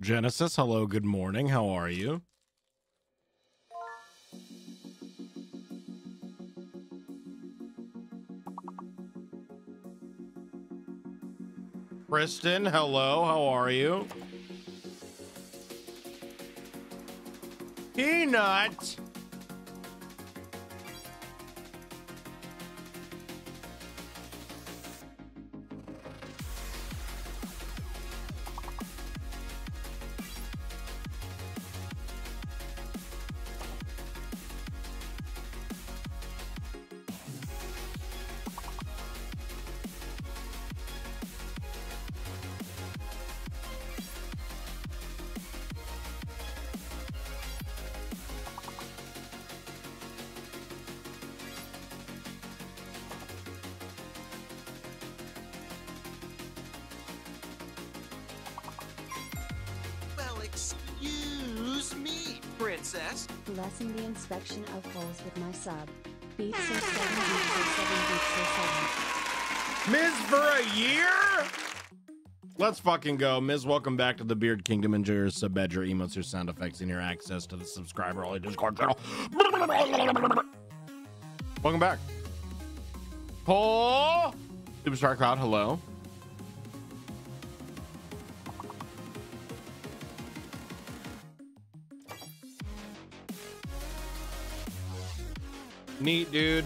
Genesis, hello, good morning. How are you? Kristen, hello, how are you? Peanut! Excuse me, princess. Lessen the inspection of holes with my sub. Beats so 7 beats so 7 beats so 7. Miz for a year? Let's fucking go. Miz, welcome back to the Beard Kingdom. Enjoy your sub badge, your emotes, your sound effects, and your access to the subscriber-only Discord channel. Welcome back. Oh! Superstar Cloud, hello. Neat, dude.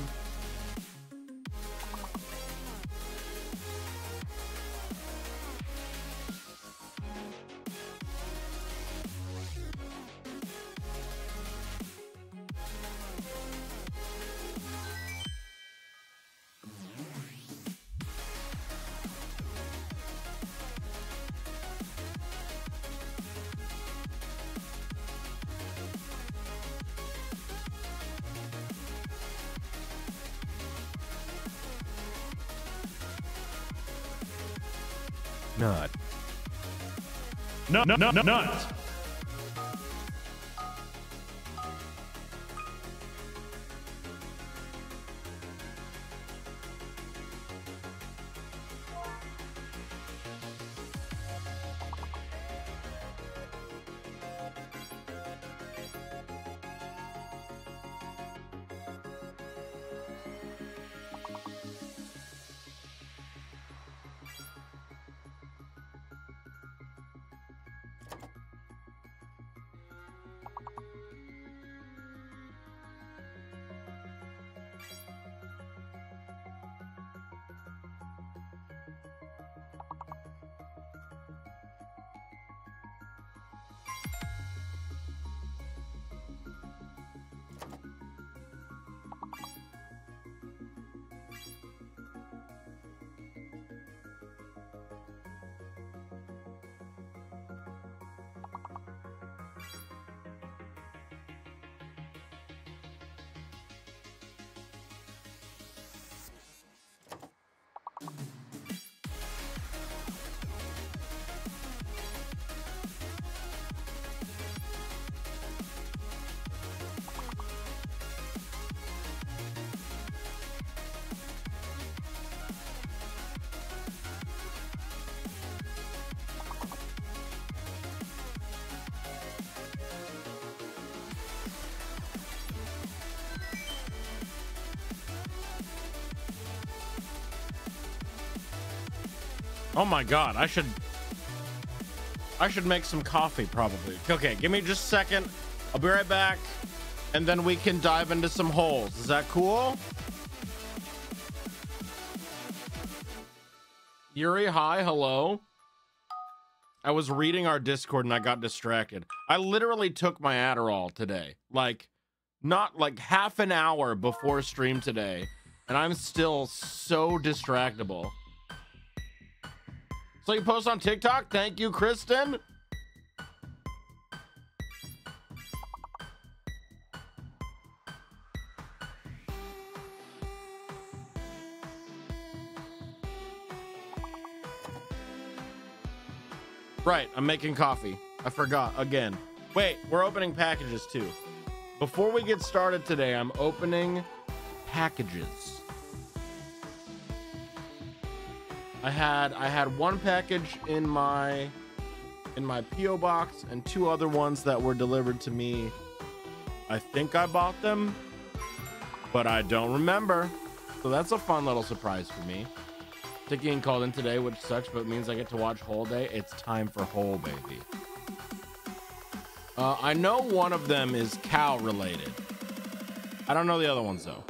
Nut. Nut. Oh my god, I should make some coffee probably. Okay, give me just a second. I'll be right back. And then we can dive into some holes. Is that cool? Yuri, hi, hello. I was reading our Discord and I got distracted. I literally took my Adderall today. Not like half an hour before stream today. And I'm still so distractible. So you post on TikTok? Thank you, Kristen. Right, I'm making coffee. I forgot again. Wait, we're opening packages too. Before we get started today, I'm opening packages. I had one package in my in my P.O. box, and 2 other ones that were delivered to me. I think I bought them, but I don't remember. So that's a fun little surprise for me. Ticking called in today, which sucks, but means I get to watch Whole Day. It's time for Whole, baby. I know one of them is cow related. I don't know the other ones though.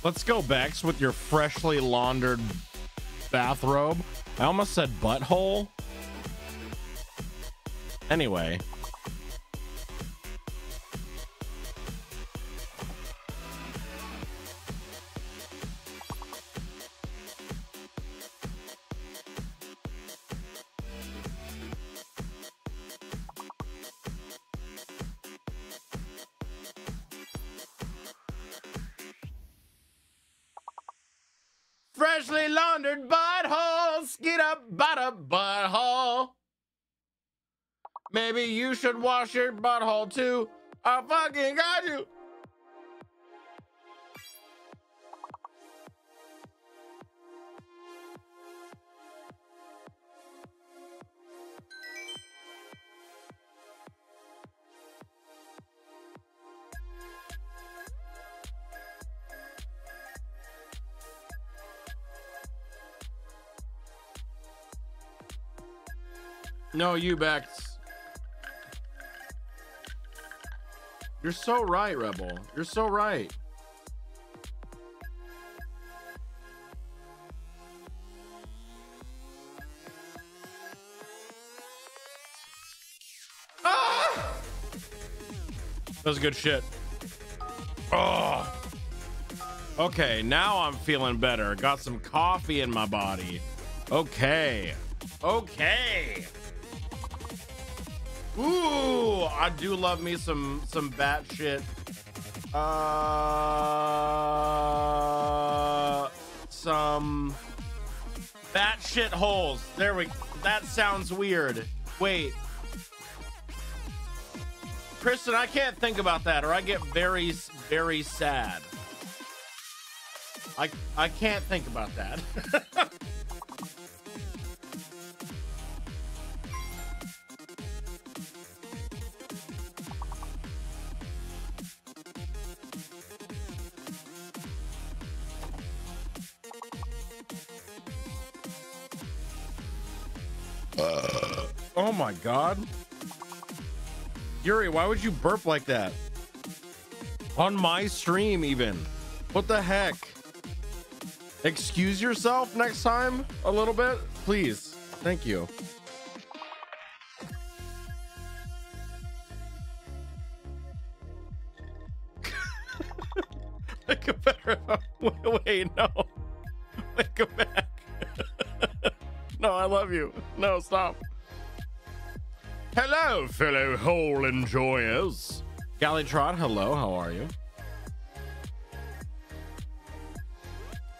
Let's go, Bex, with your freshly laundered bathrobe. I almost said butthole. Anyway. Freshly laundered butthole, skid up, butthole. Maybe you should wash your butthole too. I fucking got you. No, you, Bex. You're so right, Rebel. You're so right. Ah! That was good shit. Oh. Okay, now I'm feeling better. Got some coffee in my body. Okay. Okay. Ooh, I do love me some bat shit. Some bat shit holes. There we. That sounds weird. Wait, Kristen, I can't think about that, or I get very, very sad. I can't think about that. Oh my god. Yuri, why would you burp like that? On my stream even. What the heck? Excuse yourself next time a little bit, please. Thank you. Make a better. Wait, no. Make it back. No, I love you. No, stop. Hello, fellow hole enjoyers. Gallytrot, hello, how are you?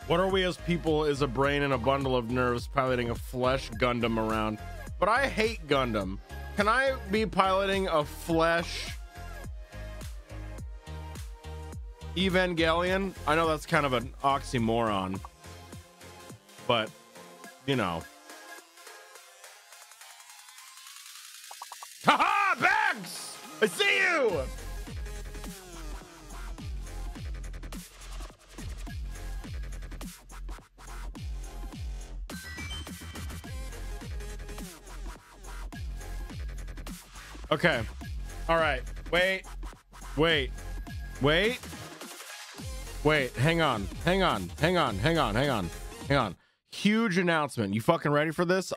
What are we as people is a brain and a bundle of nerves piloting a flesh Gundam around. But I hate Gundam. Can I be piloting a flesh Evangelion? I know that's kind of an oxymoron, but you know. Haha, Bags! I see you! Okay. All right. Wait. Hang on. Huge announcement. You fucking ready for this?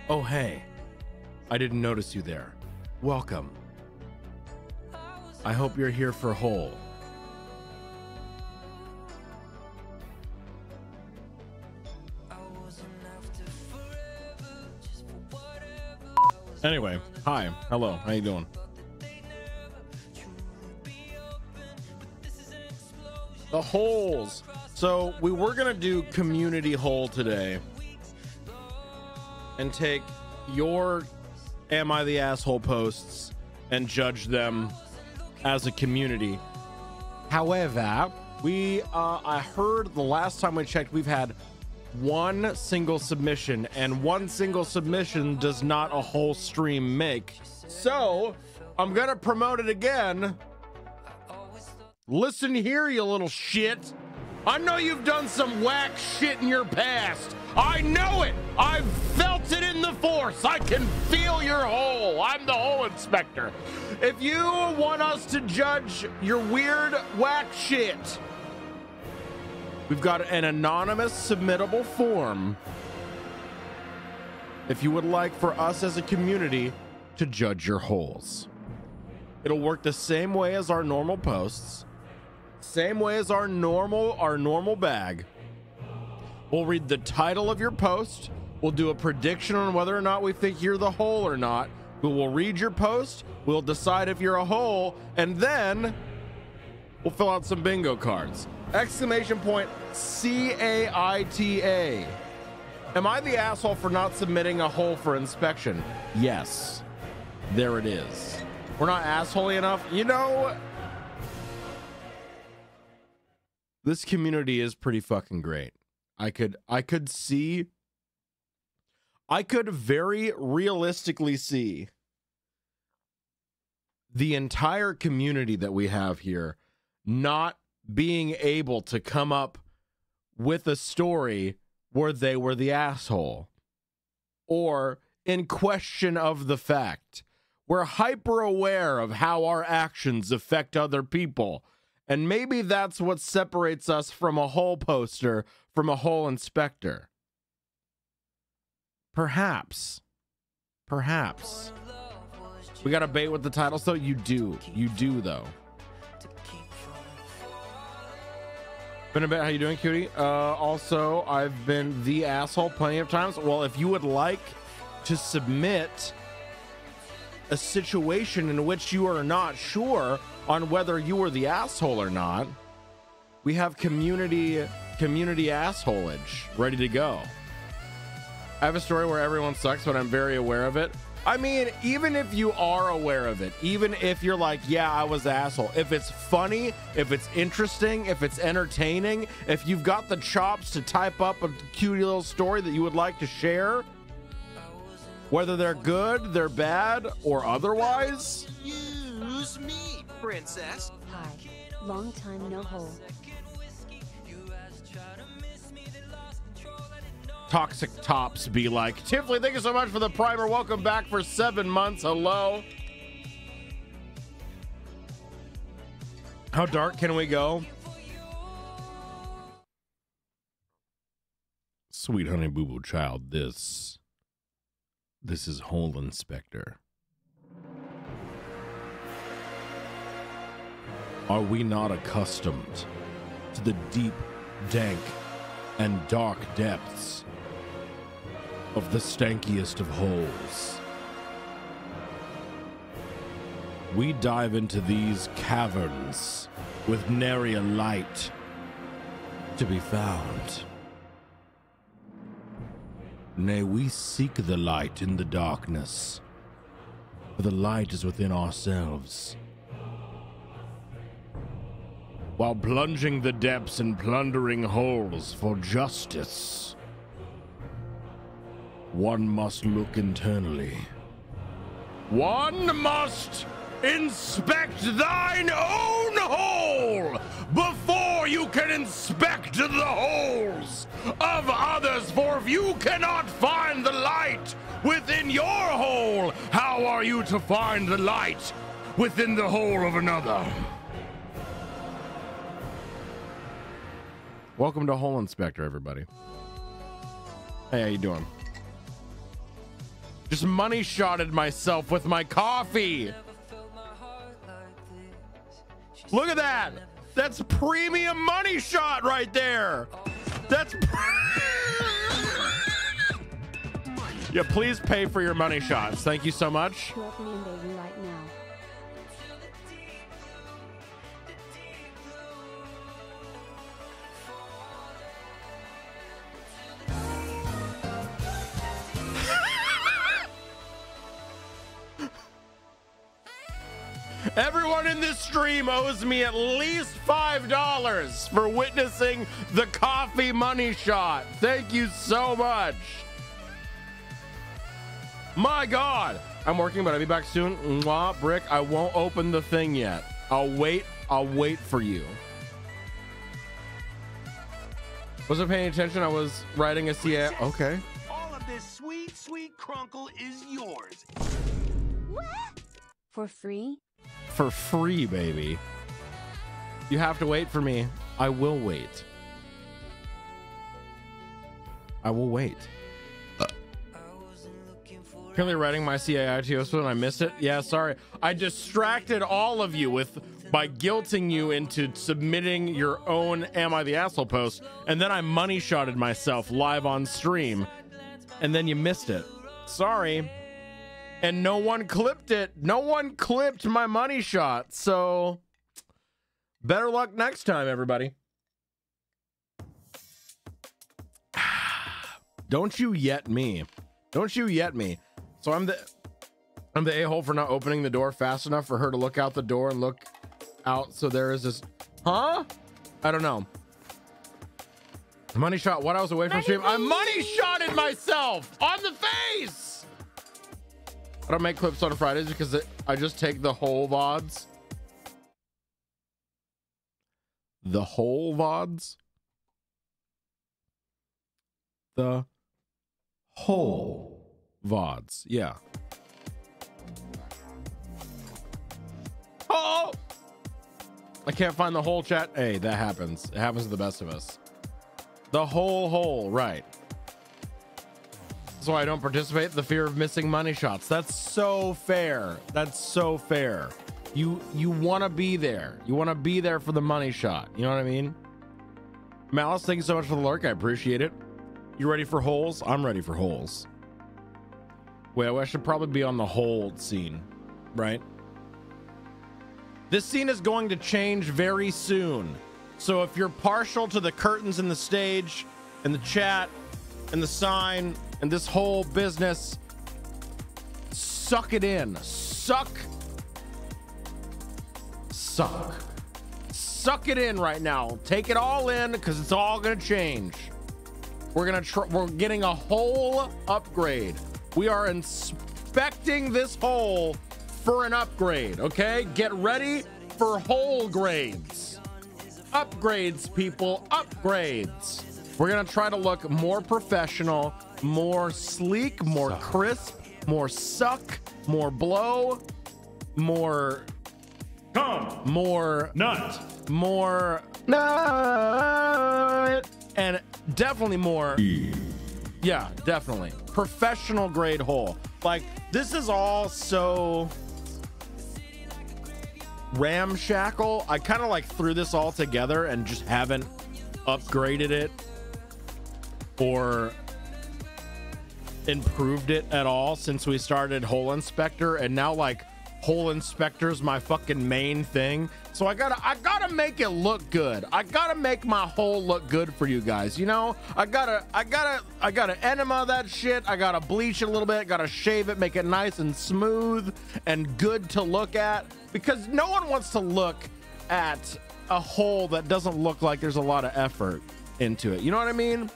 Oh, hey. I didn't notice you there. Welcome. I hope you're here for Hole. Anyway, hi. Hello. How you doing? The holes. So we were going to do community hole today and take your Am I the Asshole posts and judge them as a community. However, I heard the last time we checked, we've had one single submission, and one single submission does not a whole stream make. So I'm gonna promote it again. Listen here, you little shit. I know you've done some whack shit in your past. I know it. I've felt it in the force. I can feel your hole. I'm the hole inspector. If you want us to judge your weird whack shit, we've got an anonymous submittable form if you would like for us as a community to judge your holes. It'll work the same way as our normal posts, same way as our normal bag. We'll read the title of your post. We'll do a prediction on whether or not we think you're the hole or not. We will read your post. We'll decide if you're a hole, and then we'll fill out some bingo cards. Exclamation point CAITA. Am I the asshole for not submitting a hole for inspection? Yes. There it is. We're not assholey enough. You know, this community is pretty fucking great. I could very realistically see the entire community that we have here not being able to come up with a story where they were the asshole or in question of the fact. We're hyper aware of how our actions affect other people. And maybe that's what separates us from a hole poster, from a hole inspector. Perhaps. We got a bait with the title, so you do though. Been a bit. How you doing, cutie? Also, I've been the asshole plenty of times. Well, if you would like to submit a situation in which you are not sure on whether you were the asshole or not, we have community assholeage ready to go. I have a story where everyone sucks, but I'm very aware of it. I mean, even if you are aware of it, even if you're like, yeah, I was the asshole, if it's funny, if it's interesting, if it's entertaining, if you've got the chops to type up a cute little story that you would like to share, whether they're good, they're bad, or otherwise. Excuse me, princess. Hi. Long time no hole. Toxic Tops be like, Tiffany, thank you so much for the primer. Welcome back for 7 months. Hello. How dark can we go? Sweet honey boo boo child, this is Hole Inspector. Are we not accustomed to the deep, dank, and dark depths of the stankiest of holes? We dive into these caverns with nary a light to be found. Nay, we seek the light in the darkness, for the light is within ourselves. While plunging the depths and plundering holes for justice, one must look internally. One must inspect thine own hole before you can inspect the holes of others. For if you cannot find the light within your hole, how are you to find the light within the hole of another? Welcome to Hole Inspector, everybody. Hey, how you doing? Just money shotted myself with my coffee. Look at that. That's premium money shot right there. That's yeah, please pay for your money shots. Thank you so much. Let me invade you right now. Everyone in this stream owes me at least $5 for witnessing the coffee money shot. Thank you so much. My God. I'm working, but I'll be back soon. Mwah, Brick, I won't open the thing yet. I'll wait for you. Wasn't paying attention. I was writing a CA. Okay. All of this sweet, sweet crunkle is yours. What? For free? For free, baby. You have to wait for me. I will wait. I will wait. Currently writing my AITA and I missed it. Yeah, sorry. I distracted all of you by guilting you into submitting your own Am I the Asshole post, and then I money shotted myself live on stream, and then you missed it. Sorry. And no one clipped it. No one clipped my money shot. So better luck next time, everybody. Don't you yet me. Don't you yet me. So I'm the a-hole for not opening the door fast enough for her to look out the door and look out. So there is this, huh? I don't know. Money shot what I was away from stream. I money shotted myself on the face. I don't make clips on Fridays because I just take the whole VODs. The whole VODs? The whole VODs. Yeah. Oh! I can't find the whole chat. Hey, that happens. It happens to the best of us. The whole, right. That's why I don't participate. The fear of missing money shots. That's so fair. That's so fair. You want to be there. You want to be there for the money shot. You know what I mean? Malice, thank you so much for the lurk. I appreciate it. You ready for holes? I'm ready for holes. Wait, I should probably be on the hold scene, right? This scene is going to change very soon. So if you're partial to the curtains in the stage and the chat and the sign and this whole business, suck it in. Suck it in right now. Take it all in because it's all gonna change. We're getting a whole upgrade. We are inspecting this hole for an upgrade. Okay, get ready for hole grades. Upgrades, people, upgrades. We're gonna try to look more professional, more sleek, more crisp, more suck, more blow, more come, more nut, more nut, and definitely more. Yeah, definitely professional grade hole. Like, this is all so ramshackle. I kind of like threw this all together and just haven't upgraded it or improved it at all since we started Hole Inspector, and now like Hole Inspector's my fucking main thing. So I gotta make it look good. I gotta make my hole look good for you guys. You know, I gotta enema that shit. I gotta bleach it a little bit. Gotta shave it, make it nice and smooth and good to look at, because no one wants to look at a hole that doesn't look like there's a lot of effort into it. You know what I mean?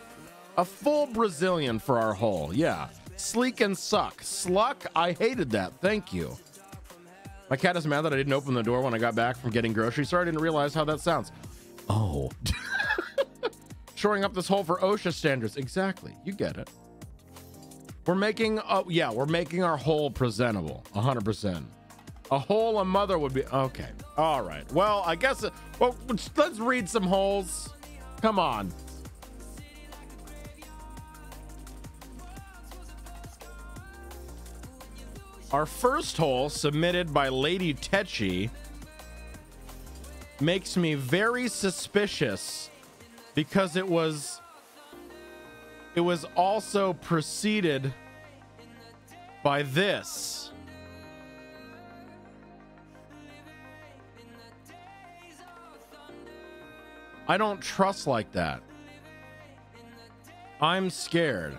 A full Brazilian for our hole. Yeah. Sleek and suck. Sluck, I hated that. Thank you. My cat is mad that I didn't open the door when I got back from getting groceries. Sorry, I didn't realize how that sounds. Oh. Shoring up this hole for OSHA standards. Exactly. You get it. We're making, we're making our hole presentable. 100%. A hole a mother would be. Okay. All right. Well, I guess, let's read some holes. Come on. Our first hole, submitted by Lady Tetchy, makes me very suspicious because it was also preceded by this. I don't trust like that. I'm scared.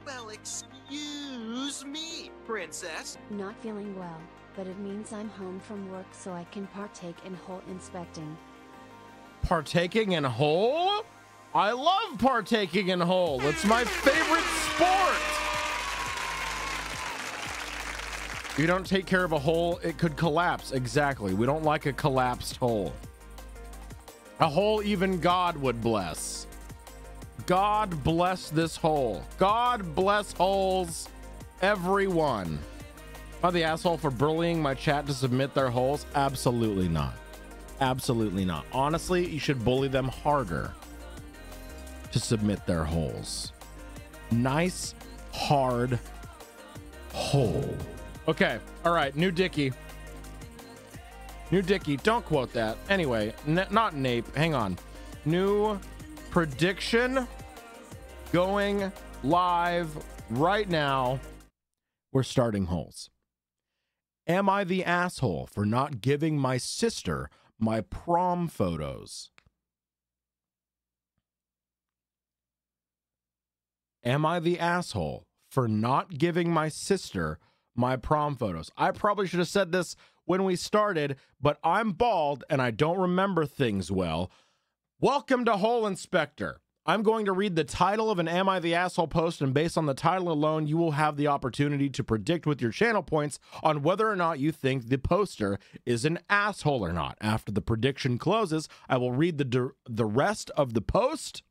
Well, excuse me, princess. Not feeling well, but it means I'm home from work so I can partake in hole inspecting. Partaking in hole? I love partaking in hole. It's my favorite sport. If you don't take care of a hole, it could collapse. Exactly. We don't like a collapsed hole. A hole even God would bless. God bless this hole. God bless holes, everyone. Am I the asshole for bullying my chat to submit their holes? Absolutely not. Absolutely not. Honestly, you should bully them harder to submit their holes. Nice, hard hole. Okay. All right. New Dicky. New Dicky. Don't quote that. Anyway, not Nape. Hang on. New prediction going live right now, we're starting holes. Am I the asshole for not giving my sister my prom photos? Am I the asshole for not giving my sister my prom photos? I probably should have said this when we started, but I'm bald and I don't remember things well. Welcome to Hole Inspector. I'm going to read the title of an Am I the Asshole post, and based on the title alone, you will have the opportunity to predict with your channel points on whether or not you think the poster is an asshole or not. After the prediction closes, I will read the rest of the post,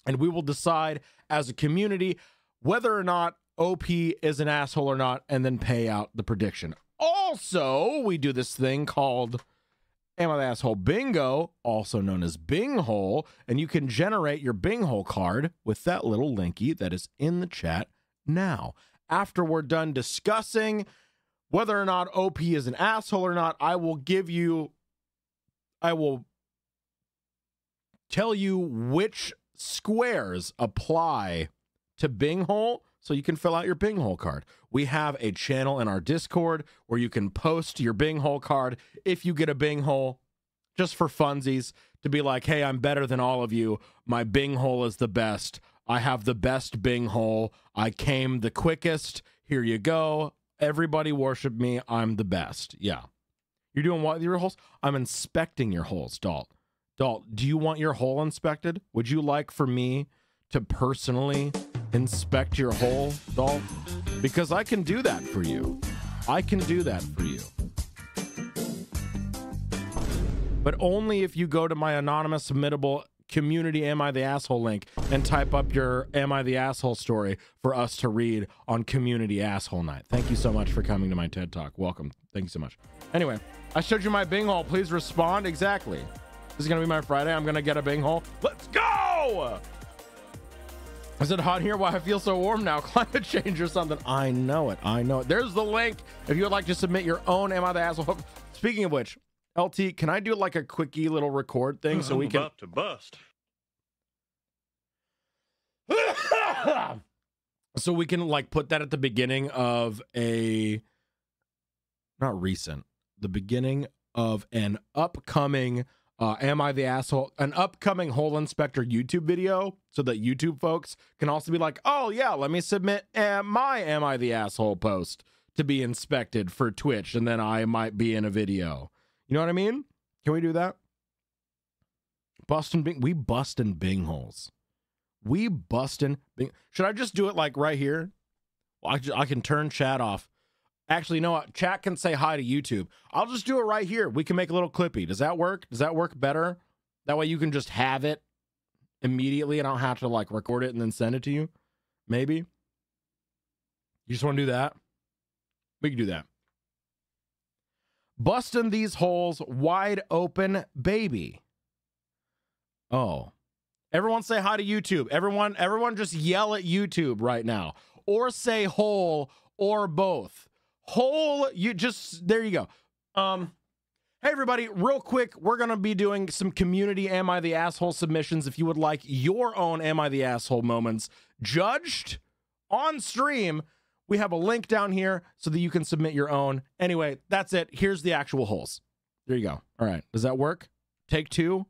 and we will decide as a community whether or not OP is an asshole or not, and then pay out the prediction. Also, we do this thing called Am I the Asshole Bingo, also known as Bing Hole, and you can generate your Bing Hole card with that little linky that is in the chat now. After we're done discussing whether or not OP is an asshole or not, I will tell you which squares apply to Bing Hole so you can fill out your Bing Hole card. We have a channel in our Discord where you can post your Bing Hole card if you get a Bing Hole, just for funsies, to be like, hey, I'm better than all of you. My Bing Hole is the best. I have the best Bing Hole. I came the quickest. Here you go. Everybody worship me. I'm the best. Yeah. You're doing what with your holes? I'm inspecting your holes, Dalt. Dalt, do you want your hole inspected? Would you like for me to personally inspect your hole, Dalt? Because I can do that for you. I can do that for you. But only if you go to my anonymous submittable community Am I the Asshole link and type up your Am I the Asshole story for us to read on Community Asshole Night. Thank you so much for coming to my TED Talk. Welcome. Thank you so much. Anyway, I showed you my Bing Hole. Please respond. Exactly. This is going to be my Friday. I'm going to get a Bing Hole. Let's go! Is it hot here? Why I feel so warm now? Climate change or something? I know it. I know it. There's the link if you would like to submit your own Am I the Asshole. Speaking of which, LT, can I do like a quickie little record thing so we can... about to bust. So we can like put that at the beginning of a... Not recent. The beginning of an upcoming... Am I the Asshole? An upcoming Hole Inspector YouTube video so that YouTube folks can also be like, oh yeah, let me submit my Am I the Asshole post to be inspected for Twitch, and then I might be in a video. You know what I mean? Can we do that? Bustin' Bing. We bustin' Bing holes. We bustin' Bing. Should I just do it like right here? Well, I can turn chat off. Actually, you know what? Chat can say hi to YouTube. I'll just do it right here. We can make a little clippy. Does that work? Does that work better? That way you can just have it immediately and I don't have to like record it and then send it to you. Maybe. You just want to do that? We can do that. Busting these holes wide open, baby. Oh. Everyone say hi to YouTube. Everyone just yell at YouTube right now. Or say hole or both. Hole, you just, there you go. Hey everybody, real quick, we're going to be doing some community Am I the Asshole submissions. If you would like your own Am I the Asshole moments judged on stream, we have a link down here so that you can submit your own. Anyway, that's it. Here's the actual holes. There you go. All right. Does that work? Take two.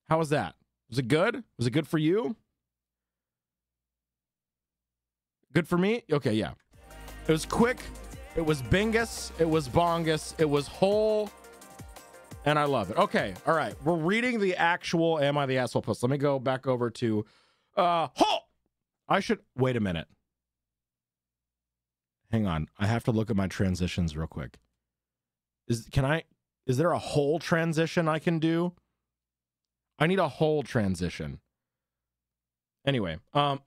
How was that? Was it good? Was it good for you? Good for me? Okay, yeah. It was quick. It was bingus. It was bongus. It was whole. And I love it. Okay. All right. We're reading the actual Am I the Asshole post. Let me go back over to hole. I should wait a minute. Hang on. I have to look at my transitions real quick. Is there a whole transition I can do? I need a whole transition. Anyway, am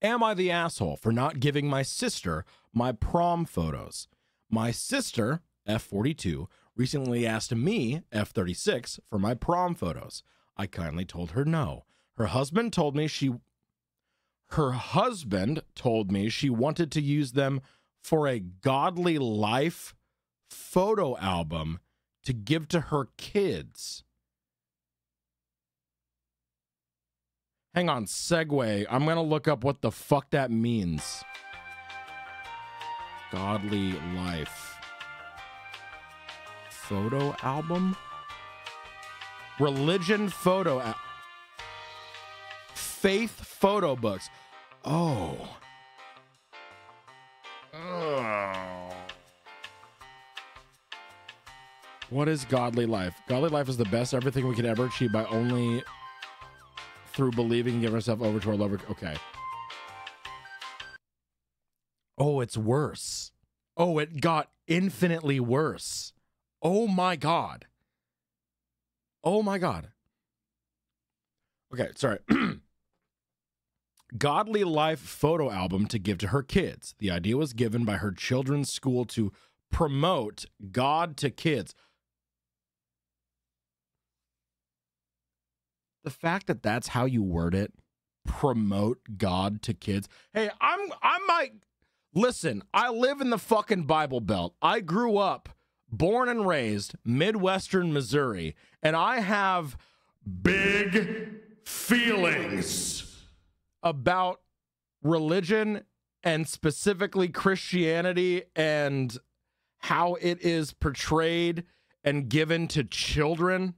I the asshole for not giving my sister my prom photos? My sister, F42, recently asked me, F36, for my prom photos. I kindly told her no. Her husband told me she wanted to use them for a godly life photo album to give to her kids. Hang on, segue. I'm gonna look up what the fuck that means. Godly life. Photo album? Religion photo album. Faith photo books. Oh. What is godly life? Godly life is the best everything we could ever achieve by only through believing and giving ourselves over to our lover. Okay. Oh, it's worse. Oh, it got infinitely worse. Oh my God. Oh my God. Okay, sorry. Godly life photo album to give to her kids. The idea was given by her children's school to promote God to kids. The fact that that's how you word it, promote God to kids. Hey, I might listen. I live in the fucking Bible Belt. I grew up, born and raised, Midwestern Missouri, and I have big feelings about religion and specifically Christianity and how it is portrayed and given to children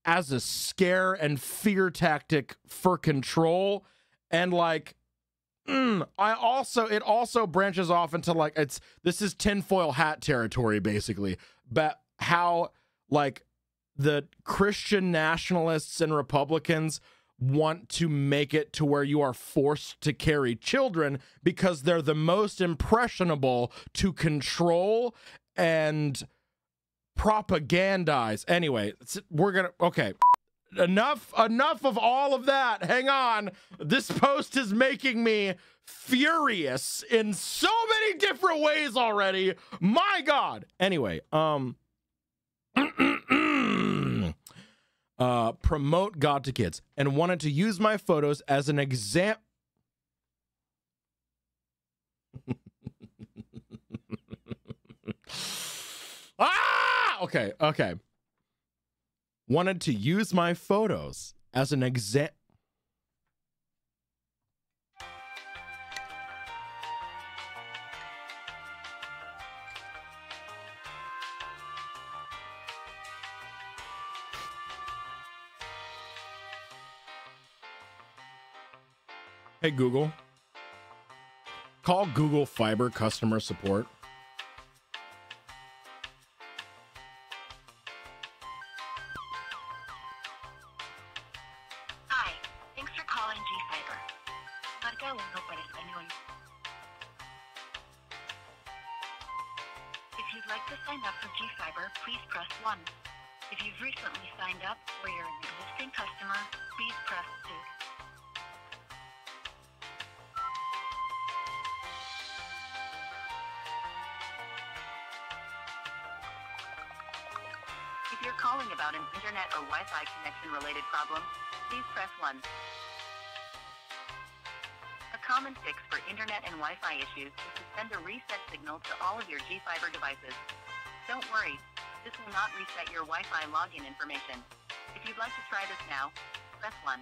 as a scare and fear tactic for control. And like, it also branches off into like, this is tinfoil hat territory basically, but how like the Christian nationalists and Republicans want to make it to where you are forced to carry children because they're the most impressionable to control and propagandize. Anyway, okay. Enough of all of that. Hang on. This post is making me furious in so many different ways already. My God. Anyway, promote God to kids and wanted to use my photos as an example. Okay. Wanted to use my photos as an example. Hey, Google. Call Google Fiber customer support. Hi, thanks for calling G-Fiber. Marcado para español. If you'd like to sign up for G-Fiber, please press 1. If you've recently signed up or you're an existing customer, please press 2. If you're calling about an internet or Wi-Fi connection related problem, please press 1. A common fix for internet and Wi-Fi issues is to send a reset signal to all of your G-Fiber devices. Don't worry, this will not reset your Wi-Fi login information. If you'd like to try this now, press 1.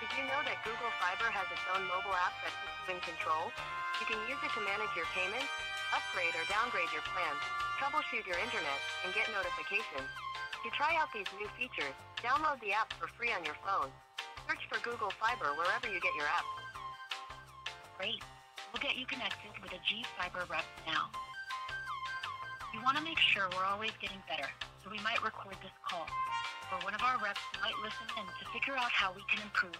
Did you know that Google Fiber has its own mobile app that puts you in control? You can use it to manage your payments, upgrade or downgrade your plans, troubleshoot your internet, and get notifications. To try out these new features, download the app for free on your phone. Search for Google Fiber wherever you get your app. Great. We'll get you connected with a G-Fiber rep now. We want to make sure we're always getting better, so we might record this call. Or one of our reps might listen in to figure out how we can improve.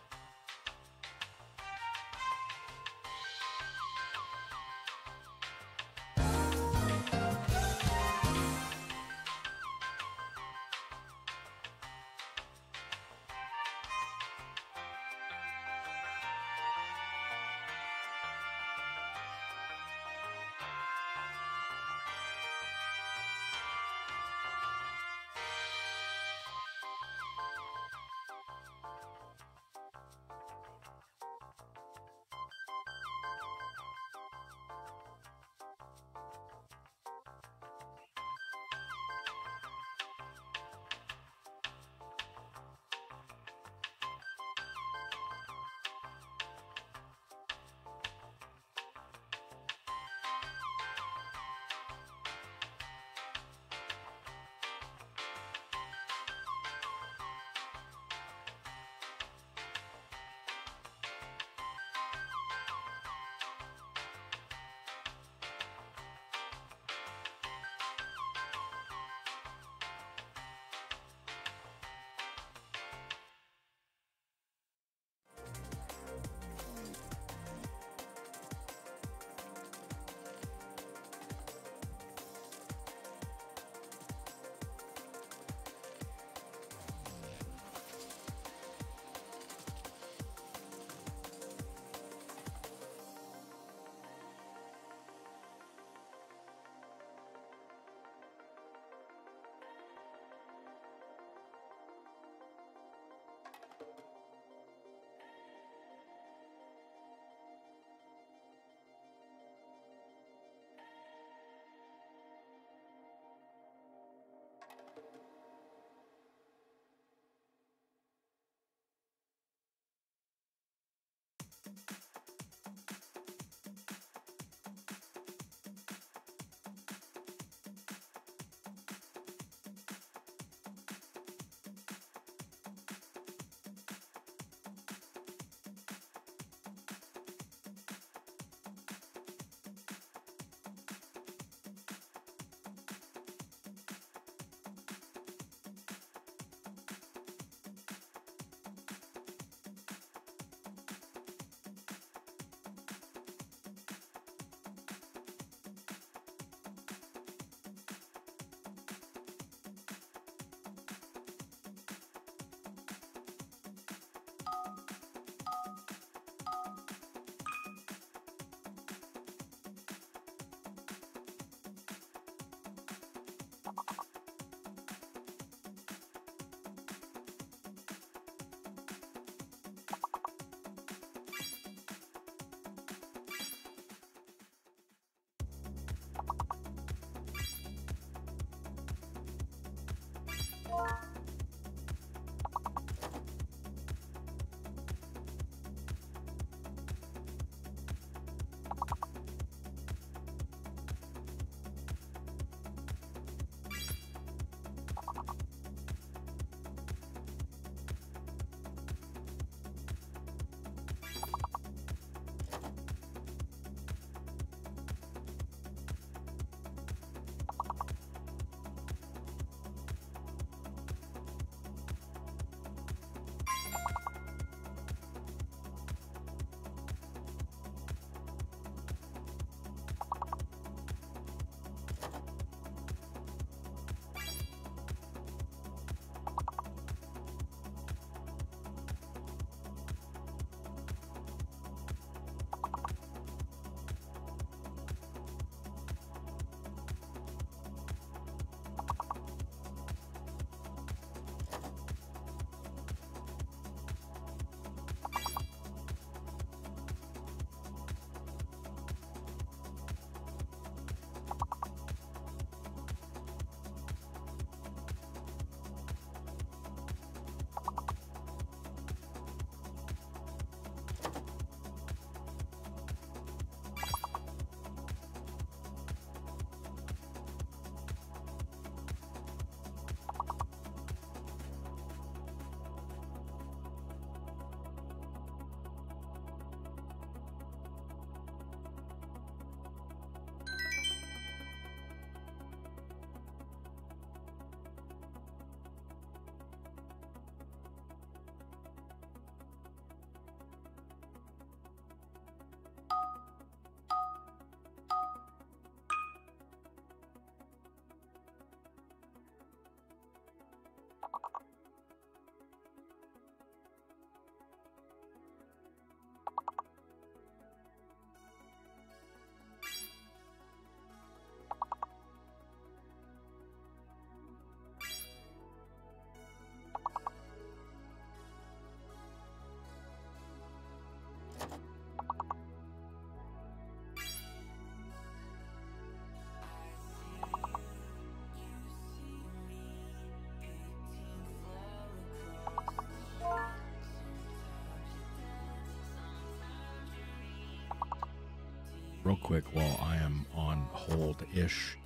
real quick while I am on hold-ish.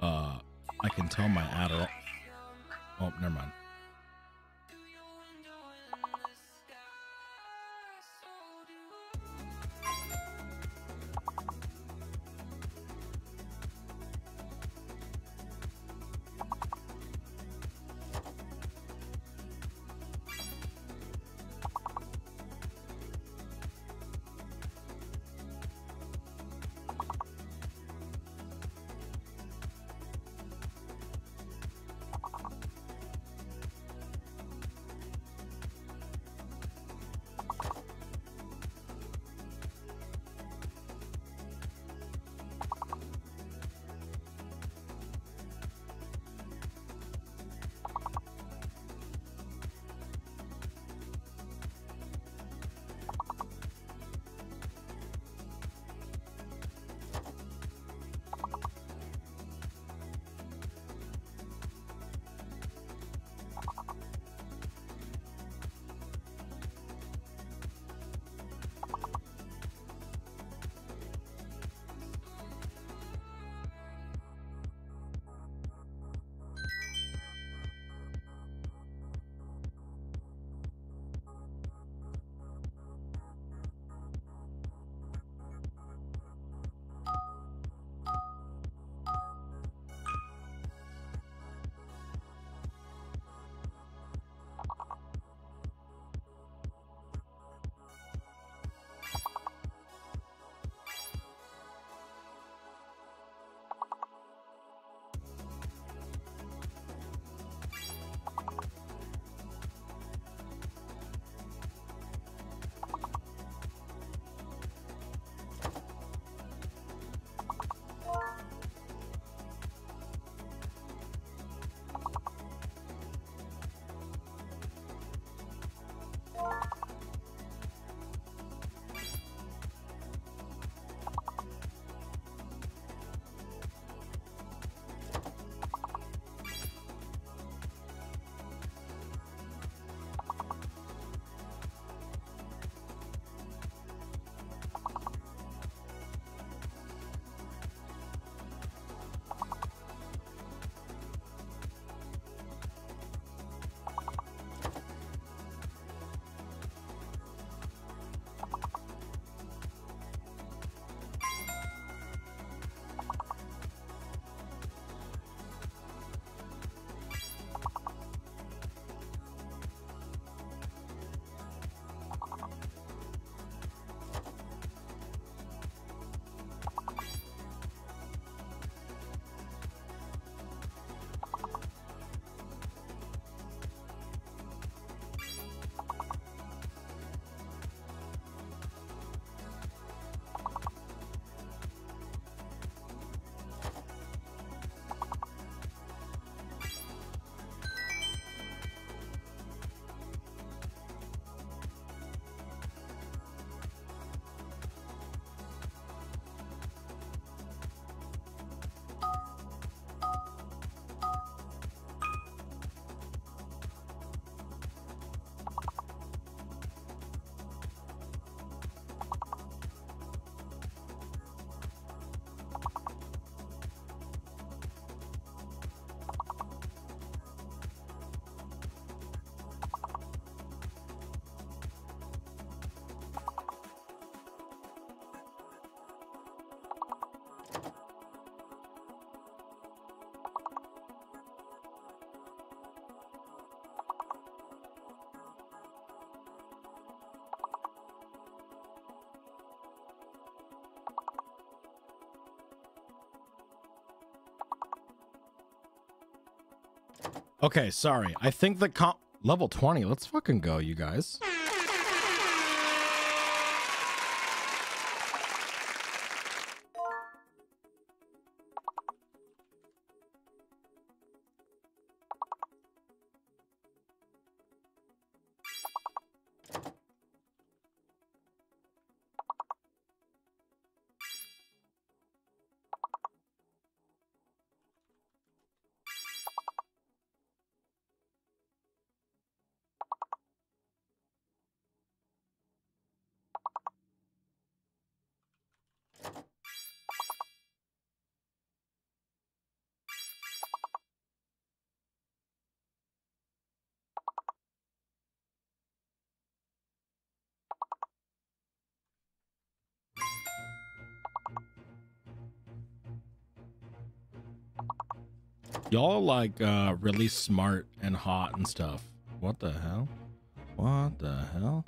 I can tell my Adderall. Oh, never mind. Okay, sorry. I think the level 20. Let's fucking go, you guys. Y'all are like really smart and hot and stuff. What the hell? What the hell?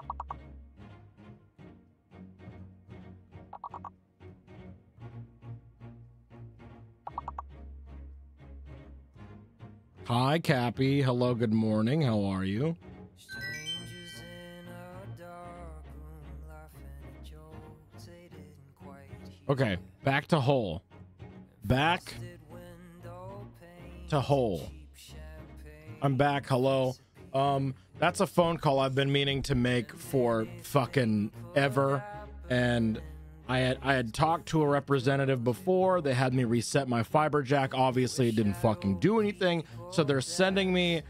Hi, Cappy. Hello, good morning. How are you? Okay, back to whole. Back to whole. I'm back. Hello. That's a phone call I've been meaning to make for fucking ever, and I had talked to a representative before. They had me reset my fiber jack. Obviously, it didn't fucking do anything, so they're sending me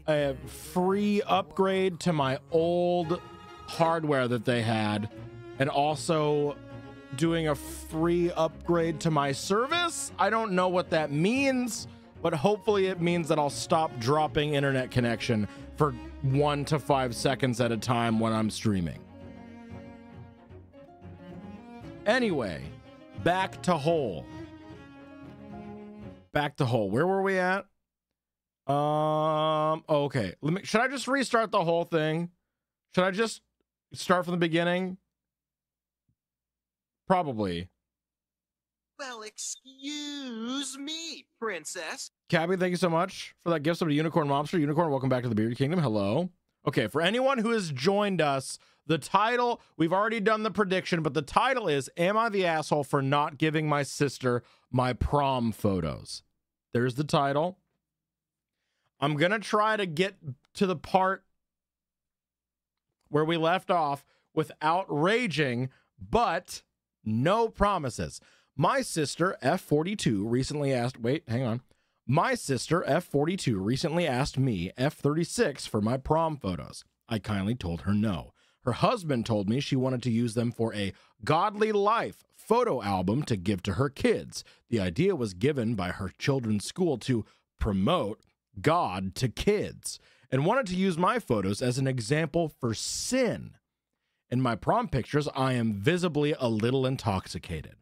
a free upgrade to my old hardware that they had, and also doing a free upgrade to my service. I don't know what that means, but hopefully it means that I'll stop dropping internet connection for 1 to 5 seconds at a time when I'm streaming. Anyway, back to whole. Back to whole. Where were we at? Okay. Should I just restart the whole thing? Should I just start from the beginning? Probably. Well, excuse me, princess. Cabby, thank you so much for that gift sub to Unicorn Mobster. Unicorn, welcome back to the Bearded Kingdom. Hello. Okay, for anyone who has joined us, the title, we've already done the prediction, but the title is, Am I the Asshole for Not Giving My Sister My Prom Photos? There's the title. I'm going to try to get to the part where we left off without raging, but no promises. My sister, F42, recently asked... Wait, hang on. My sister, F42, recently asked me, F36, for my prom photos. I kindly told her no. Her husband told me she wanted to use them for a Godly Life photo album to give to her kids. The idea was given by her children's school to promote God to kids, and wanted to use my photos as an example for sin. In my prom pictures, I am visibly a little intoxicated.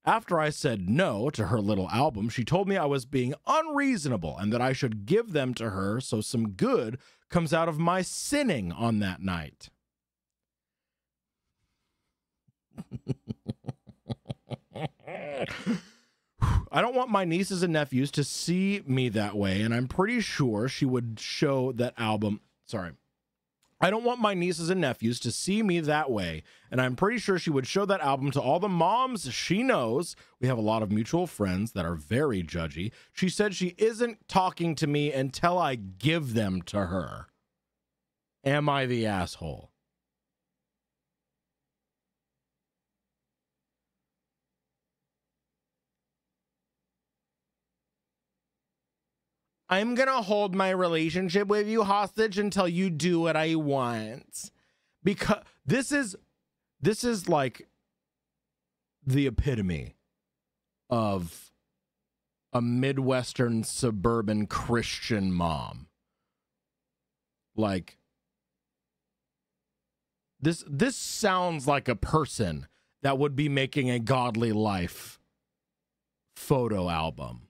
After I said no to her little album, she told me I was being unreasonable and that I should give them to her so some good comes out of my sinning on that night. I don't want my nieces and nephews to see me that way, and I'm pretty sure she would show that album. Sorry. I don't want my nieces and nephews to see me that way, and I'm pretty sure she would show that album to all the moms she knows. We have a lot of mutual friends that are very judgy. She said she isn't talking to me until I give them to her. Am I the asshole? I'm going to hold my relationship with you hostage until you do what I want. Because this is like the epitome of a Midwestern suburban Christian mom. Like this sounds like a person that would be making a Godly Life photo album.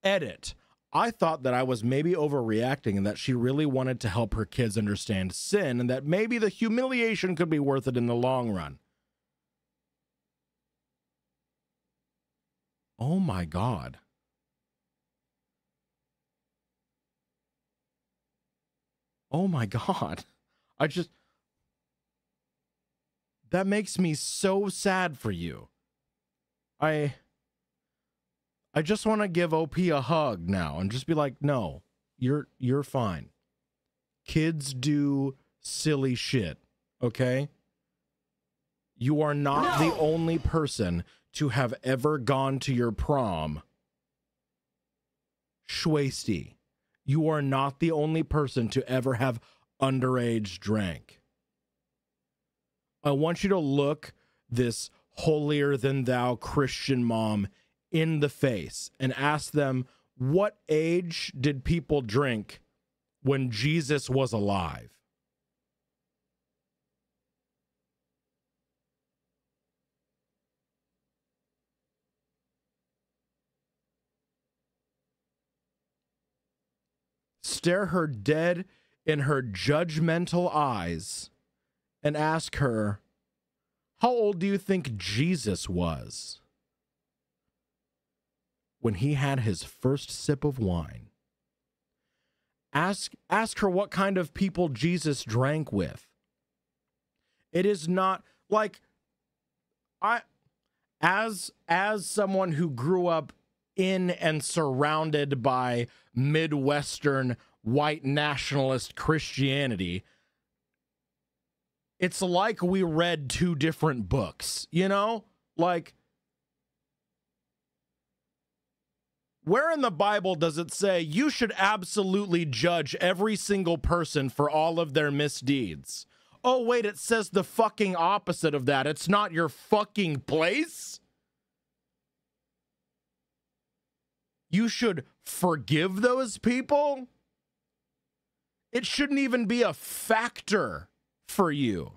Edit. I thought that I was maybe overreacting and that she really wanted to help her kids understand sin and that maybe the humiliation could be worth it in the long run. Oh my God. Oh my God. That makes me so sad for you. I just want to give OP a hug now and just be like, no, you're fine. Kids do silly shit, okay? You are not the only person to have ever gone to your prom. Schwasty, you are not the only person to ever have underage drank. I want you to look this holier than thou Christian mom in the face and ask them, what age did people drink when Jesus was alive? stare her dead in her judgmental eyes and ask her, how old do you think Jesus was when he had his first sip of wine? Ask her what kind of people Jesus drank with. It is not like as someone who grew up in and surrounded by Midwestern white nationalist Christianity, it's like we read two different books, you know? Like, where in the Bible does it say you should absolutely judge every single person for all of their misdeeds? Oh, wait, it says the fucking opposite of that. It's not your fucking place. You should forgive those people. It shouldn't even be a factor for you.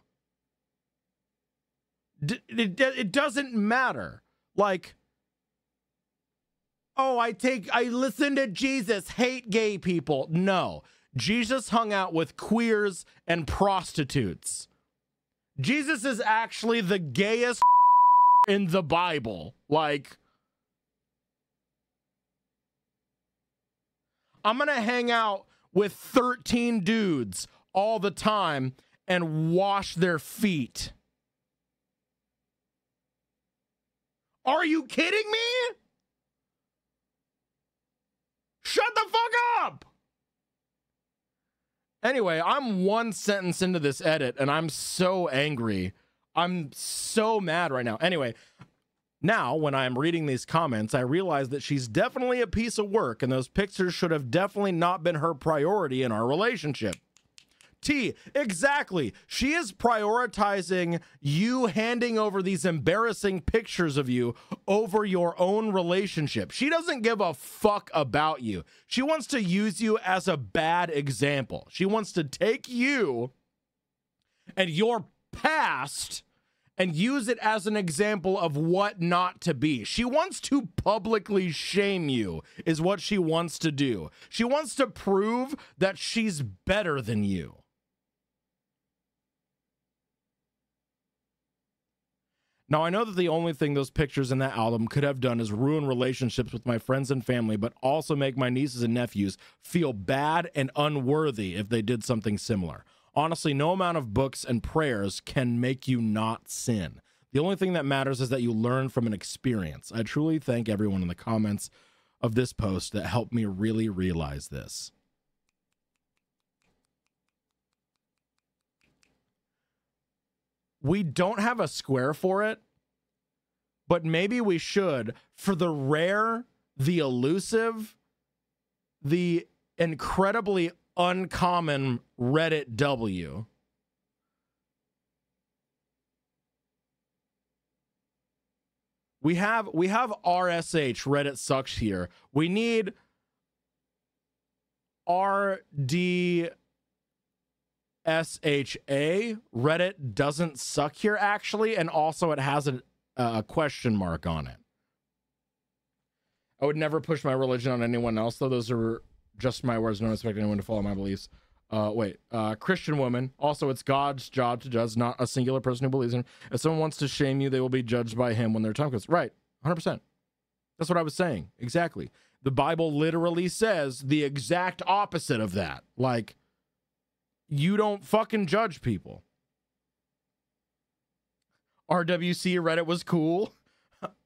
It doesn't matter. Like, oh, I listen to Jesus, hate gay people. No. Jesus hung out with queers and prostitutes. Jesus is actually the gayest in the Bible. Like, I'm going to hang out with 13 dudes all the time and wash their feet. Are you kidding me? Shut the fuck up! Anyway, I'm one sentence into this edit, and I'm so angry. I'm so mad right now. Anyway, now, when I'm reading these comments, I realize that she's definitely a piece of work, and those pictures should have definitely not been her priority in our relationship. T, exactly. She is prioritizing you handing over these embarrassing pictures of you over your own relationship. She doesn't give a fuck about you. She wants to use you as a bad example. She wants to take you and your past and use it as an example of what not to be. She wants to publicly shame you, is what she wants to do. She wants to prove that she's better than you. Now, I know that the only thing those pictures in that album could have done is ruin relationships with my friends and family, but also make my nieces and nephews feel bad and unworthy if they did something similar. Honestly, no amount of books and prayers can make you not sin. The only thing that matters is that you learn from an experience. I truly thank everyone in the comments of this post that helped me really realize this. We don't have a square for it, but maybe we should for the rare, the elusive, the incredibly uncommon Reddit W. We have RSH, Reddit sucks here. We need RD SHA, Reddit doesn't suck here actually, and also it has a question mark on it. I would never push my religion on anyone else, though. Those are just my words. Don't expect anyone to follow my beliefs. Christian woman. Also, it's God's job to judge, not a singular person who believes in him. If someone wants to shame you, they will be judged by him when their time comes. Right, 100%. That's what I was saying. Exactly. The Bible literally says the exact opposite of that. Like, you don't fucking judge people. RWC Reddit was cool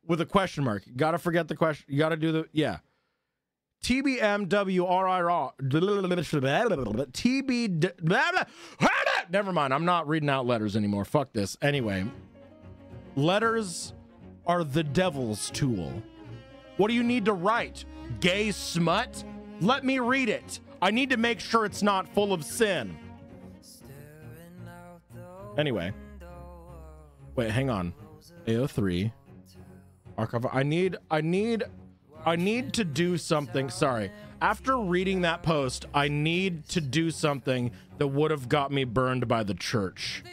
with a question mark. You gotta forget the question. You gotta do the, yeah. TBMWRIR. Never mind. I'm not reading out letters anymore. Fuck this. Anyway, letters are the devil's tool. What do you need to write? Gay smut? Let me read it. I need to make sure it's not full of sin. Anyway, wait, hang on. AO3 archive. I need to do something. Sorry. After reading that post, I need to do something that would have got me burned by the church.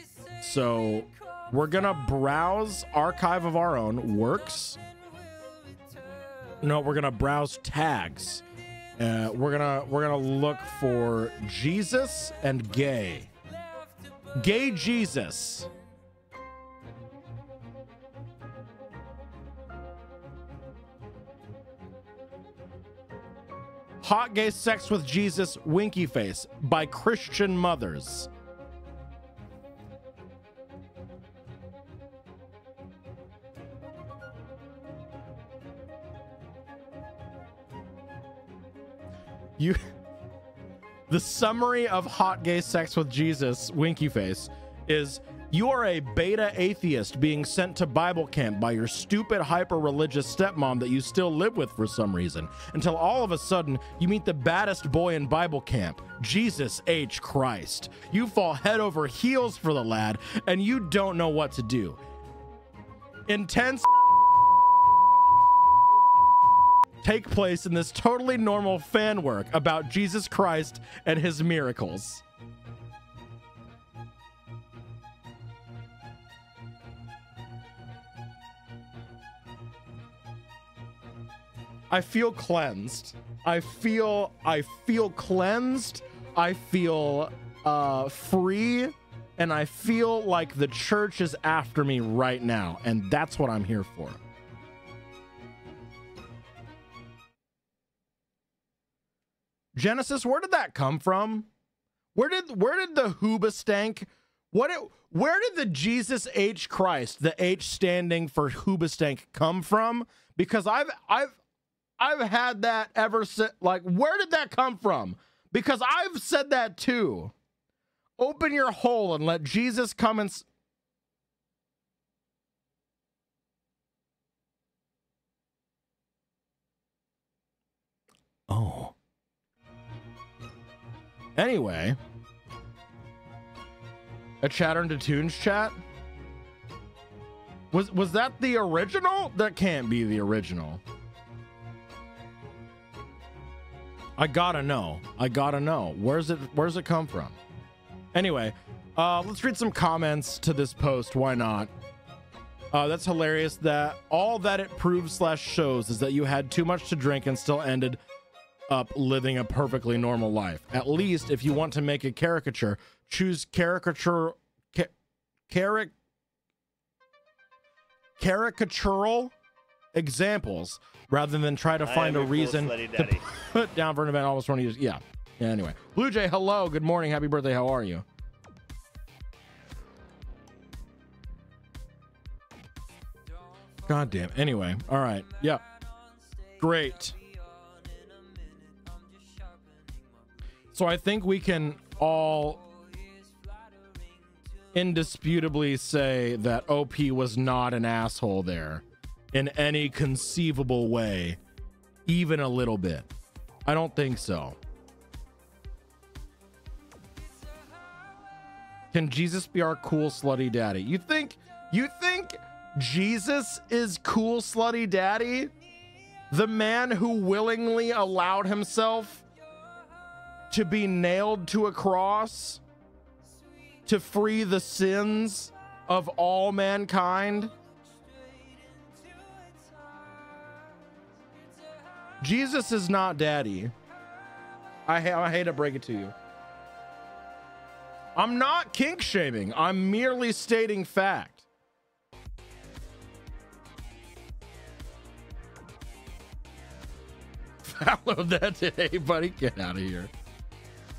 So we're gonna browse archive of our own works. No, we're gonna browse tags. We're gonna look for Jesus and gay. Gay Jesus. Hot Gay Sex with Jesus Winky Face by Christian Mothers. The summary of Hot Gay Sex with Jesus Winky Face is: you are a beta atheist being sent to Bible camp by your stupid hyper-religious stepmom that you still live with for some reason, until all of a sudden you meet the baddest boy in Bible camp, Jesus H. Christ. You fall head over heels for the lad, and you don't know what to do. Intense take place in this totally normal fan work about Jesus Christ and his miracles. I feel cleansed. I feel cleansed. I feel free, and I feel like the church is after me right now, and that's what I'm here for. Genesis, where did that come from? Where did the Hoobastank, where did the Jesus H Christ, the H standing for Hoobastank, come from? Because I've had that ever since. Like, where did that come from? Because I've said that too. Open your hole and let Jesus come and oh. Anyway, a Chatter into Tunes chat. Was that the original? That can't be the original. I gotta know. Where's it come from? Anyway, let's read some comments to this post. Why not? That's hilarious that all that it proves / shows is that you had too much to drink and still ended up living a perfectly normal life. At least if you want to make a caricature, choose caricatural examples rather than try to find a reason to put down for an event almost 20 years. Yeah. Anyway, Blue Jay, hello, good morning, happy birthday, how are you? God damn. Anyway, all right. Yep. Great. So I think we can all indisputably say that OP was not an asshole there in any conceivable way, even a little bit. I don't think so. Can Jesus be our cool slutty daddy? You think Jesus is cool slutty daddy? The man who willingly allowed himself to be nailed to a cross to free the sins of all mankind? Jesus is not daddy. I hate to break it to you. I'm not kink shaming. I'm merely stating fact. Follow that today, buddy. Get out of here.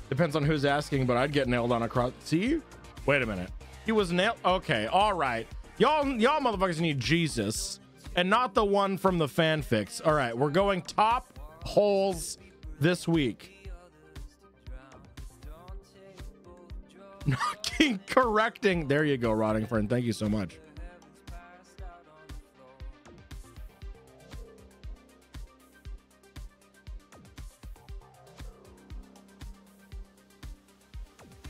Depends on who's asking, but I'd get nailed on a cross. See? Wait a minute. He was nailed. Okay, all right. Y'all motherfuckers need Jesus and not the one from the fanfics. All right, we're going top holes this week. Not correcting. There you go, Rotting Friend. Thank you so much.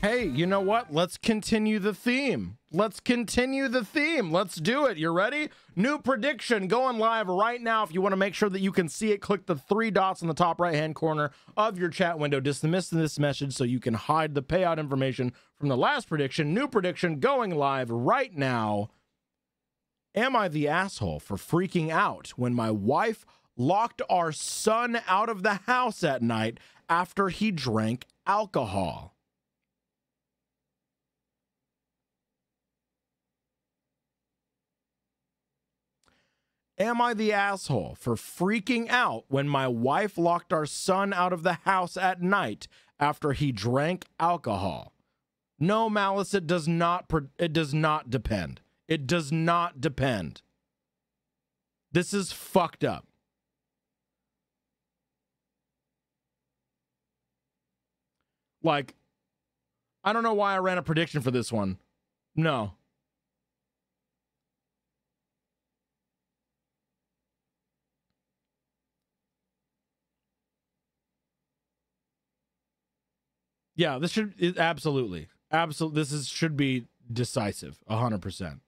Hey, you know what? Let's continue the theme. Let's do it. You ready? New prediction going live right now. If you want to make sure that you can see it, click the 3 dots in the top right-hand corner of your chat window. Dismiss this message so you can hide the payout information from the last prediction. New prediction going live right now. Am I the asshole for freaking out when my wife locked our son out of the house at night after he drank alcohol. Am I the asshole for freaking out when my wife locked our son out of the house at night after he drank alcohol? No, Malice, it does not depend. It does not depend. This is fucked up. Like, I don't know why I ran a prediction for this one. No. Yeah, this absolutely. This should be decisive, 100%.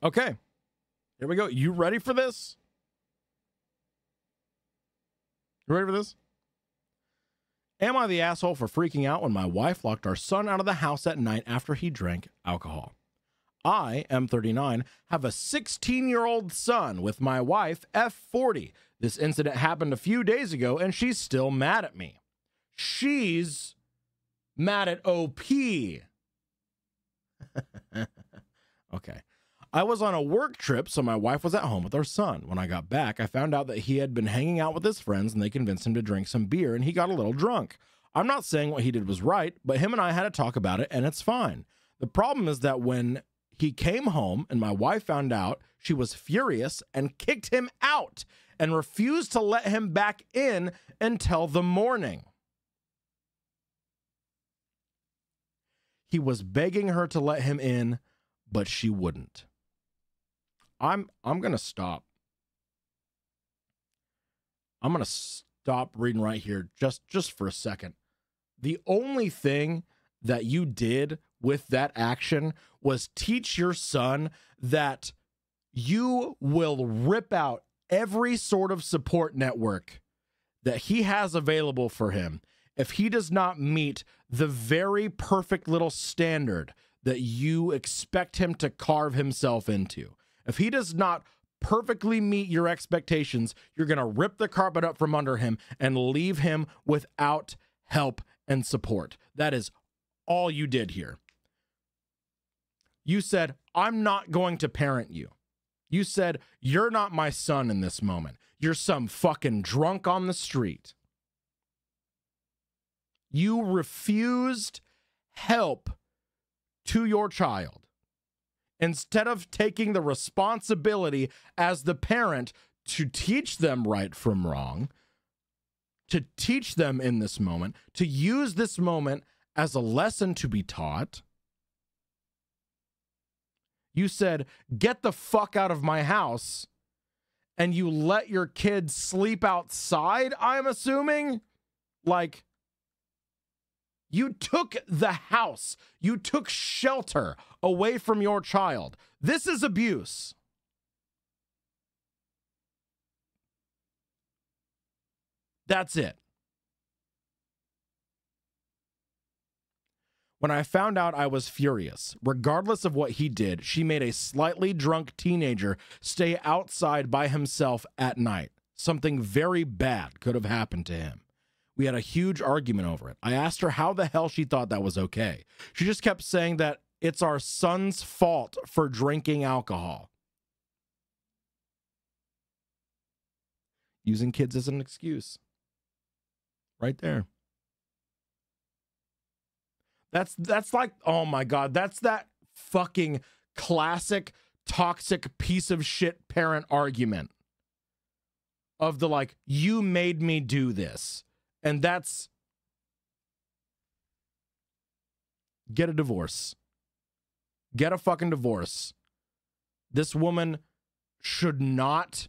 Okay, here we go. You ready for this? You ready for this? Am I the asshole for freaking out when my wife locked our son out of the house at night after he drank alcohol? I am 39, have a 16-year-old son with my wife, F40. This incident happened a few days ago, and she's still mad at me. She's mad at OP. Okay. I was on a work trip, so my wife was at home with our son. When I got back, I found out that he had been hanging out with his friends, and they convinced him to drink some beer, and he got a little drunk. I'm not saying what he did was right, but him and I had a talk about it, and it's fine. The problem is that when he came home and my wife found out, she was furious and kicked him out and refused to let him back in until the morning. He was begging her to let him in, but she wouldn't. I'm going to stop. I'm going to stop reading right here just for a second. The only thing that you did with that action was teach your son that you will rip out every sort of support network that he has available for him if he does not meet the very perfect little standard that you expect him to carve himself into. If he does not perfectly meet your expectations, you're going to rip the carpet up from under him and leave him without help and support. That is all you did here. You said, I'm not going to parent you. You said, you're not my son in this moment. You're some fucking drunk on the street. You refused help to your child. Instead of taking the responsibility as the parent to teach them right from wrong, to teach them in this moment, to use this moment as a lesson to be taught, you said, get the fuck out of my house, and you let your kids sleep outside, I'm assuming? Like, you took the house, you took shelter away from your child. This is abuse. That's it. When I found out, I was furious. Regardless of what he did, she made a slightly drunk teenager stay outside by himself at night. Something very bad could have happened to him. We had a huge argument over it. I asked her how the hell she thought that was okay. She just kept saying that it's our son's fault for drinking alcohol. Using kids as an excuse. Right there. That's like, oh my God, that's that fucking classic toxic piece of shit parent argument of the like, you made me do this. And that's, get a divorce. Get a fucking divorce. This woman should not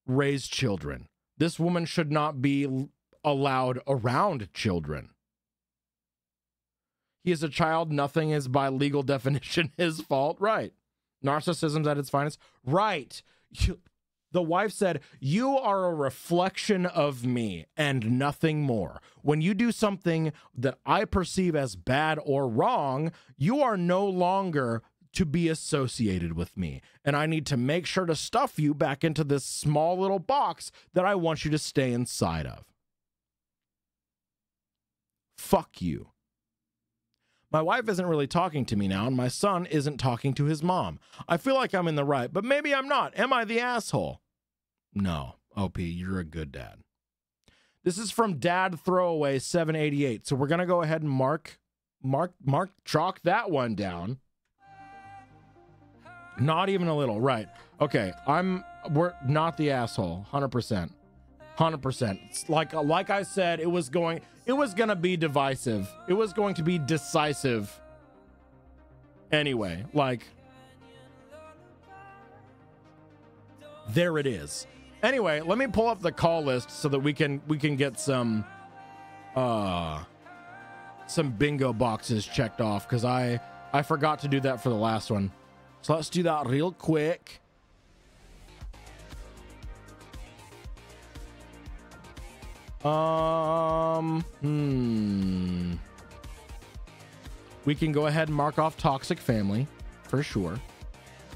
raise children. This woman should not be allowed around children. He is a child. Nothing is by legal definition his fault. Right. Narcissism's at its finest. Right. The wife said, you are a reflection of me and nothing more. When you do something that I perceive as bad or wrong, you are no longer to be associated with me. And I need to make sure to stuff you back into this small little box that I want you to stay inside of. Fuck you. My wife isn't really talking to me now, and my son isn't talking to his mom. I feel like I'm in the right, but maybe I'm not. Am I the asshole? No, OP, you're a good dad. This is from Dad Throwaway 788. So we're gonna go ahead and chalk that one down. Not even a little, right? Okay, we're not the asshole, 100%. 100%. It's like I said, it was gonna be divisive. It was going to be decisive. Anyway, like, there it is. Anyway, let me pull up the call list so that we can get some bingo boxes checked off, because I forgot to do that for the last one. So let's do that real quick. We can go ahead and mark off Toxic Family for sure.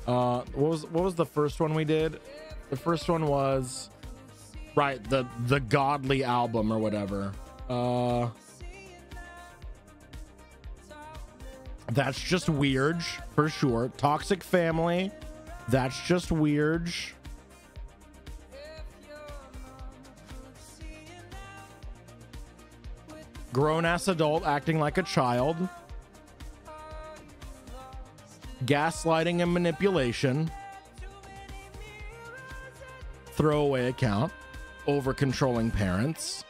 What was the first one we did? The first one was right, the Godly album or whatever. That's just weird for sure. Toxic Family, that's just weird. Grown-ass adult acting like a child. Gaslighting and manipulation. Throwaway account. Over-controlling parents.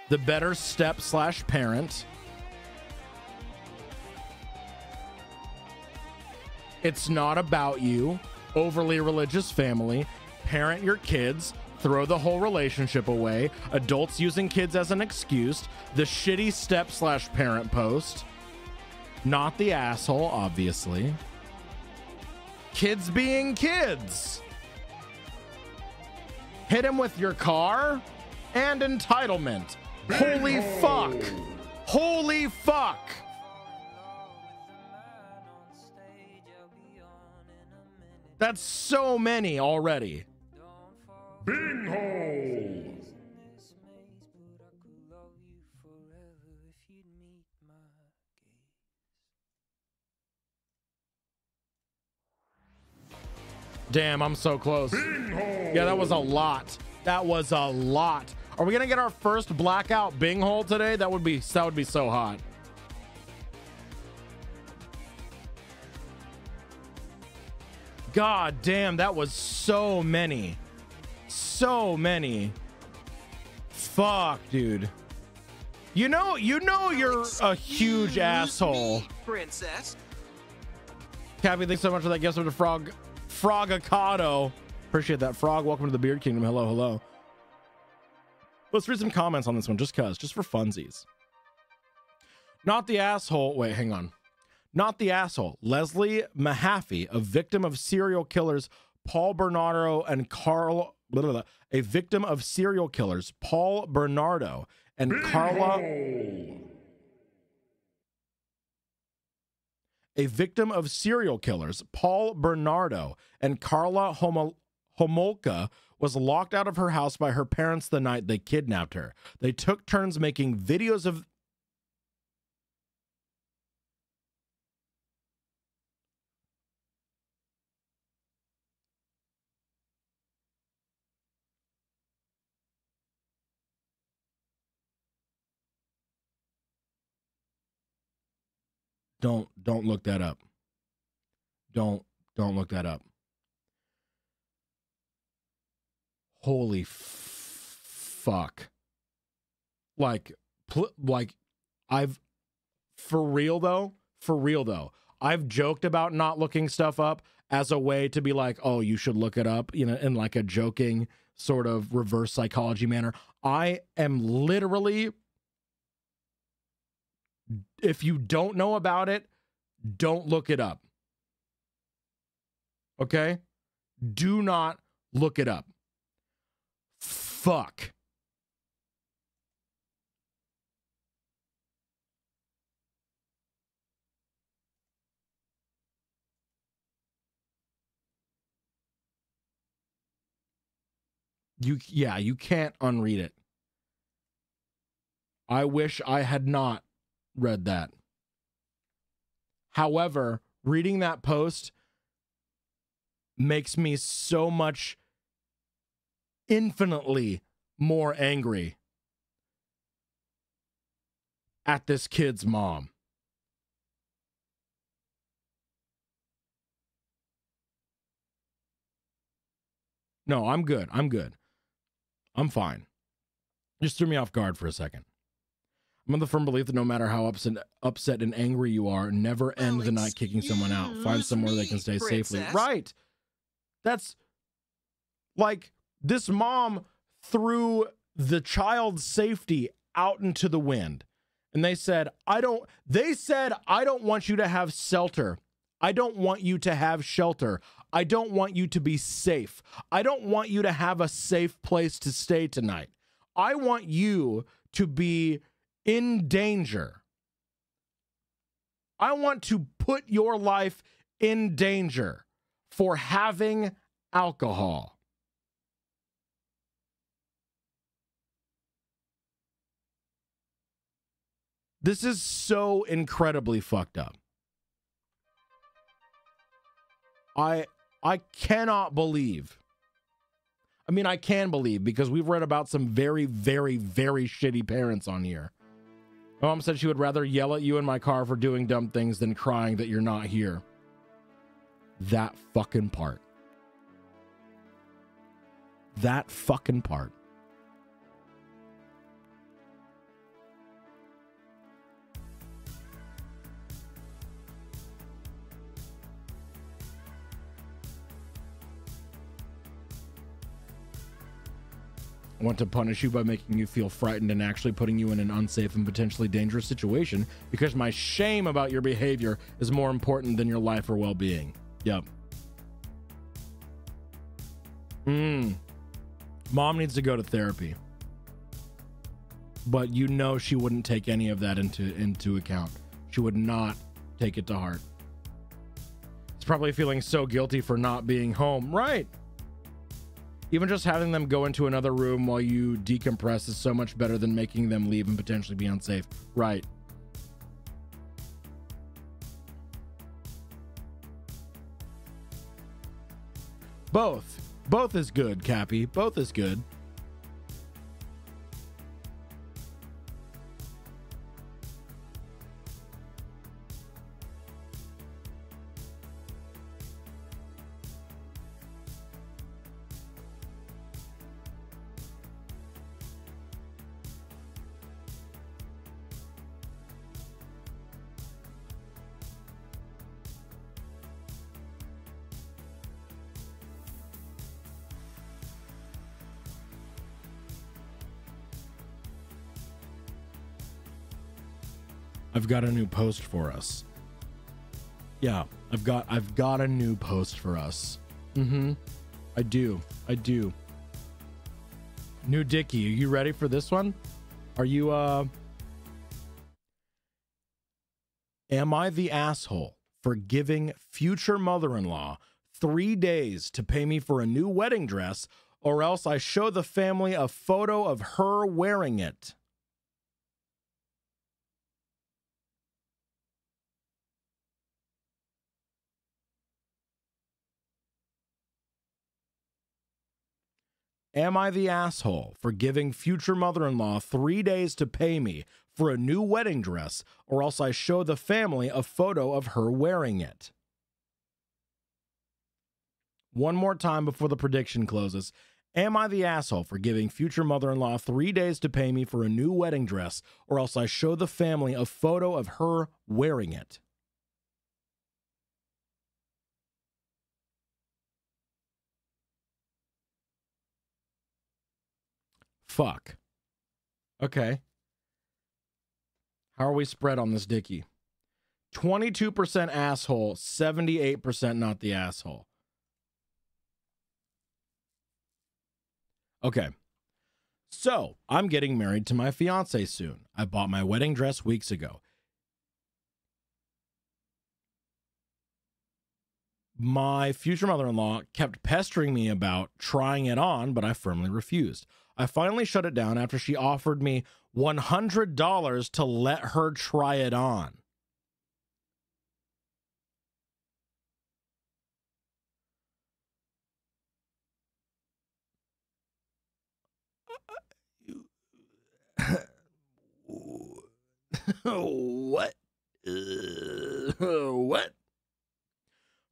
The better step / parent. It's not about you. Overly religious family. Parent your kids. Throw the whole relationship away. Adults using kids as an excuse. The shitty step / parent post. Not the asshole, obviously. Kids being kids. Hit him with your car. And entitlement. Holy fuck. Holy fuck. That's so many already. Binghole. Damn, I'm so close. Binghole. Yeah, that was a lot. That was a lot. Are we gonna get our first blackout binghole today? That would be so hot. God damn, that was so many. So many. Fuck, dude. You know you're a huge asshole. Me, princess. Cappy, thanks so much for that gift of the Frogacado. Appreciate that, Frog. Welcome to the Beard Kingdom. Hello, hello. Let's read some comments on this one, just for funsies. Not the asshole. Wait, hang on. Not the asshole. Leslie Mahaffey, a victim of serial killers Paul Bernardo and Carl. A victim of serial killers Paul Bernardo and Carla. A victim of serial killers Paul Bernardo and Carla Homolka was locked out of her house by her parents the night they kidnapped her. They took turns making videos of. Don't look that up. Don't look that up. Holy fuck. Like I've for real though, I've joked about not looking stuff up as a way to be like, oh, you should look it up, you know, in like a joking sort of reverse psychology manner. I am literally, if you don't know about it, don't look it up. Okay? Do not look it up. Fuck. You can't unread it. I wish I had not read that. However, reading that post makes me so much infinitely more angry at this kid's mom. No, I'm good. I'm fine. Just threw me off guard for a second. I'm of the firm belief that no matter how upset and angry you are, never end the night kicking someone out. Find somewhere they can stay safely. Right. That's like this mom threw the child's safety out into the wind. And they said, I don't want you to have shelter. I don't want you to have shelter. I don't want you to be safe. I don't want you to have a safe place to stay tonight. I want you to be in danger. I want to put your life in danger for having alcohol. This is so incredibly fucked up. I cannot believe. I mean, I can believe because we've read about some very, very, very shitty parents on here. My mom said she would rather yell at you in my car for doing dumb things than crying that you're not here. That fucking part. That fucking part. I want to punish you by making you feel frightened and actually putting you in an unsafe and potentially dangerous situation because my shame about your behavior is more important than your life or well-being. Yep. Mom needs to go to therapy. But you know she wouldn't take any of that into account. She would not take it to heart. It's probably feeling so guilty for not being home. Right. Even just having them go into another room while you decompress is so much better than making them leave and potentially be unsafe. Right. Both is good, Cappy. Both is good. I've got a new post for us. Yeah, I've got a new post for us. I do. New Dickie, are you ready for this one? Are you Am I the asshole for giving future mother-in-law 3 days to pay me for a new wedding dress, or else I show the family a photo of her wearing it? Am I the asshole for giving future mother-in-law 3 days to pay me for a new wedding dress, or else I show the family a photo of her wearing it? One more time before the prediction closes. Am I the asshole for giving future mother-in-law 3 days to pay me for a new wedding dress, or else I show the family a photo of her wearing it? Fuck. Okay. How are we spread on this Dickie? 22% asshole, 78% not the asshole. Okay. So, I'm getting married to my fiance soon. I bought my wedding dress weeks ago. My future mother-in-law kept pestering me about trying it on, but I firmly refused. I finally shut it down after she offered me $100 to let her try it on. What? What?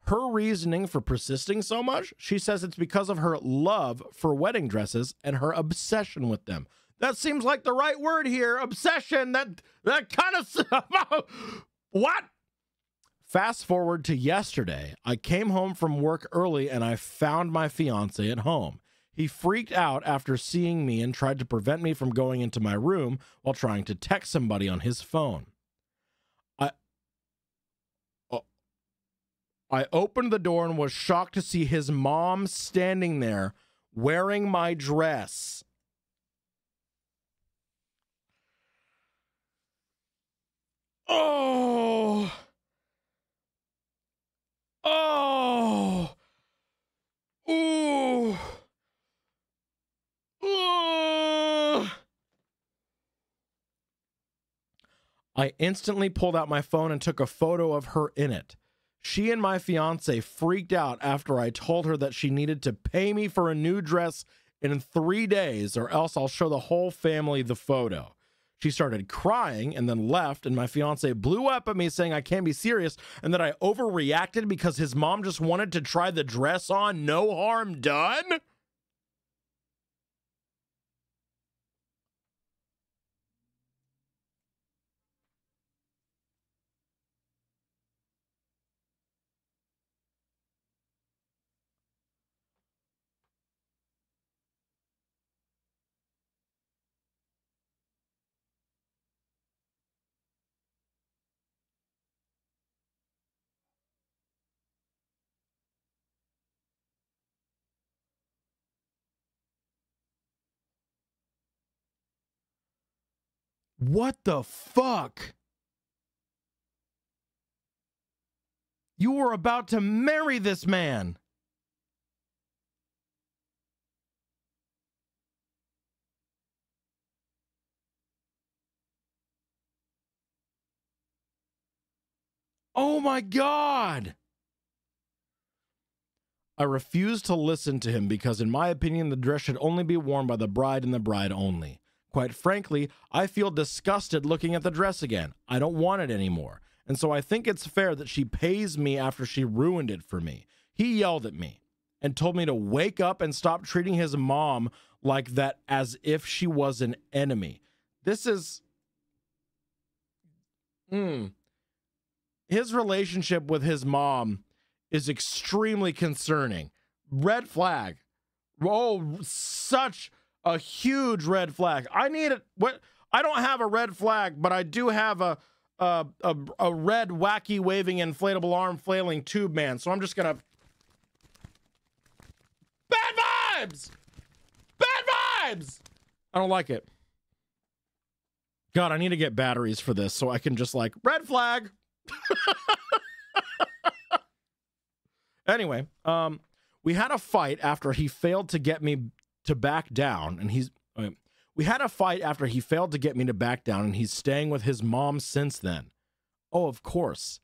Her reasoning for persisting so much, she says it's because of her love for wedding dresses and her obsession with them. That seems like the right word here. Obsession. That kind of... What? Fast forward to yesterday. I came home from work early and I found my fiance at home. He freaked out after seeing me and tried to prevent me from going into my room while trying to text somebody on his phone. I opened the door and was shocked to see his mom standing there wearing my dress. Oh. Oh. Ooh. Ooh. I instantly pulled out my phone and took a photo of her in it. She and my fiance freaked out after I told her that she needed to pay me for a new dress in 3 days or else I'll show the whole family the photo. She started crying and then left, and my fiance blew up at me saying I can't be serious and that I overreacted because his mom just wanted to try the dress on. No harm done? What the fuck? You were about to marry this man. Oh my God. I refused to listen to him because, in my opinion, the dress should only be worn by the bride and the bride only. Quite frankly, I feel disgusted looking at the dress again. I don't want it anymore. And so I think it's fair that she pays me after she ruined it for me. He yelled at me and told me to wake up and stop treating his mom like that as if she was an enemy. This is... His relationship with his mom is extremely concerning. Red flag. Oh, such a huge red flag. I need it. What? I don't have a red flag, but I do have a red wacky waving inflatable arm flailing tube man. So I'm just gonna... Bad vibes! Bad vibes! I don't like it. God, I need to get batteries for this so I can just like, red flag. Anyway, we had a fight after he failed to get me to back down, and we had a fight after he failed to get me to back down, and he's staying with his mom since then. Oh, of course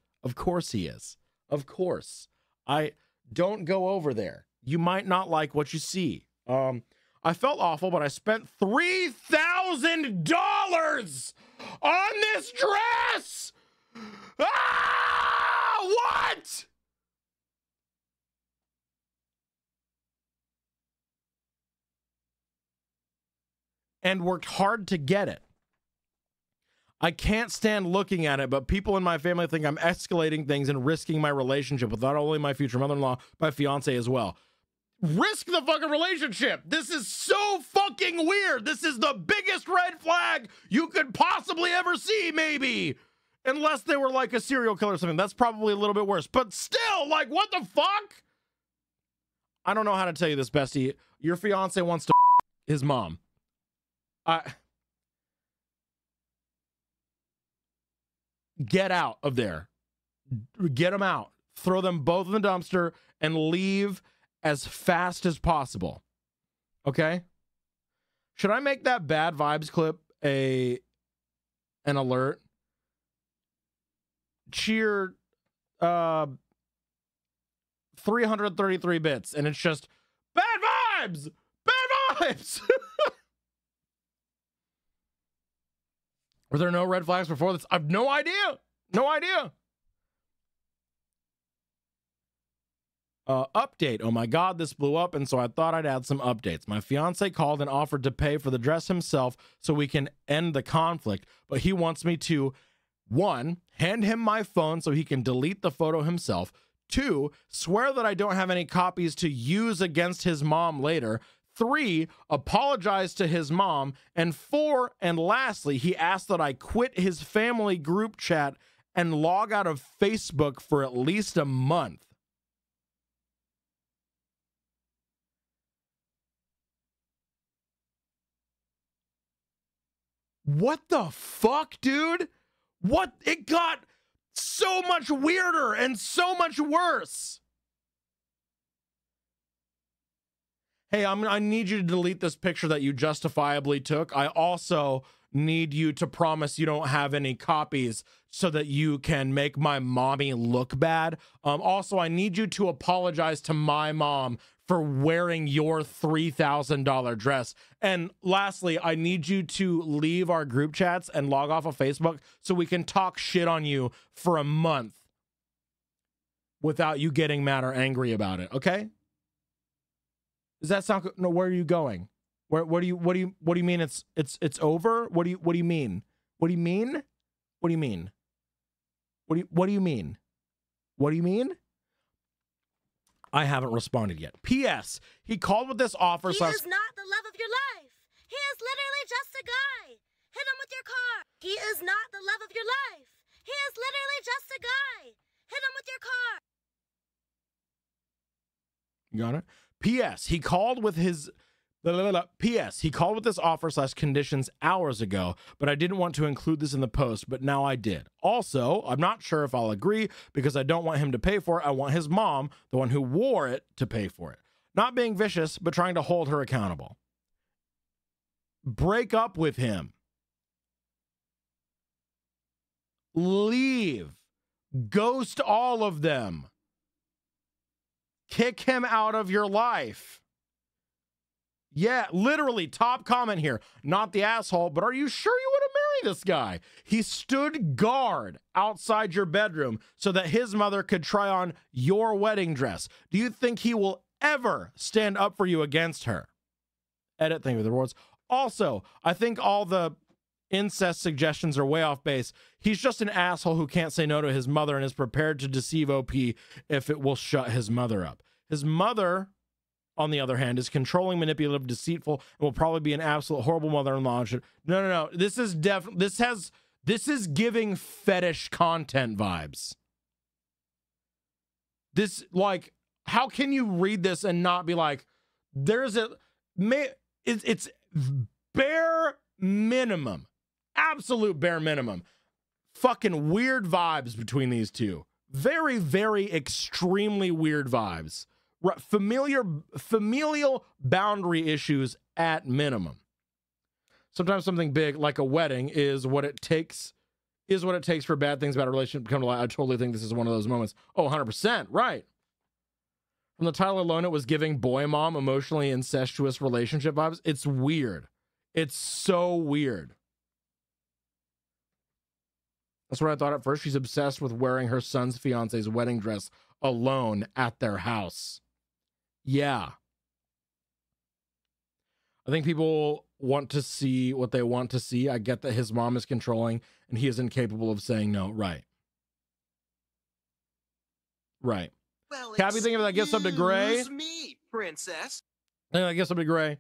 he is. Of course. I don't go over there. You might not like what you see. I felt awful, but I spent $3,000 on this dress. Ah, what? And worked hard to get it. I can't stand looking at it, but people in my family think I'm escalating things and risking my relationship with not only my future mother-in-law, my fiance as well. Risk the fucking relationship. This is so fucking weird. This is the biggest red flag you could possibly ever see, maybe. Unless they were like a serial killer or something. That's probably a little bit worse. But still, like, what the fuck? I don't know how to tell you this, bestie. Your fiance wants to his mom. Get out of there. Get him out. throw them both in the dumpster, and leave as fast as possible. Okay? Should I make that bad vibes clip an alert? Cheer 333 bits, and it's just bad vibes! Bad vibes! Were there no red flags before this? I've no idea. No idea. Update. Oh my God, this blew up, and so I thought I'd add some updates. My fiance called and offered to pay for the dress himself so we can end the conflict, but he wants me to, 1, hand him my phone so he can delete the photo himself. 2, swear that I don't have any copies to use against his mom later. 3, apologize to his mom. And 4, and lastly, he asked that I quit his family group chat and log out of Facebook for at least a month. What the fuck, dude? What? It got so much weirder and so much worse. Hey, I need you to delete this picture that you justifiably took. I also need you to promise you don't have any copies so that you can make my mommy look bad. Also, I need you to apologize to my mom for wearing your $3,000 dress. And lastly, I need you to leave our group chats and log off of Facebook so we can talk shit on you for a month without you getting mad or angry about it. Okay? Does that sound good? No, where are you going? What do you mean it's over? What do you mean? What do you mean? What do you mean? What do you mean? What do you mean? I haven't responded yet. P.S. He called with this offer. He is not the love of your life. He is literally just a guy. Hit him with your car. He is not the love of your life. He is literally just a guy. Hit him with your car. You got it? P.S. He called with his... P.S. He called with this offer / conditions hours ago, but I didn't want to include this in the post, but now I did. Also, I'm not sure if I'll agree because I don't want him to pay for it. I want his mom, the one who wore it, to pay for it. Not being vicious, but trying to hold her accountable. Break up with him. Leave. Ghost all of them. Kick him out of your life. Yeah, literally, top comment here. Not the asshole, but are you sure you want to marry this guy? He stood guard outside your bedroom so that his mother could try on your wedding dress. Do you think he will ever stand up for you against her? Edit, thank you for the rewards. Also, I think all the incest suggestions are way off base. He's just an asshole who can't say no to his mother and is prepared to deceive OP if it will shut his mother up. His mother, on the other hand, is controlling, manipulative, deceitful, and will probably be an absolute horrible mother-in-law. No. This is this is giving fetish content vibes. This, like, how can you read this and not be like, it's bare minimum, absolute bare minimum, fucking weird vibes between these two. Very, very extremely weird vibes. Familial boundary issues at minimum. Sometimes something big like a wedding is what it takes for bad things about a relationship to come to light. I totally think this is one of those moments. Oh, 100%, right. From the title alone, it was giving boy mom emotionally incestuous relationship vibes. It's weird. It's so weird. That's what I thought at first. She's obsessed with wearing her son's fiance's wedding dress alone at their house. Yeah. I think people want to see what they want to see. I get that his mom is controlling and he is incapable of saying no. Right. Right. Well, Cabby, think of that gift sub to Gray. Excuse me, princess. I think that gift sub to Gray.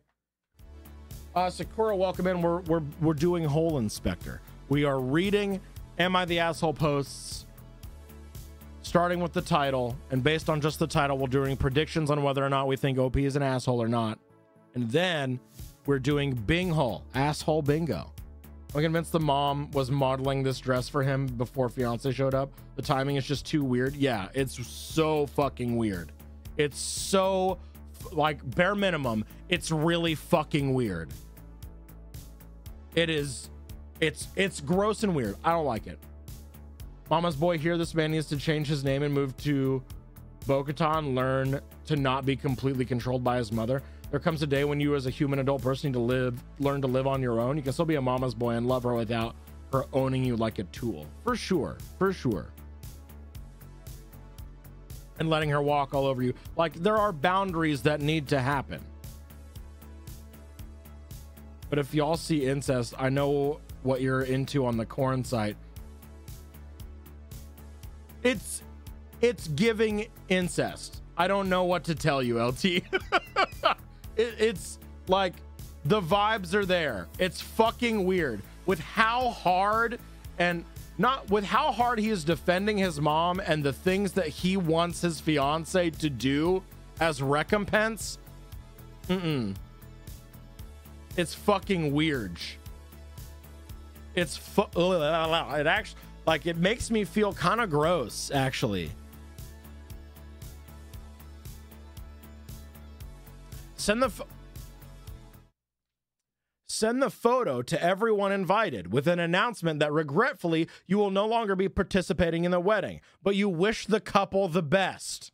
Sakura, welcome in. We're doing Hole Inspector. We are reading Am I the Asshole posts, starting with the title, and based on just the title, we're doing predictions on whether or not we think OP is an asshole or not. And then we're doing Bing Hole, asshole bingo. I'm convinced the mom was modeling this dress for him before fiance showed up. The timing is just too weird. Yeah, it's so fucking weird. It's so, like, bare minimum, it's really fucking weird. It is, it's gross and weird. I don't like it. Mama's boy here, this man needs to change his name and move to Bo-Katan, learn to not be completely controlled by his mother. There comes a day when you as a human adult person need to learn to live on your own. You can still be a mama's boy and love her without her owning you like a tool. For sure. For sure. And letting her walk all over you. Like, there are boundaries that need to happen. But if y'all see incest, I know what you're into on the corn site. It's giving incest. I don't know what to tell you, LT. It's like the vibes are there. It's fucking weird with how hard and not with how hard he is defending his mom and the things that he wants his fiance to do as recompense. It's fucking weird. It actually, like, it makes me feel kind of gross, actually. Send the photo to everyone invited with an announcement that regretfully you will no longer be participating in the wedding, but you wish the couple the best.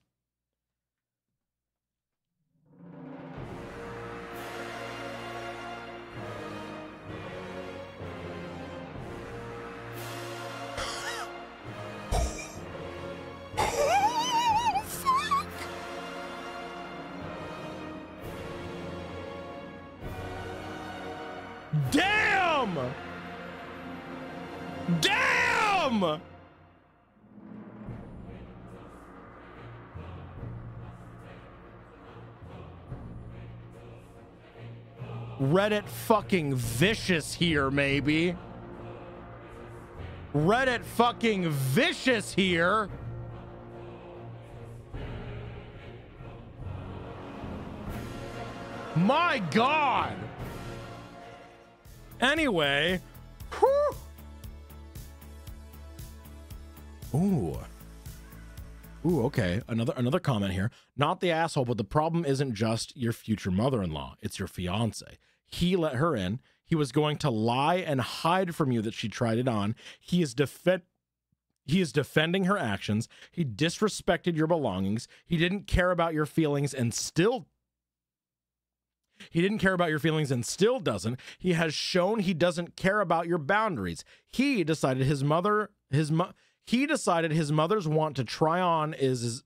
Damn! Damn! Reddit fucking vicious here, maybe. Reddit fucking vicious here. My God. Anyway, whew. Ooh, okay. Another comment here. Not the asshole, but the problem isn't just your future mother-in-law. It's your fiance. He let her in. He was going to lie and hide from you that she tried it on. He is defending her actions. He disrespected your belongings. He didn't care about your feelings and still doesn't. He has shown he doesn't care about your boundaries. He decided his mother's want to try on is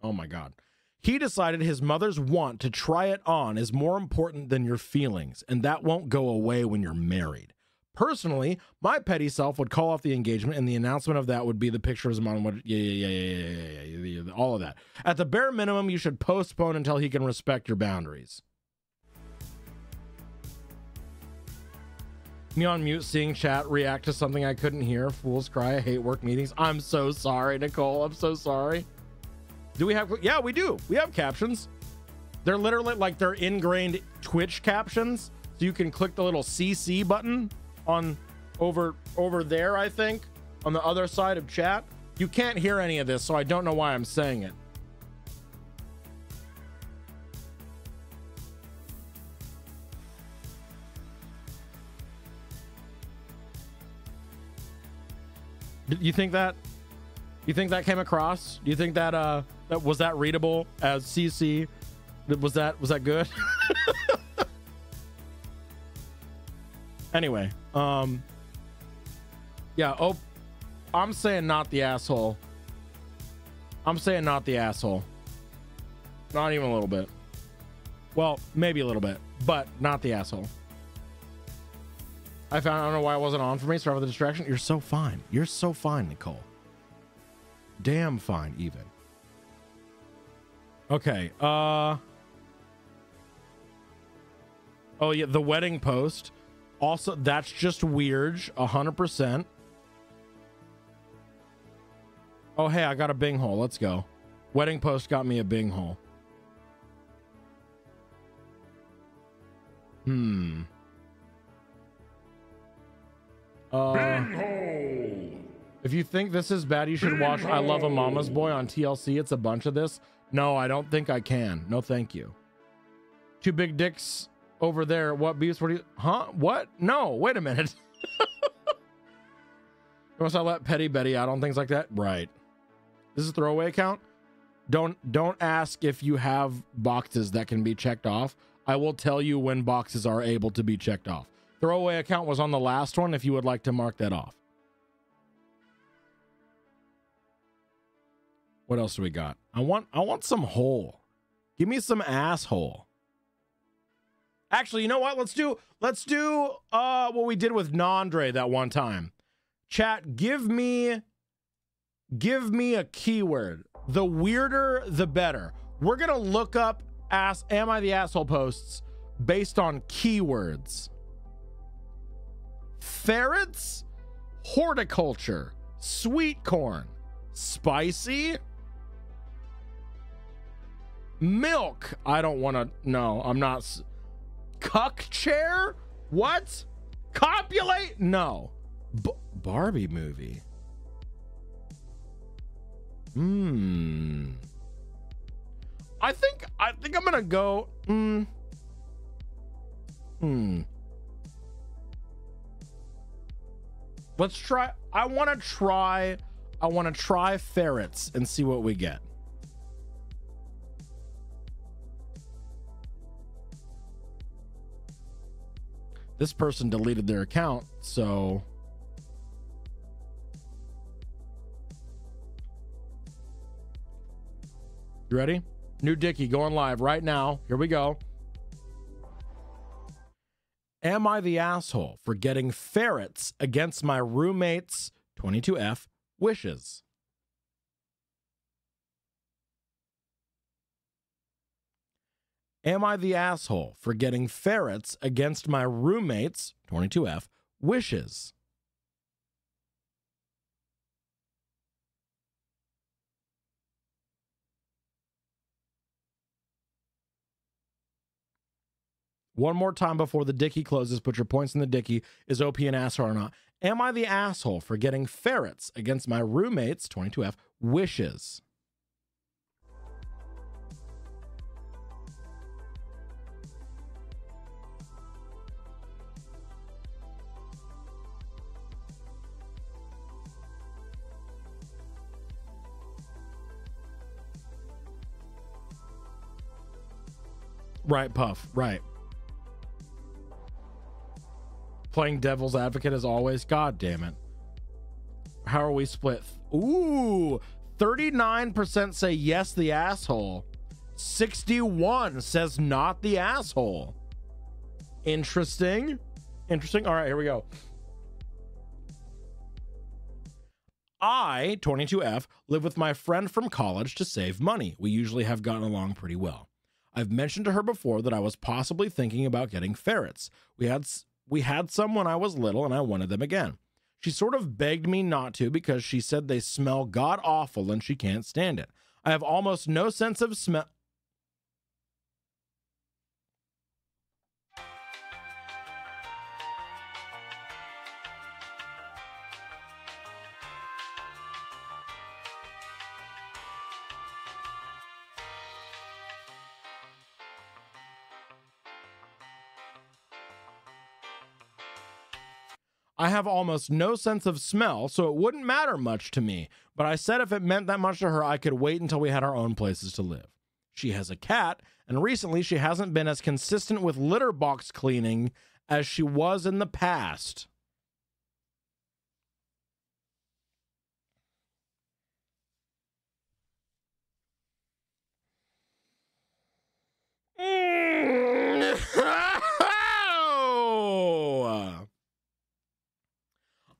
oh my God. He decided his mother's want to try it on is more important than your feelings, and that won't go away when you're married. Personally, my petty self would call off the engagement, and the announcement of that would be the picture of his mom. Yeah, all of that. At the bare minimum, you should postpone until he can respect your boundaries. Me on mute, seeing chat react to something I couldn't hear. Fools cry. I hate work meetings. I'm so sorry, Nicole. I'm so sorry. Do we have? Yeah, we do. We have captions. They're literally like they're ingrained Twitch captions. So you can click the little CC button on over there, I think, on the other side of chat. You can't hear any of this, so I don't know why I'm saying it. You think that came across? Do you think that that was that readable as CC? Was that good? Anyway, yeah. Oh, I'm saying not the asshole. I'm saying not the asshole. Not even a little bit. Well, maybe a little bit, but not the asshole. I don't know why it wasn't on for me. Sorry for the distraction. You're so fine. You're so fine, Nicole. Damn fine, even. Okay. Oh yeah, the wedding post. Also, that's just weird. 100%. Oh hey, I got a bing hole. Let's go. Wedding post got me a bing hole. If you think this is bad, you should watch I Love a Mama's Boy on TLC. It's a bunch of this. No, I don't think I can. No, thank you. Two big dicks over there. What beefs? What do you? Huh? What? No, wait a minute. Unless I let Petty Betty out on things like that. Right. This is a throwaway account. Don't ask if you have boxes that can be checked off. I will tell you when boxes are able to be checked off. Throwaway account was on the last one if you would like to mark that off. What else do we got? I want some hole. Give me some asshole. Actually, you know what? Let's do what we did with Nandre that one time. Chat, give me a keyword. The weirder, the better. We're gonna look up Am I the Asshole posts based on keywords. Ferrets, horticulture, sweet corn, spicy, milk. I don't want to. No, I'm not. Cuck chair? What? Copulate? No. Barbie movie. I think I'm gonna go. Let's try. I want to try ferrets and see what we get. This person deleted their account, so you ready? New Dickie going live right now. Here we go. Am I the asshole for getting ferrets against my roommate's 22F wishes? Am I the asshole for getting ferrets against my roommate's 22F wishes? One more time before the Dickie closes. Put your points in the Dickie. Is OP an asshole or not? Am I the asshole for getting ferrets against my roommate's 22F wishes? Right, Puff. Right. Playing devil's advocate as always. God damn it. How are we split? Ooh, 39% say yes, the asshole. 61 says not the asshole. Interesting. Interesting. All right, here we go. I, 22F, live with my friend from college to save money. We usually have gotten along pretty well. I've mentioned to her before that I was possibly thinking about getting ferrets. We had some when I was little and I wanted them again. She sort of begged me not to because she said they smell god awful and she can't stand it. I have almost no sense of smell. I have almost no sense of smell, so it wouldn't matter much to me. But I said if it meant that much to her, I could wait until we had our own places to live. She has a cat, and recently she hasn't been as consistent with litter box cleaning as she was in the past.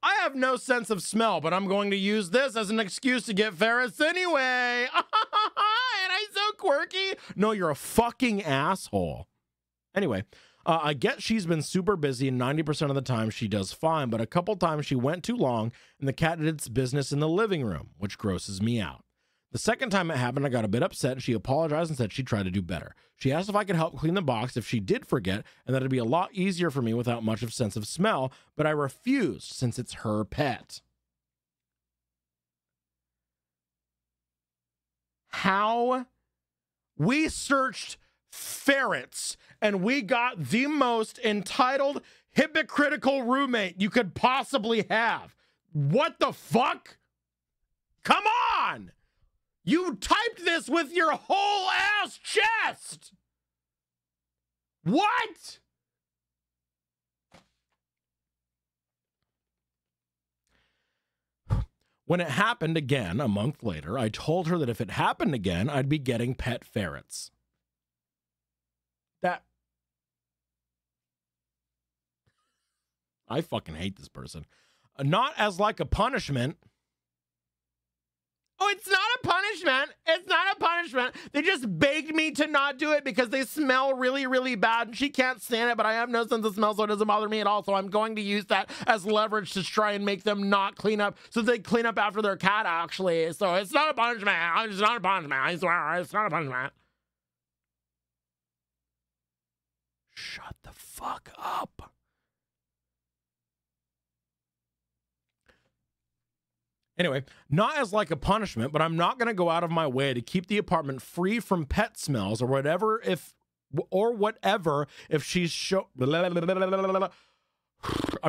I have no sense of smell, but I'm going to use this as an excuse to get ferrets anyway. And I'm so quirky. No, you're a fucking asshole. Anyway, I get she's been super busy and 90% of the time she does fine, but a couple times she went too long and the cat did its business in the living room, which grosses me out. The second time it happened, I got a bit upset, and she apologized and said she'd try to do better. She asked if I could help clean the box if she did forget, and that it'd be a lot easier for me without much of sense of smell, but I refused since it's her pet. How? We searched ferrets, and we got the most entitled, hypocritical roommate you could possibly have. What the fuck? Come on! You typed this with your whole ass chest! What? When it happened again a month later, I told her that if it happened again, I'd be getting pet ferrets. That... I fucking hate this person. Not as like a punishment. Oh, it's not a punishment. It's not a punishment. They just begged me to not do it because they smell really, really bad and she can't stand it, but I have no sense of smell, so it doesn't bother me at all. So I'm going to use that as leverage to try and make them not clean up so they clean up after their cat, actually. So it's not a punishment. It's not a punishment. I swear, it's not a punishment. Shut the fuck up. Anyway, not as like a punishment, but I'm not going to go out of my way to keep the apartment free from pet smells or whatever if she's I'm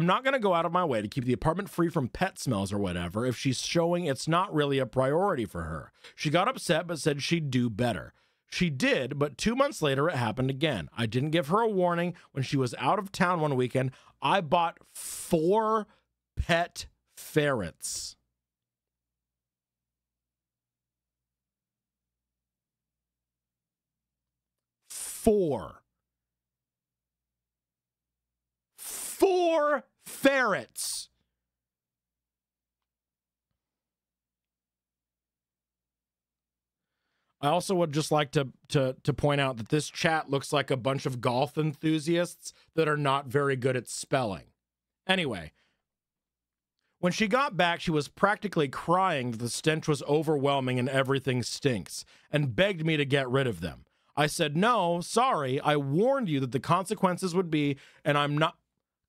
not going to go out of my way to keep the apartment free from pet smells or whatever if she's showing it's not really a priority for her. She got upset but said she'd do better. She did, but 2 months later it happened again. I didn't give her a warning. When she was out of town one weekend, I bought 4 pet ferrets. 4 ferrets. I also would just like to point out that this chat looks like a bunch of golf enthusiasts that are not very good at spelling. Anyway, when she got back, she was practically crying that the stench was overwhelming and everything stinks, and begged me to get rid of them. I said, no, sorry, I warned you that the consequences would be, and I'm not...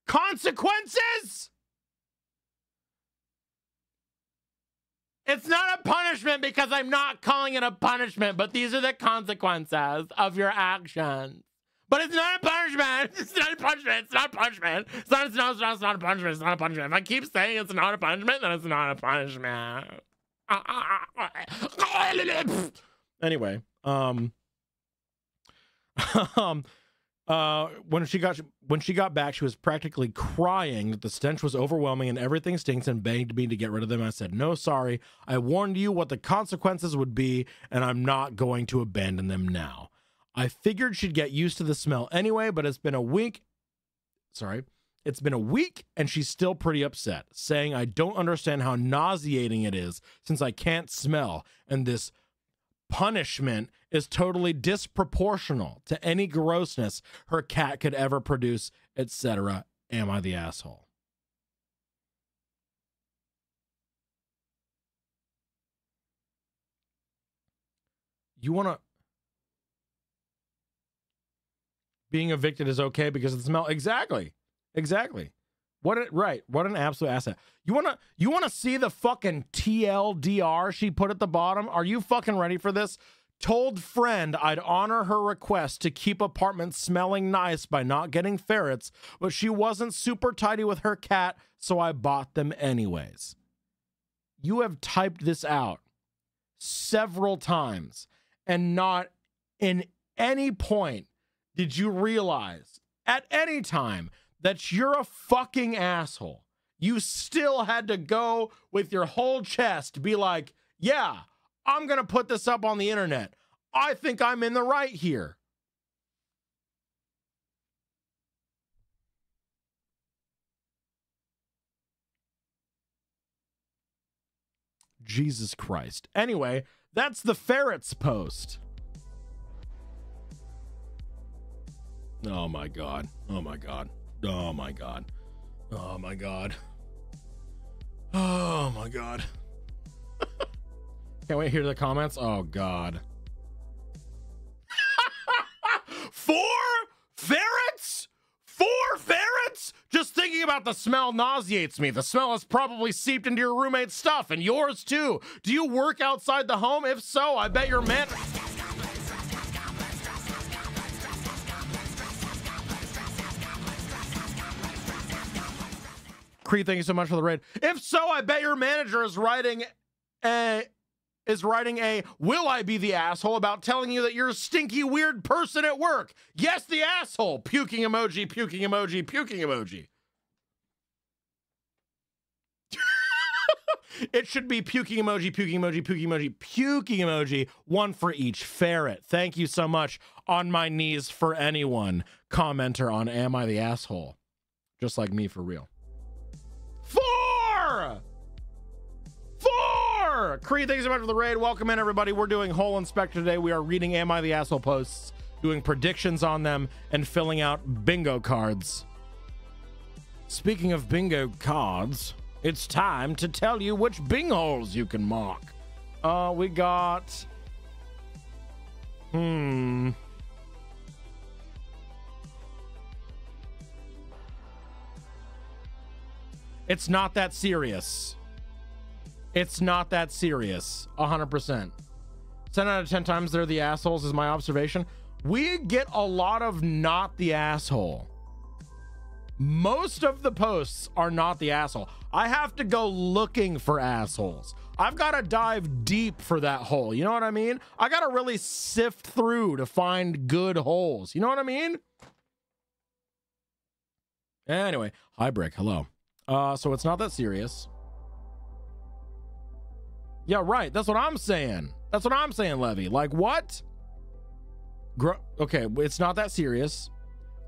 Consequences?! It's not a punishment because I'm not calling it a punishment, but these are the consequences of your actions. But it's not a punishment. It's not a punishment. It's not a punishment. It's not a punishment. It's not a punishment. If I keep saying it's not a punishment, then it's not a punishment. Anyway, when she got back, she was practically crying that the stench was overwhelming and everything stinks and begged me to get rid of them. I said, no, sorry. I warned you what the consequences would be, and I'm not going to abandon them now. I figured she'd get used to the smell anyway, but it's been a week. It's been a week and she's still pretty upset, saying I don't understand how nauseating it is since I can't smell, and this punishment is totally disproportional to any grossness her cat could ever produce, etc. Am I the asshole? You want to... Being evicted is okay because of the smell. Exactly. What an absolute asset. You want to see the fucking TLDR she put at the bottom? Are you fucking ready for this? Told friend I'd honor her request to keep apartment smelling nice by not getting ferrets, but she wasn't super tidy with her cat, so I bought them anyways. You have typed this out several times, and not in any point did you realize at any time that you're a fucking asshole. You still had to go with your whole chest to be like, yeah, I'm going to put this up on the internet. I think I'm in the right here. Jesus Christ. Anyway, that's the ferrets post. Oh my God. Oh my God. Oh my God. Oh my God. Oh my God. Can't wait to hear the comments. Oh, God. 4 ferrets? 4 ferrets? Just thinking about the smell nauseates me. The smell has probably seeped into your roommate's stuff and yours too. Do you work outside the home? If so, I bet your man... Cree, thank you so much for the raid. If so, I bet your manager is writing a will I be the asshole about telling you that you're a stinky weird person at work. Yes, the asshole. Puking emoji, puking emoji, puking emoji. It should be puking emoji, puking emoji, puking emoji, puking emoji, one for each ferret. Thank you so much. On my knees for anyone. Commenter on Am I the Asshole? Just like me for real. 4! Creed, thank you so much for the raid. Welcome in, everybody. We're doing Hole Inspector today. We are reading Am I the Asshole posts, doing predictions on them, and filling out bingo cards. Speaking of bingo cards, it's time to tell you which bing holes you can mark. We got... It's not that serious. It's not that serious. 100%. 10 out of 10 times they're the assholes is my observation. We get a lot of not the asshole. Most of the posts are not the asshole. I have to go looking for assholes. I've got to dive deep for that hole. You know what I mean? I got to really sift through to find good holes. You know what I mean? Anyway, hi, Brick. Hello. So it's not that serious. Yeah, right. That's what I'm saying. That's what I'm saying, Levy. Like, what? Okay, it's not that serious.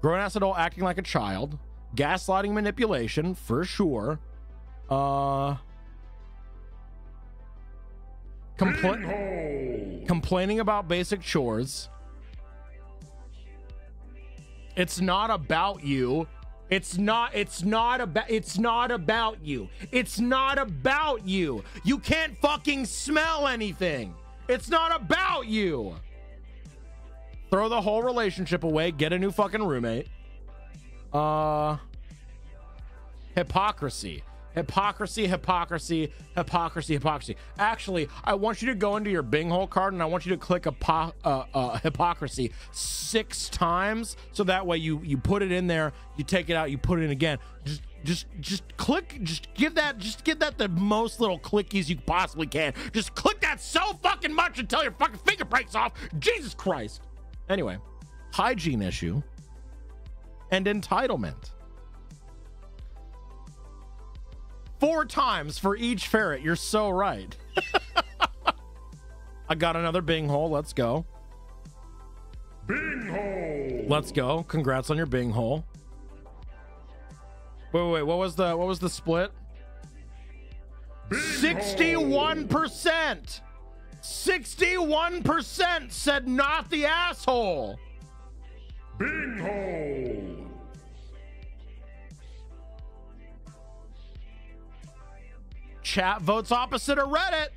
Grown-ass adult acting like a child. Gaslighting, manipulation, for sure. Complaining about basic chores. It's not about you. It's not about you. It's not about you. You can't fucking smell anything. It's not about you. Throw the whole relationship away. Get a new fucking roommate. Hypocrisy. Hypocrisy. Actually, I want you to go into your Bing hole card and I want you to click hypocrisy 6 times. So that way you put it in there, you take it out, you put it in again. Just click, give that the most little clickies you possibly can. Just click that so fucking much until your fucking finger breaks off. Jesus Christ. Anyway, hygiene issue and entitlement. 4 times for each ferret. You're so right. I got another Bing hole. Let's go. Bing hole. Let's go. Congrats on your Bing hole. Wait. What was the split? 61%. 61% said not the asshole. Bing hole. Chat votes opposite of Reddit.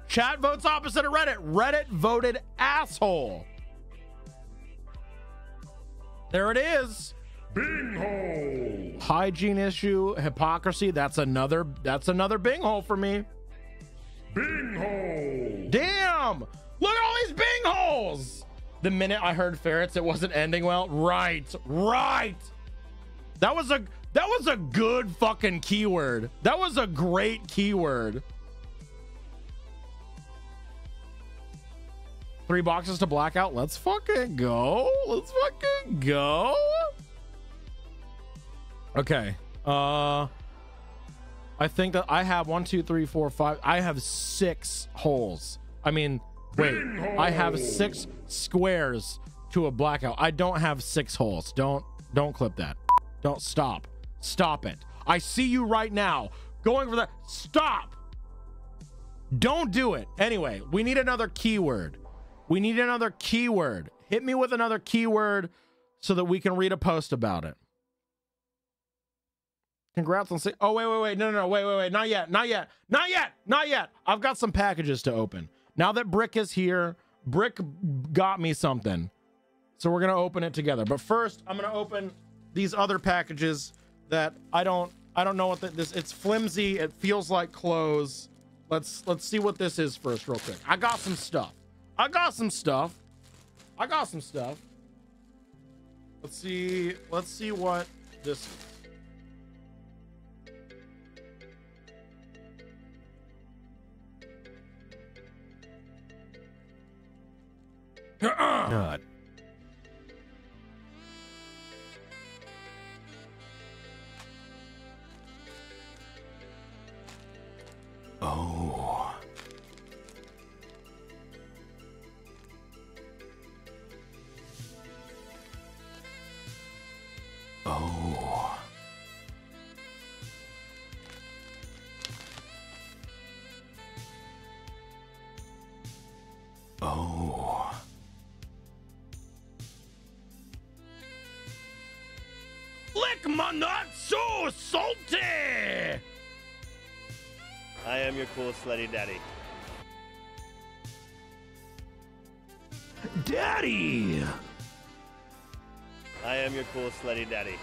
Chat votes opposite of Reddit. Reddit voted asshole. There it is. Bing hole. Hygiene issue, hypocrisy. That's another Bing hole for me. Bing hole. Damn! Look at all these Bing holes. The minute I heard ferrets, it wasn't ending well. Right. That was a good fucking keyword. That was a great keyword. 3 boxes to blackout. Let's fucking go. Okay. I think that I have 1, 2, 3, 4, 5. I have 6 holes. I mean, wait. I have 6 squares to a blackout. I don't have 6 holes. Don't clip that. Don't stop. Stop it. I see you right now going for that. Stop. Don't do it. Anyway, we need another keyword. Hit me with another keyword so that we can read a post about it. Congrats on say. Oh, wait. No. Wait. Not yet. I've got some packages to open. Now that Brick is here, Brick got me something. So we're going to open it together. But first, I'm going to open these other packages that I don't know what this, it's flimsy. It feels like clothes. Let's see what this is first real quick. I got some stuff. Let's see what this is. God. Oh. Oh. Oh. Lick my nuts so salty! I am your cool slutty daddy. Daddy! I am your cool slutty daddy.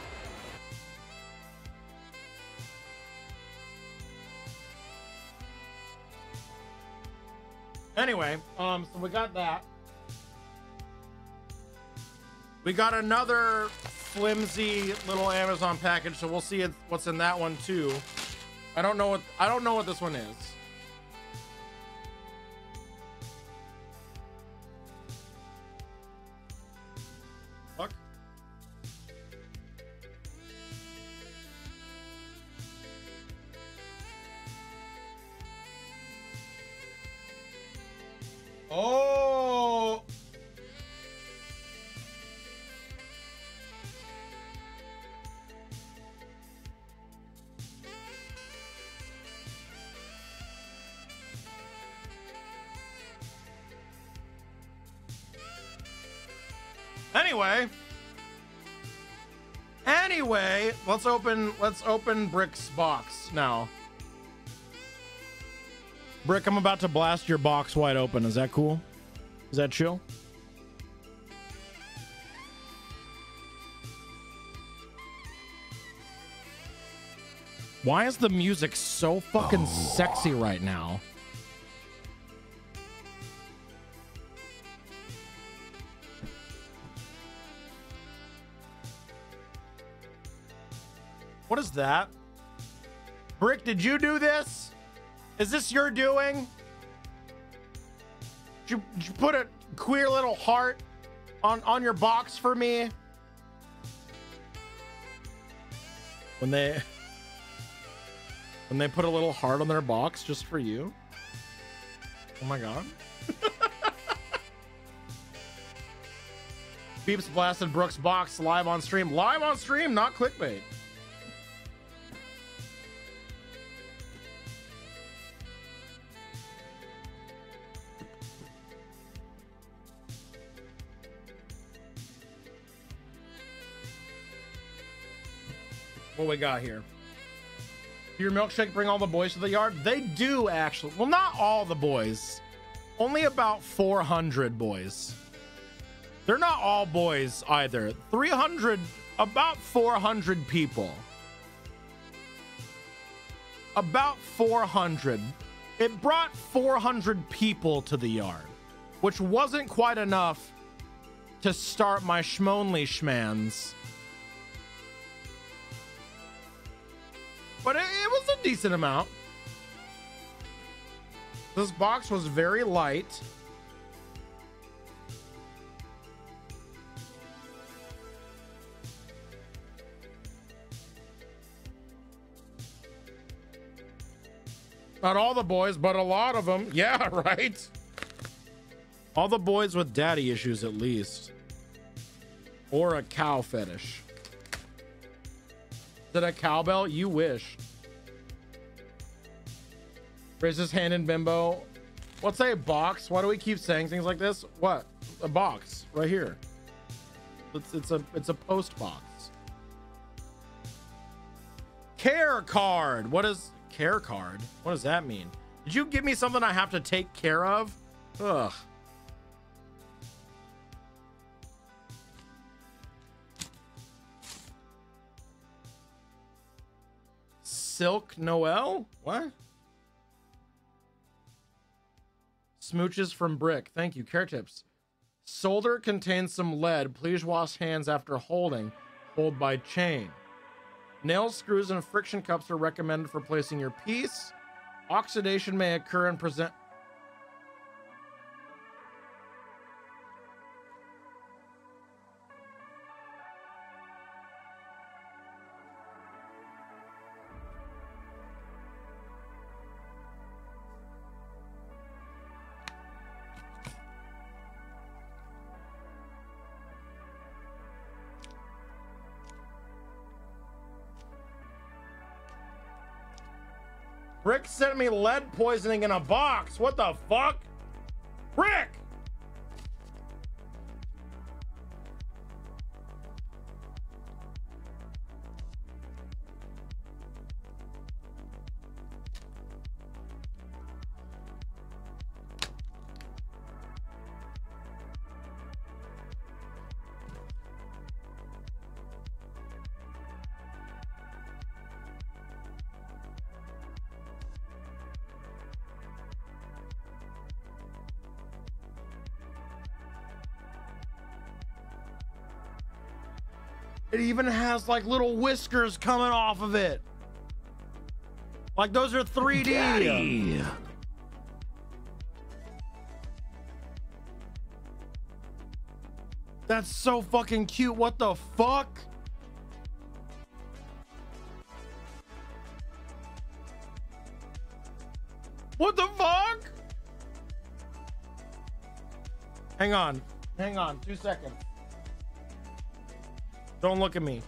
Anyway, so we got that. We got another flimsy little Amazon package, so we'll see what's in that one too. I don't know what this one is. Fuck. Oh. Anyway, let's open Brick's box now. Brick, I'm about to blast your box wide open. Is that cool? Is that chill? Why is the music so fucking sexy right now? What is that? Brick, did you do this? Is this your doing? Did you put a queer little heart on your box for me? When they put a little heart on their box just for you? Oh my god. Beeps blasted Brooks' box live on stream. Live on stream, not clickbait. What we got here? Your milkshake bring all the boys to the yard? They do actually. Well, not all the boys. Only about 400 boys. They're not all boys either. 300, about 400 people. About 400. It brought 400 people to the yard, which wasn't quite enough to start my schmonly schmans. But it was a decent amount. This box was very light. Not all the boys, but a lot of them. Yeah, right. All the boys with daddy issues, at least. Or a cow fetish. Is it a cowbell? You wish. Raise his hand in bimbo. What's a box? Why do we keep saying things like this? What? A box right here. It's a post box. Care card. What is care card? What does that mean? Did you give me something I have to take care of? Ugh. Silk Noel? What? Smooches from Brick. Thank you. Care tips. Solder contains some lead. Please wash hands after holding. Hold by chain. Nail screws and friction cups are recommended for placing your piece. Oxidation may occur and present. Rick sent me lead poisoning in a box. What the fuck? Rick! It even has like little whiskers coming off of it. Like those are 3D. Daddy. That's so fucking cute. What the fuck? What the fuck? Hang on. Hang on. 2 seconds. Don't look at me.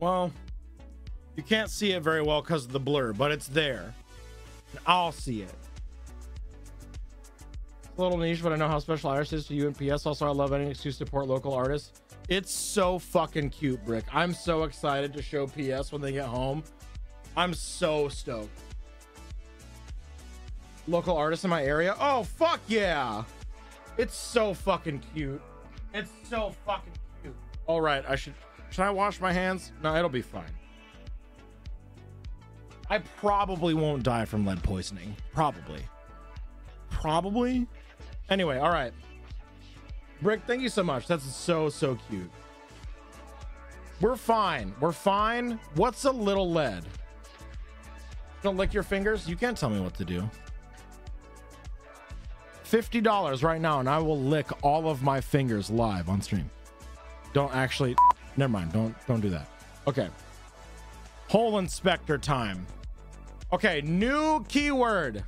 Well, you can't see it very well because of the blur, but it's there. I'll see it. It's a little niche, but I know how special Iris is to you and PS. Also, I love any excuse to support local artists. It's so fucking cute, Brick. I'm so excited to show PS when they get home. I'm so stoked. Local artists in my area? Oh, fuck yeah. It's so fucking cute. It's so fucking cute. All right, should I wash my hands? No, it'll be fine. I probably won't die from lead poisoning. Probably. Anyway, all right. Brick, thank you so much. That's so cute. We're fine. What's a little lead? Don't lick your fingers? You can't tell me what to do. $50 right now, and I will lick all of my fingers live on stream. Don't actually... Never mind. Don't do that. Okay. Hole inspector time. Okay, new keyword.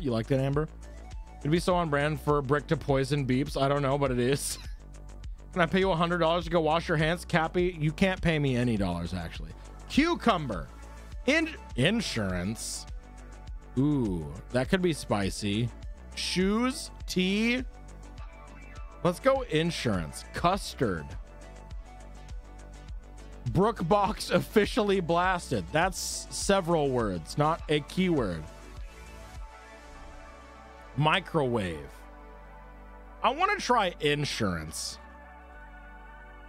You like that, Amber? It'd be so on brand for Brick to poison beeps. I don't know, but it is. Can I pay you $100 to go wash your hands? Cappy, you can't pay me any dollars, actually. Cucumber. Insurance. Ooh, that could be spicy. Shoes. Tea. Let's go insurance. Custard. Brook box officially blasted. That's several words, not a keyword. Microwave. I want to try insurance.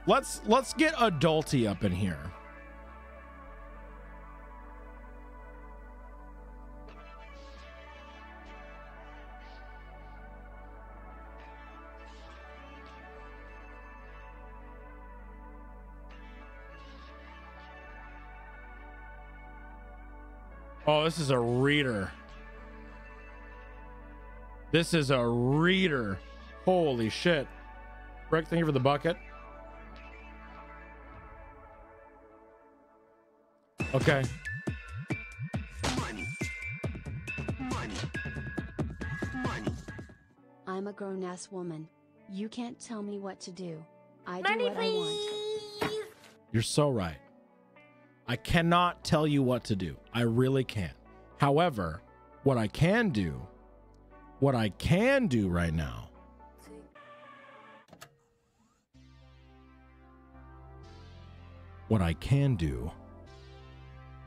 Let's get adulty up in here. Oh, this is a reader. This is a reader. Holy shit. Rick, thank you for the bucket. Okay. Money. Money. Money. I'm a grown-ass woman. You can't tell me what to do. I do what I want. You're so right. I cannot tell you what to do. I really can't. However, what I can do right now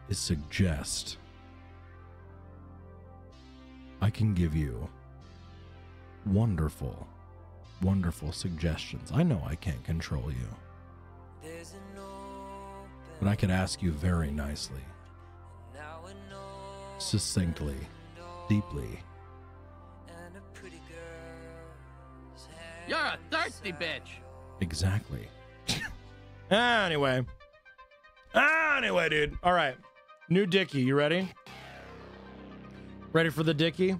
is suggest. I can give you wonderful, wonderful suggestions. I know I can't control you, but I could ask you very nicely, succinctly, deeply. You're a thirsty bitch. Exactly. Anyway, dude. All right. New Dickie. You ready? Ready for the Dickie?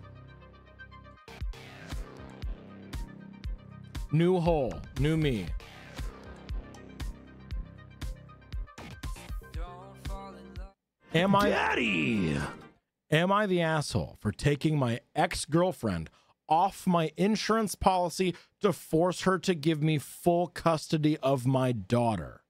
New hole. New me. Am I Daddy? Am I the asshole for taking my ex-girlfriend off my insurance policy to force her to give me full custody of my daughter?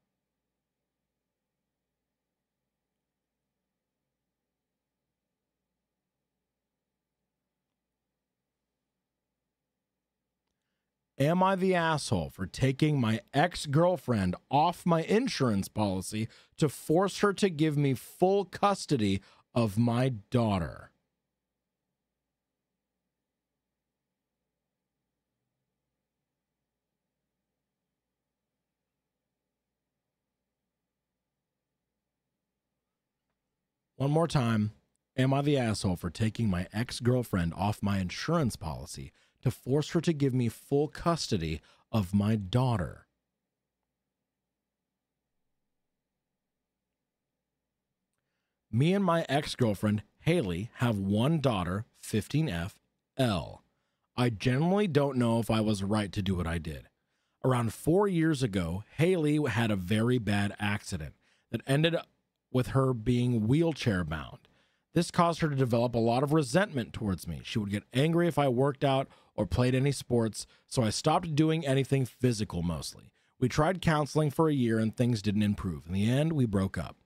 Am I the asshole for taking my ex-girlfriend off my insurance policy to force her to give me full custody of my daughter? One more time. Am I the asshole for taking my ex-girlfriend off my insurance policy to force her to give me full custody of my daughter? Me and my ex-girlfriend, Haley, have one daughter, 15F-L. I genuinely don't know if I was right to do what I did. Around 4 years ago, Haley had a very bad accident that ended with her being wheelchair bound. This caused her to develop a lot of resentment towards me. She would get angry if I worked out or played any sports, so I stopped doing anything physical mostly. We tried counseling for a year and things didn't improve. In the end, we broke up.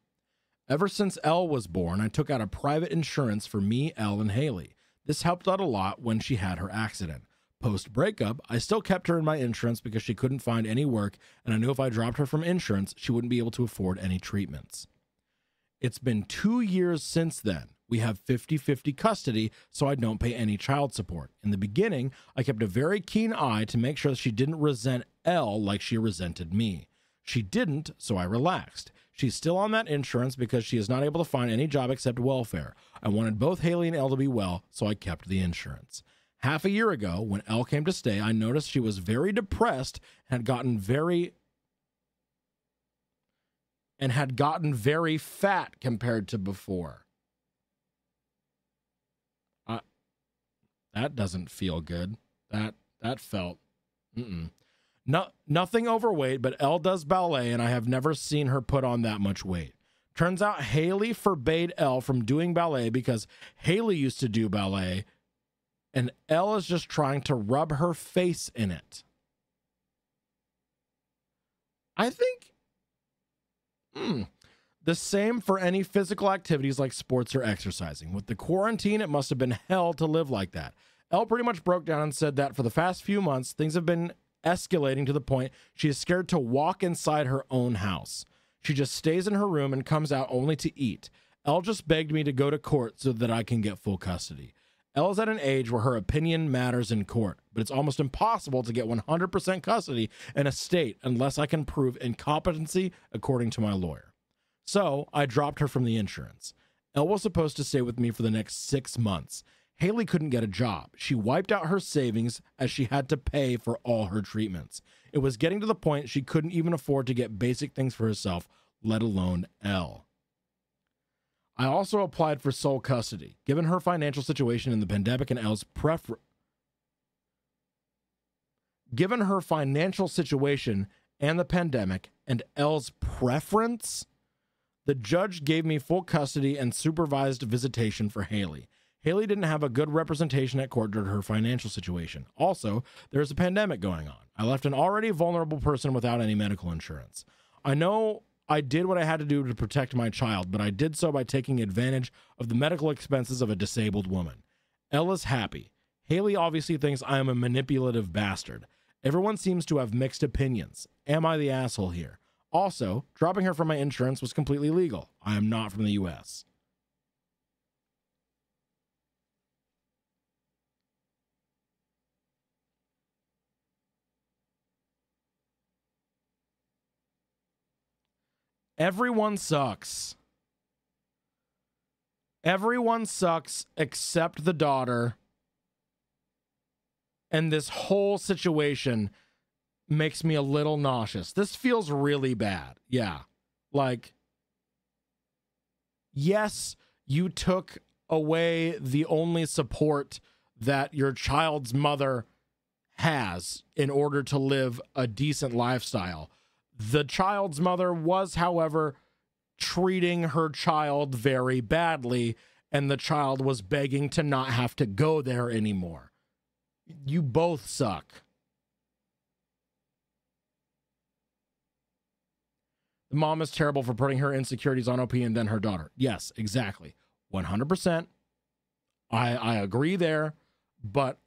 Ever since Elle was born, I took out a private insurance for me, Elle, and Haley. This helped out a lot when she had her accident. Post-breakup, I still kept her in my insurance because she couldn't find any work, and I knew if I dropped her from insurance, she wouldn't be able to afford any treatments. It's been 2 years since then. We have 50-50 custody, so I don't pay any child support. In the beginning, I kept a very keen eye to make sure that she didn't resent Elle like she resented me. She didn't, so I relaxed. She's still on that insurance because she is not able to find any job except welfare. I wanted both Haley and Elle to be well, so I kept the insurance. Half a year ago, when Elle came to stay, I noticed she was very depressed and had gotten very fat compared to before. That doesn't feel good. That felt nothing overweight, but Elle does ballet, and I have never seen her put on that much weight. Turns out Haley forbade Elle from doing ballet because Haley used to do ballet and Elle is just trying to rub her face in it. I think the same for any physical activities like sports or exercising. With the quarantine, it must have been hell to live like that. Elle pretty much broke down and said that for the past few months, things have been escalating to the point she is scared to walk inside her own house. She just stays in her room and comes out only to eat. Elle just begged me to go to court so that I can get full custody. Elle's at an age where her opinion matters in court, but it's almost impossible to get 100% custody in a state unless I can prove incompetency according to my lawyer. So I dropped her from the insurance. Elle was supposed to stay with me for the next 6 months. Haley couldn't get a job. She wiped out her savings as she had to pay for all her treatments. It was getting to the point she couldn't even afford to get basic things for herself, let alone Elle. I also applied for sole custody. Given her financial situation in the pandemic and Elle's Given her financial situation and the pandemic and Elle's preference, the judge gave me full custody and supervised visitation for Haley. Haley didn't have a good representation at court due to her financial situation. Also, there's a pandemic going on. I left an already vulnerable person without any medical insurance. I know I did what I had to do to protect my child, but I did so by taking advantage of the medical expenses of a disabled woman. Ella's happy. Haley obviously thinks I am a manipulative bastard. Everyone seems to have mixed opinions. Am I the asshole here? Also, dropping her from my insurance was completely legal. I am not from the U.S. Everyone sucks. Everyone sucks except the daughter. And this whole situation makes me a little nauseous. This feels really bad. Yeah. Like, yes, you took away the only support that your child's mother has in order to live a decent lifestyle. The child's mother was, however, treating her child very badly, and the child was begging to not have to go there anymore. You both suck. The mom is terrible for putting her insecurities on OP and then her daughter. Yes, exactly. 100%. I agree there, but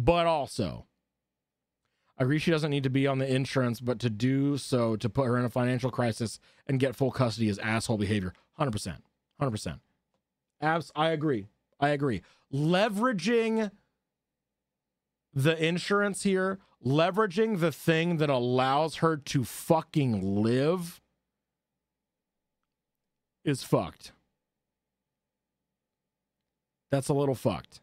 also, I agree she doesn't need to be on the insurance, but to do so to put her in a financial crisis and get full custody is asshole behavior. 100%. 100%. I agree. Leveraging the insurance here, leveraging the thing that allows her to fucking live is fucked. That's a little fucked.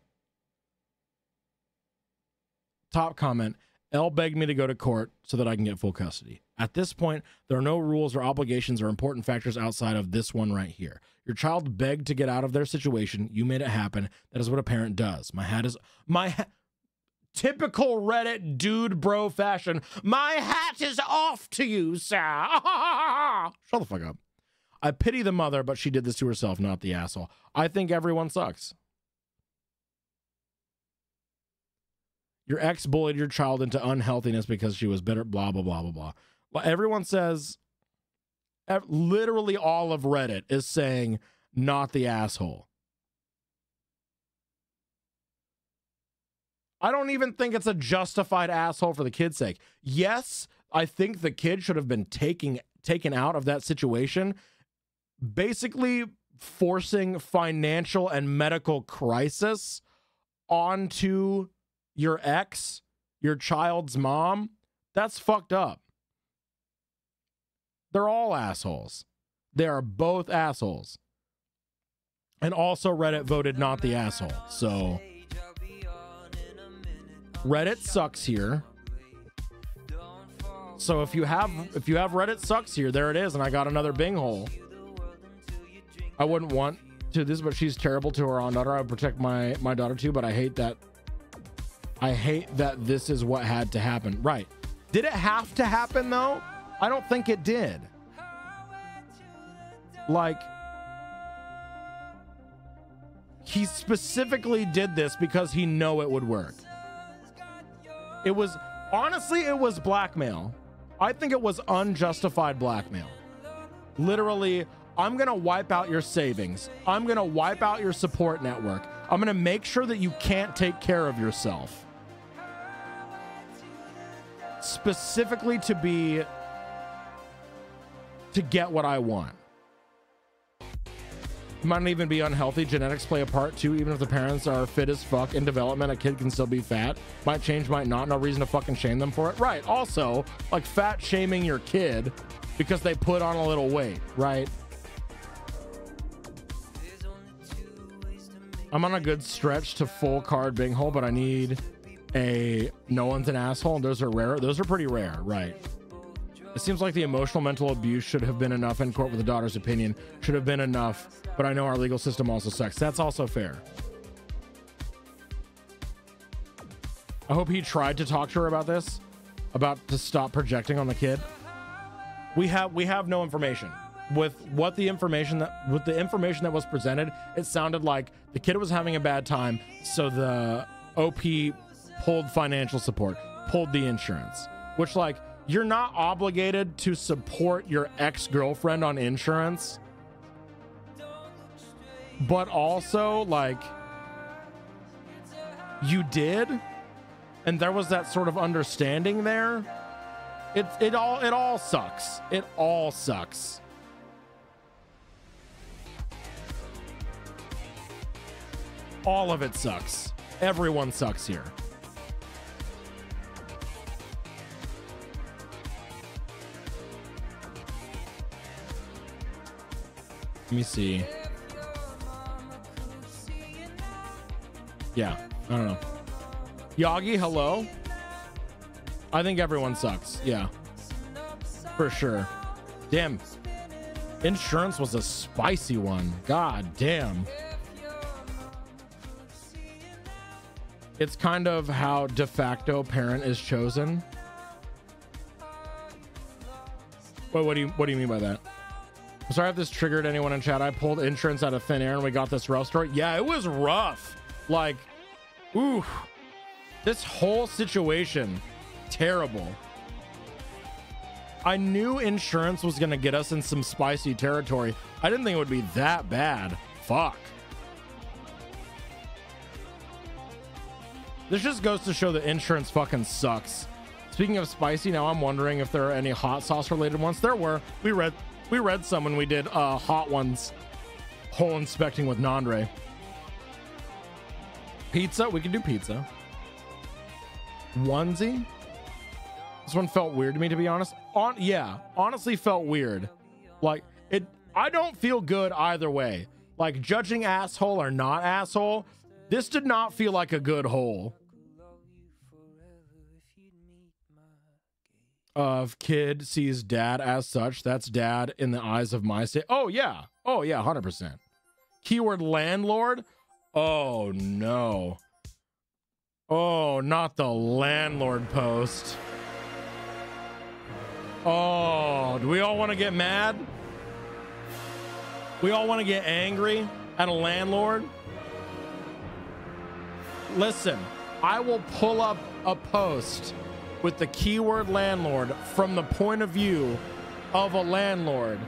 Top comment. Elle begged me to go to court so that I can get full custody. At this point, there are no rules or obligations or important factors outside of this one right here. Your child begged to get out of their situation. You made it happen. That is what a parent does. Typical Reddit dude bro fashion. My hat is off to you, sir. Shut the fuck up. I pity the mother, but she did this to herself, not the asshole. I think everyone sucks. Your ex bullied your child into unhealthiness because she was bitter, blah, blah, blah, blah, blah. Well, everyone says, literally all of Reddit is saying, not the asshole. I don't even think it's a justified asshole for the kid's sake. Yes, I think the kid should have been taken out of that situation, basically forcing financial and medical crisis onto your ex, your child's mom. That's fucked up. They're all assholes. They are both assholes. And also Reddit voted not the asshole. So Reddit sucks here. So if you have Reddit sucks here, there it is, and I got another Bing hole. I wouldn't want to this, but she's terrible to her own daughter. I would protect my daughter too, but I hate that this is what had to happen. Right. Did it have to happen though? I don't think it did. Like, he specifically did this because he know it would work. It was, honestly, it was blackmail. I think it was unjustified blackmail. Literally, I'm gonna wipe out your savings. I'm gonna wipe out your support network. I'm gonna make sure that you can't take care of yourself. Specifically to get what I want. It might not even be unhealthy. Genetics play a part too. Even if the parents are fit as fuck in development, a kid can still be fat. Might change, might not. No reason to fucking shame them for it. Right. Also, like fat shaming your kid because they put on a little weight, right? I'm on a good stretch to full card bing hole, but I need a no one's an asshole, and those are rare. Those are pretty rare, right? It seems like the emotional mental abuse should have been enough in court with the daughter's opinion. Should have been enough, but I know our legal system also sucks. That's also fair. I hope he tried to talk to her about this, about to stop projecting on the kid. We have no information. With the information that was presented, it sounded like the kid was having a bad time, so the OP pulled financial support, pulled the insurance, which, like, you're not obligated to support your ex-girlfriend on insurance, but also, like, you did, and there was that sort of understanding there. It all sucks. It all sucks. All of it sucks. Everyone sucks here. Let me see. Yeah, I don't know. Yagi, hello? I think everyone sucks. Yeah, for sure. Damn. Insurance was a spicy one. God damn. It's kind of how de facto parent is chosen. Wait, what do you mean by that? I'm sorry if this triggered anyone in chat. I pulled insurance out of thin air and we got this rough story. Yeah, it was rough. Like, ooh, this whole situation, terrible. I knew insurance was gonna get us in some spicy territory. I didn't think it would be that bad. Fuck. This just goes to show that insurance fucking sucks. Speaking of spicy, now I'm wondering if there are any hot sauce related ones. There were. We read some when we did hot ones. Whole inspecting with Nandre. Pizza, we can do pizza. Onesie. This one felt weird to me, to be honest. Yeah, honestly felt weird. Like it. I don't feel good either way. Like judging asshole or not asshole. This did not feel like a good hole. Of kid sees dad as such. That's dad in the eyes of my state. Oh yeah. Oh yeah, 100%. Keyword landlord. Oh no. Oh, not the landlord post. Oh, do we all want to get mad? We all want to get angry at a landlord? Listen, I will pull up a post with the keyword landlord from the point of view of a landlord.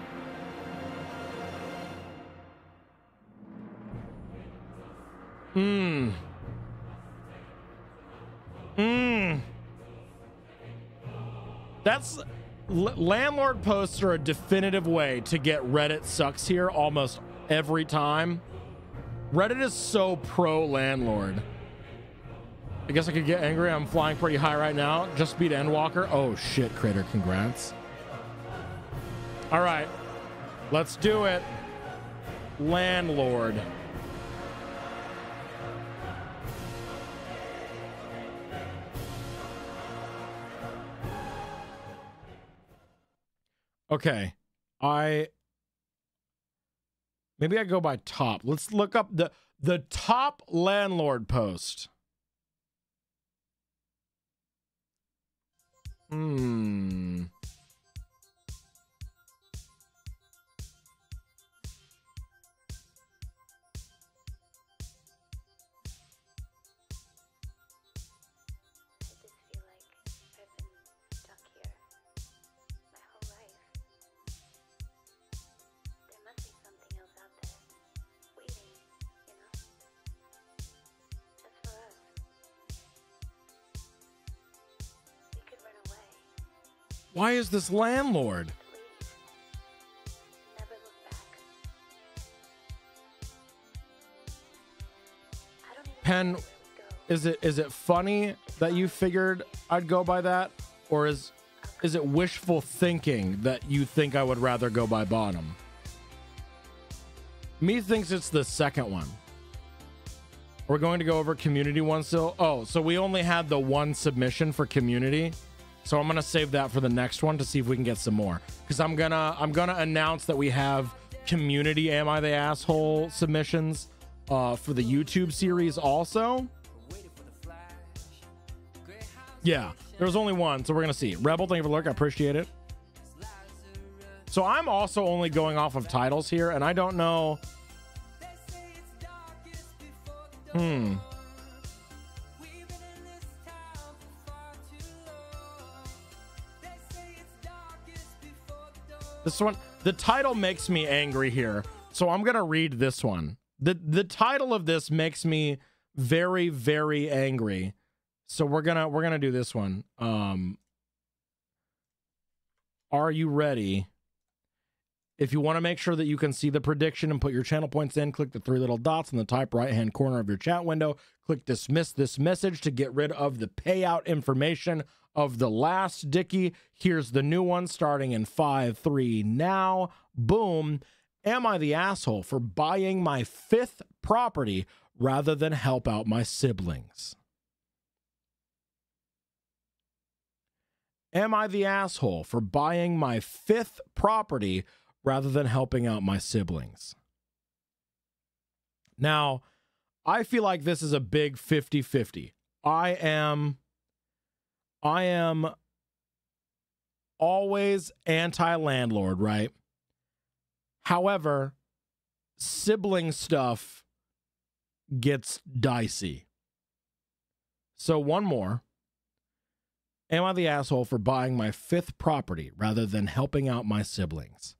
That's landlord posts are a definitive way to get Reddit sucks here almost every time. Reddit is so pro landlord. I guess I could get angry. I'm flying pretty high right now. Just beat Endwalker. Oh shit, Crater, congrats. All right, let's do it. Landlord. Okay, maybe I go by top. Let's look up the top landlord post. Why is this landlord? Pen, is it funny that you figured I'd go by that? Or is it wishful thinking that you think I would rather go by bottom? Me thinks it's the second one. We're going to go over community one still. Oh, so we only had the one submission for community. So I'm gonna save that for the next one to see if we can get some more. Because I'm gonna announce that we have community Am I the Asshole submissions for the YouTube series also. Yeah, there was only one, so we're gonna see. Rebel, thank you for the lurk, I appreciate it. So I'm also only going off of titles here, and I don't know. This one, the title makes me angry here, so I'm gonna read this one. The title of this makes me very, very angry. So we're gonna do this one. Are you ready? If you want to make sure that you can see the prediction and put your channel points in, click the three little dots in the top right-hand corner of your chat window. Click dismiss this message to get rid of the payout information of the last Dickie. Here's the new one starting in 5-3 now. Boom. Am I the asshole for buying my 5th property rather than help out my siblings? Am I the asshole for buying my 5th property rather than helping out my siblings? Now, I feel like this is a big 50-50. I am always anti-landlord, right? However, sibling stuff gets dicey. So one more. Am I the asshole for buying my 5th property rather than helping out my siblings?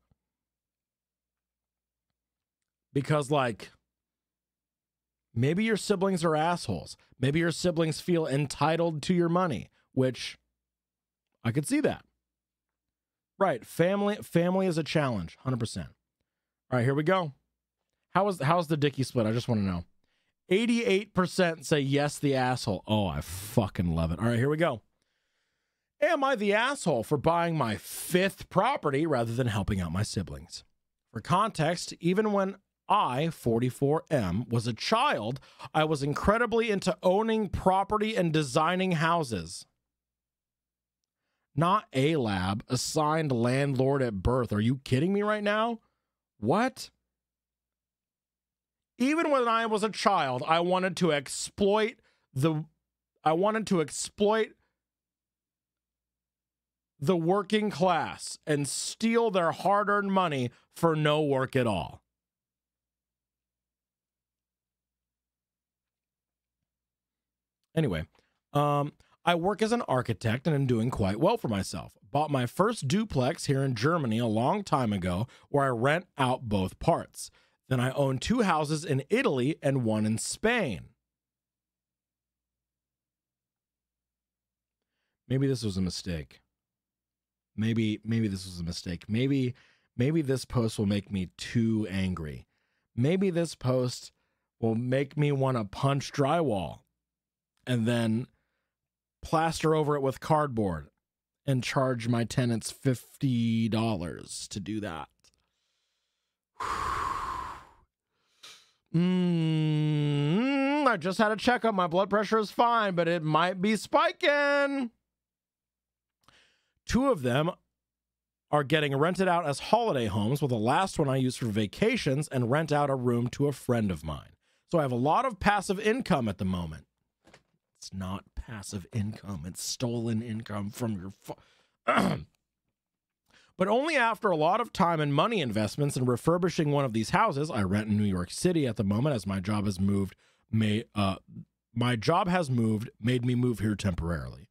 Because, like, maybe your siblings are assholes. Maybe your siblings feel entitled to your money, which I could see that. Right, family is a challenge, 100%. All right, here we go. How's the Dickie split? I just want to know. 88% say yes, the asshole. Oh, I fucking love it. All right, here we go. Am I the asshole for buying my 5th property rather than helping out my siblings? For context, even when I, 44M, was a child, I was incredibly into owning property and designing houses. Not a lab, assigned landlord at birth. Are you kidding me right now? What? Even when I was a child, I wanted to exploit the working class and steal their hard-earned money for no work at all. Anyway, I work as an architect and am doing quite well for myself. Bought my first duplex here in Germany a long time ago where I rent out both parts. Then I own 2 houses in Italy and 1 in Spain. Maybe this was a mistake. Maybe this was a mistake. Maybe this post will make me too angry. Maybe this post will make me want to punch drywall and then plaster over it with cardboard and charge my tenants $50 to do that. I just had a checkup. My blood pressure is fine, but it might be spiking. 2 of them are getting rented out as holiday homes, while the last one I use for vacations and rent out a room to a friend of mine. So I have a lot of passive income at the moment. It's not passive income. It's stolen income from your... But only after a lot of time and money investments in refurbishing one of these houses. I rent in New York City at the moment as my job has moved. Made me move here temporarily.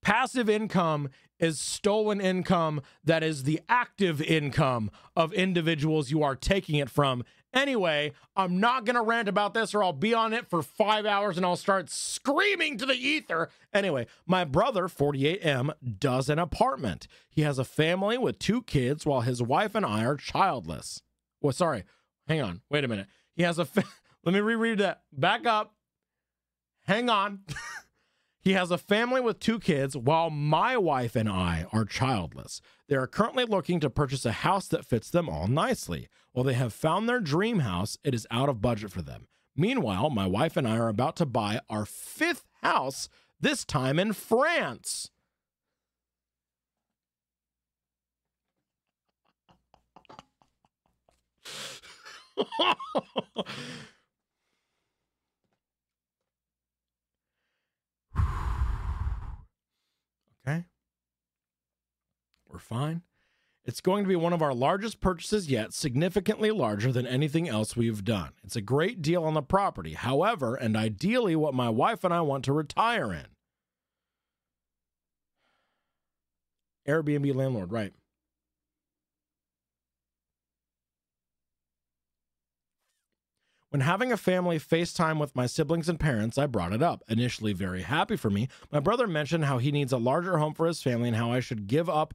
Passive income is stolen income that is the active income of individuals you are taking it from Anyway, I'm not going to rant about this or I'll be on it for 5 hours and I'll start screaming to the ether. Anyway, my brother, 48M, does an apartment. He has a family with 2 kids while his wife and I are childless. Well, sorry. Hang on. Wait a minute. He has a... Let me reread that. Back up. Hang on. He has a family with 2 kids while my wife and I are childless. They are currently looking to purchase a house that fits them all nicely. While they have found their dream house, it is out of budget for them. Meanwhile, my wife and I are about to buy our 5th house, this time in France. Okay. We're fine. It's going to be one of our largest purchases yet, significantly larger than anything else we've done. It's a great deal on the property, however, and ideally what my wife and I want to retire in. Airbnb landlord, right. When having a family FaceTime with my siblings and parents, I brought it up. Initially very happy for me, my brother mentioned how he needs a larger home for his family and how I should give up.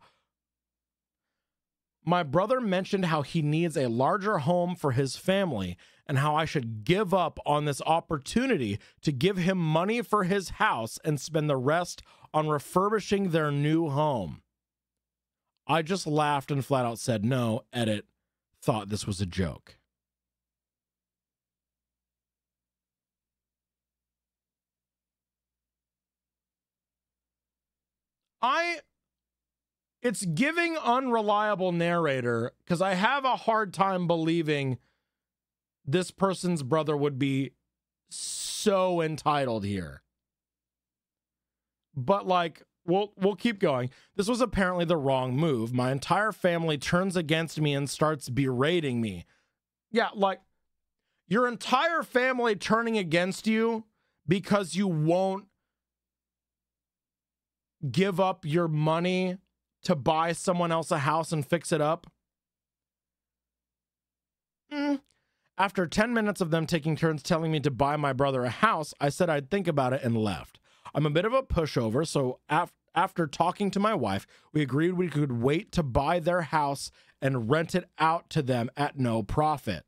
My brother mentioned how he needs a larger home for his family and how I should give up on this opportunity to give him money for his house and spend the rest on refurbishing their new home. I just laughed and flat out said no, edit, thought this was a joke. It's giving unreliable narrator because I have a hard time believing this person's brother would be so entitled here. But like, we'll keep going. This was apparently the wrong move. My entire family turns against me and starts berating me. Yeah, like your entire family turning against you because you won't give up your money to buy someone else a house and fix it up? After 10 minutes of them taking turns telling me to buy my brother a house, I said I'd think about it and left. I'm a bit of a pushover, so after talking to my wife, we agreed we could wait to buy their house and rent it out to them at no profit.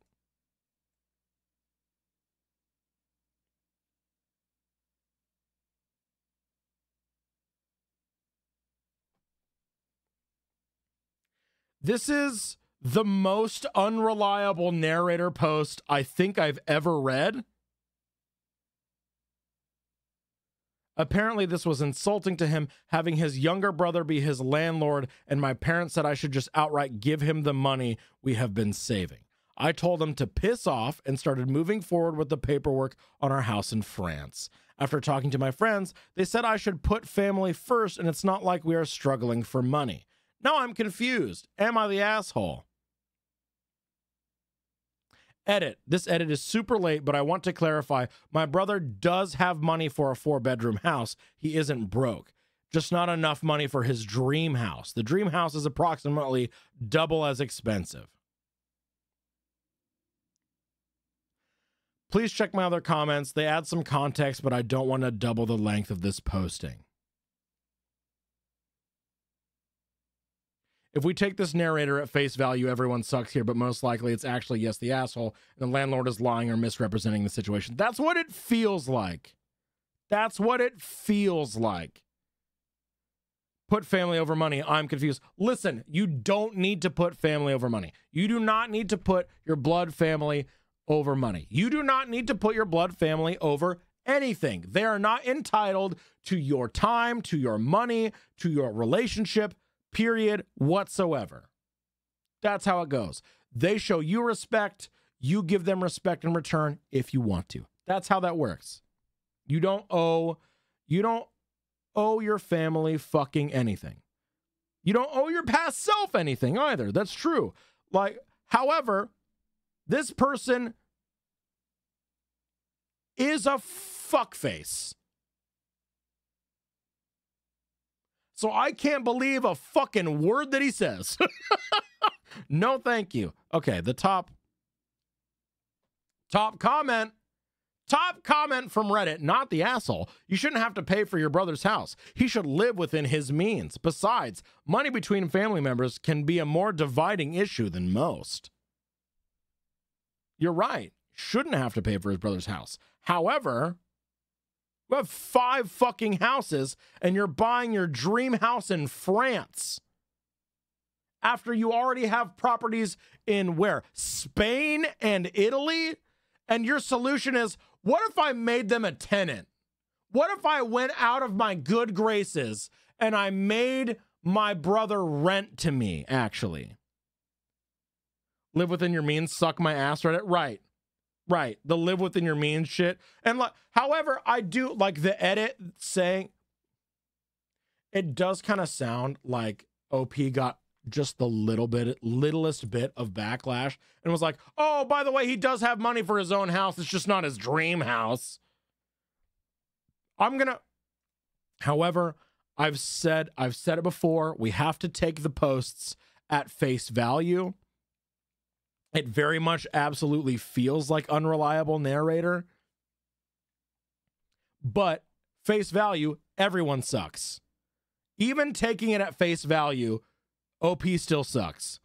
This is the most unreliable narrator post I think I've ever read. Apparently, this was insulting to him, having his younger brother be his landlord, and my parents said I should just outright give him the money we have been saving. I told him to piss off and started moving forward with the paperwork on our house in France. After talking to my friends, they said I should put family first, and it's not like we are struggling for money. Now I'm confused. Am I the asshole? Edit. This edit is super late, but I want to clarify. My brother does have money for a 4-bedroom house. He isn't broke. Just not enough money for his dream house. The dream house is approximately double as expensive. Please check my other comments. They add some context, but I don't want to double the length of this posting. If we take this narrator at face value, everyone sucks here, but most likely it's actually, yes, the asshole, and the landlord is lying or misrepresenting the situation. That's what it feels like. That's what it feels like. Put family over money. I'm confused. Listen, you don't need to put family over money. You do not need to put your blood family over money. You do not need to put your blood family over anything. They are not entitled to your time, to your money, to your relationship, period, whatsoever. That's how it goes. They show you respect. You give them respect in return if you want to. That's how that works. You don't owe your family fucking anything. You don't owe your past self anything either. That's true. Like, however, this person is a fuckface. So I can't believe a fucking word that he says. No, thank you. Okay, the top Top comment from Reddit, not the asshole. You shouldn't have to pay for your brother's house. He should live within his means. Besides, money between family members can be a more dividing issue than most. You're right. Shouldn't have to pay for his brother's house. However, you have 5 fucking houses and you're buying your dream house in France after you already have properties in where? Spain and Italy? And your solution is, what if I made them a tenant? What if I went out of my good graces and I made my brother rent to me, actually? Live within your means, suck my ass, Reddit? Right. Right. The live within your means shit. And however, I do like the edit saying, it does kind of sound like OP got just the littlest bit of backlash and was like, oh, by the way, he does have money for his own house. It's just not his dream house. However, I've said it before. We have to take the posts at face value. It very much absolutely feels like unreliable narrator. But face value, everyone sucks. Even taking it at face value, OP still sucks.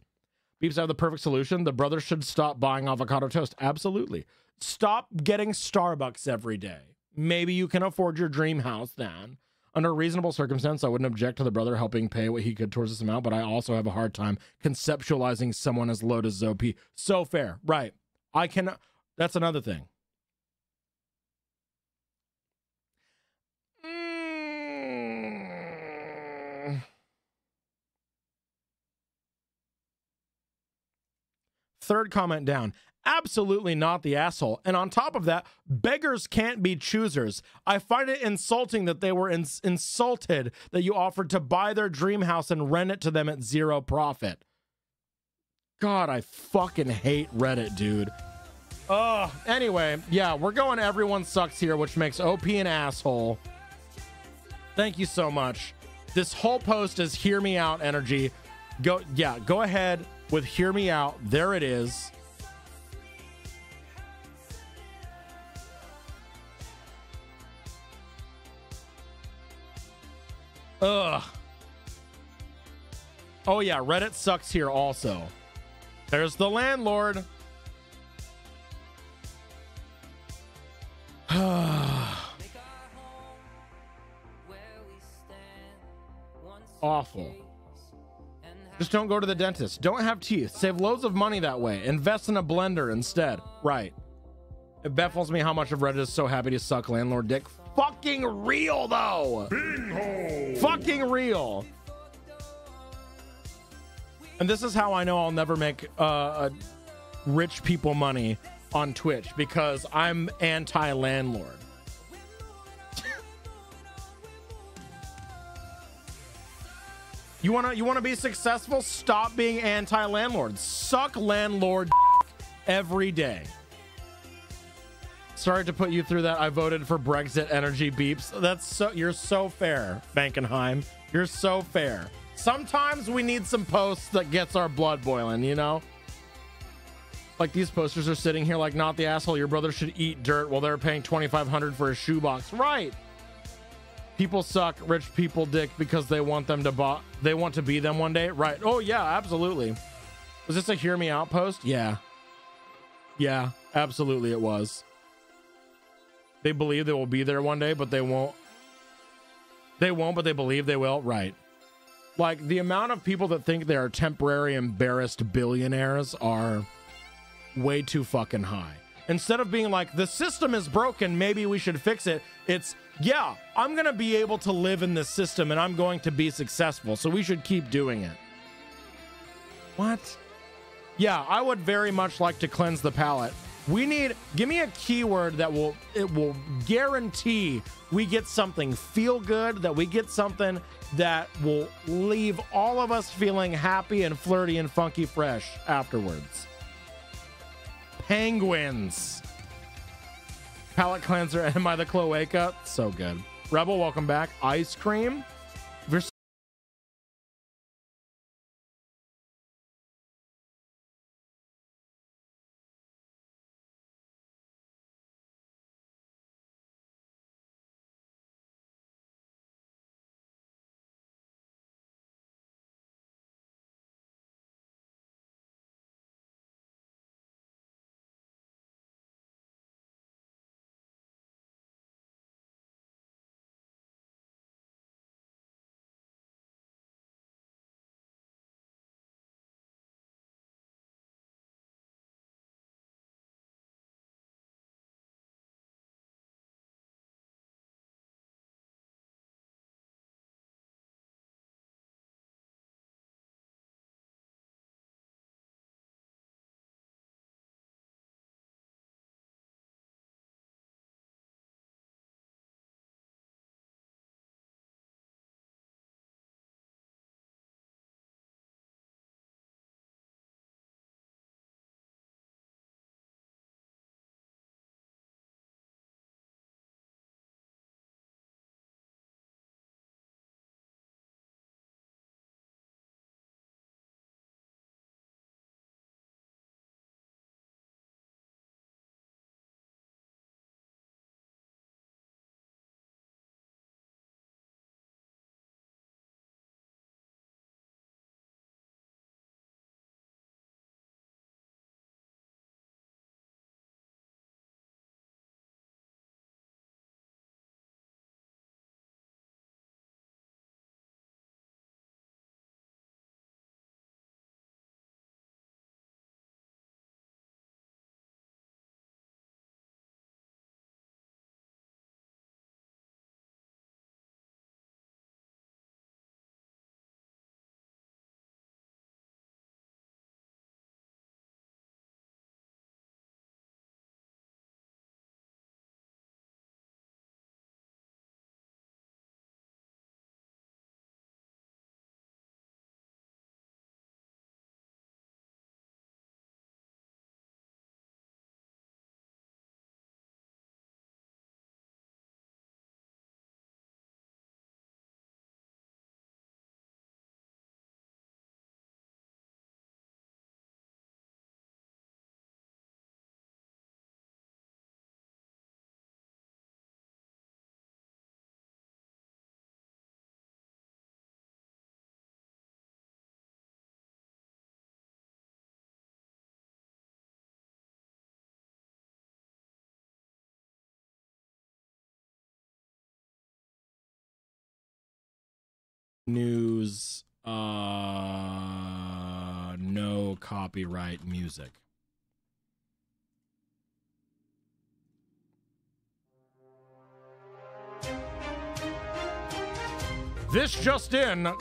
Beeps have the perfect solution. The brother should stop buying avocado toast. Absolutely. Stop getting Starbucks every day. Maybe you can afford your dream house then. Under reasonable circumstance, I wouldn't object to the brother helping pay what he could towards this amount, but I also have a hard time conceptualizing someone as low as OP. So fair. Right. That's another thing. Third comment down. Absolutely not the asshole. And on top of that, beggars can't be choosers. I find it insulting that they were insulted that you offered to buy their dream house and rent it to them at zero profit. God, I fucking hate Reddit, dude. Ugh. Anyway, yeah, we're going everyone sucks here, which makes OP an asshole. Thank you so much. This whole post is hear me out energy. Go ahead with hear me out. There it is. Ugh. Oh yeah, Reddit sucks here also. There's the landlord. Awful. Just don't go to the dentist. Don't have teeth. Save loads of money that way. Invest in a blender instead. Right. It baffles me how much of Reddit is so happy to suck landlord dick. Fucking real though. Bingo. Fucking real. And this is how I know I'll never make rich people money on Twitch, because I'm anti-landlord. You wanna be successful? Stop being anti-landlord. Suck landlord every day. Sorry to put you through that. I voted for Brexit energy beeps. You're so fair, Bankenheim. You're so fair. Sometimes we need some posts that gets our blood boiling, you know? Like these posters are sitting here like, not the asshole. Your brother should eat dirt while they're paying $2,500 for a shoebox. Right. People suck rich people dick because they want to be them one day. Right. Oh yeah, absolutely. Was this a hear me out post? Yeah. Yeah, absolutely it was. They believe they will be there one day, but they won't. They won't, but they believe they will. Right. Like the amount of people that think they are temporary embarrassed billionaires are way too fucking high. Instead of being like, the system is broken, maybe we should fix it. It's, yeah, I'm going to be able to live in this system and I'm going to be successful, so we should keep doing it. What? Yeah, I would very much like to cleanse the palate. Give me a keyword that will guarantee we get something feel good, that we get something that will leave all of us feeling happy and flirty and funky fresh afterwards. Penguins. Palate cleanser. Am I the cloaca? So good. Rebel, welcome back. Ice cream. If you're News, no copyright music. This just in,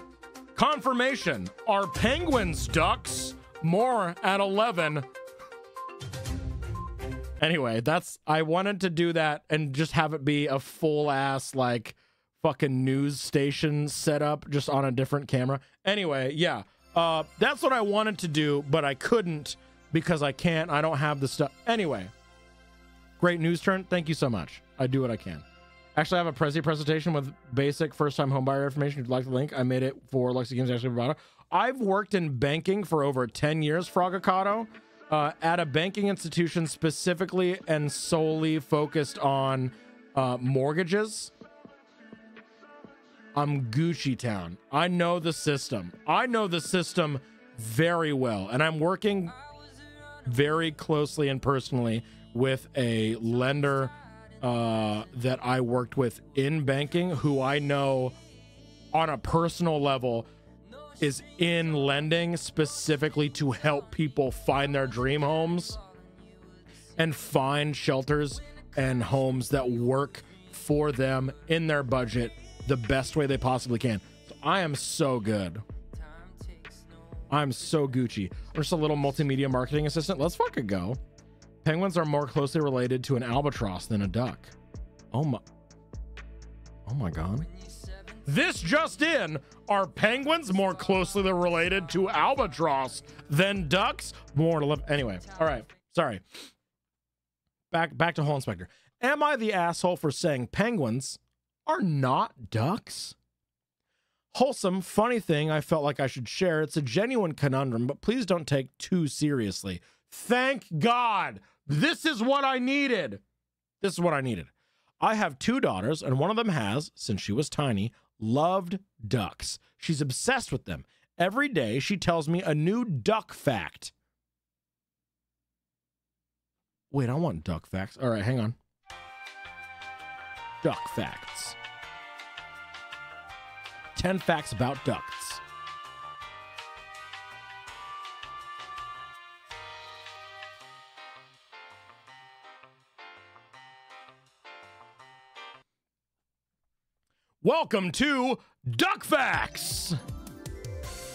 confirmation, are Penguins ducks? More at 11. Anyway, I wanted to do that and just have it be a full ass, like, fucking news station setup just on a different camera. Anyway, yeah, that's what I wanted to do, but I couldn't because I don't have the stuff. Anyway, great news turn. Thank you so much. I do what I can. Actually, I have a Prezi presentation with basic first-time homebuyer information. If you'd like the link, I made it for Lexi Games Actually Bravado. I've worked in banking for over 10 years, Frogacado, at a banking institution specifically and solely focused on mortgages. I'm Gucci Town. I know the system. I know the system very well, and I'm working very closely and personally with a lender that I worked with in banking, who I know on a personal level is in lending specifically to help people find their dream homes and find shelters and homes that work for them in their budget the best way they possibly can. So I am so good. I'm so Gucci. I'm just a little multimedia marketing assistant. Let's fucking go. Penguins are more closely related to an albatross than a duck. Oh my god. This just in, are penguins more closely related to albatross than ducks? More to live. Anyway, all right. Sorry. Back to Hole Inspector. Am I the asshole for saying penguins are not ducks? Wholesome, funny thing I felt like I should share. It's a genuine conundrum, but please don't take too seriously. Thank God. This is what I needed. This is what I needed. I have 2 daughters, and one of them has, since she was tiny, loved ducks. She's obsessed with them. Every day, she tells me a new duck fact. Wait, I want duck facts. All right, hang on. Duck facts. 10 facts about ducks. Welcome to Duck Facts!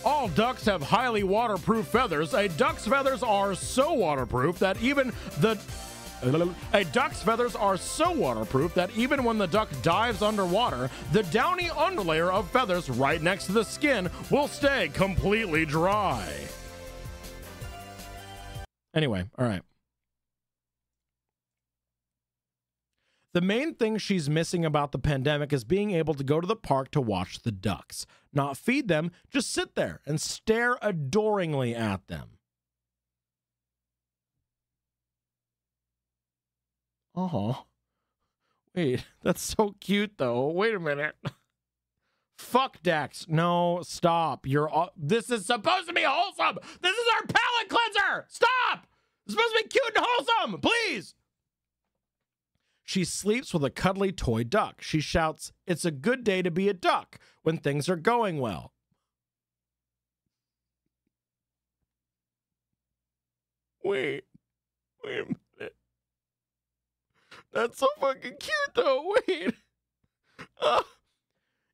All ducks have highly waterproof feathers. A duck's feathers are so waterproof that even when the duck dives underwater, the downy underlayer of feathers right next to the skin will stay completely dry. Anyway, all right. The main thing she's missing about the pandemic is being able to go to the park to watch the ducks. Not feed them, just sit there and stare adoringly at them. Oh, wait, that's so cute though. Wait a minute. Fuck Dax. No, stop. This is supposed to be wholesome. This is our palate cleanser. Stop. It's supposed to be cute and wholesome. Please. She sleeps with a cuddly toy duck. She shouts, "It's a good day to be a duck," when things are going well. Wait a minute. That's so fucking cute though. Wait.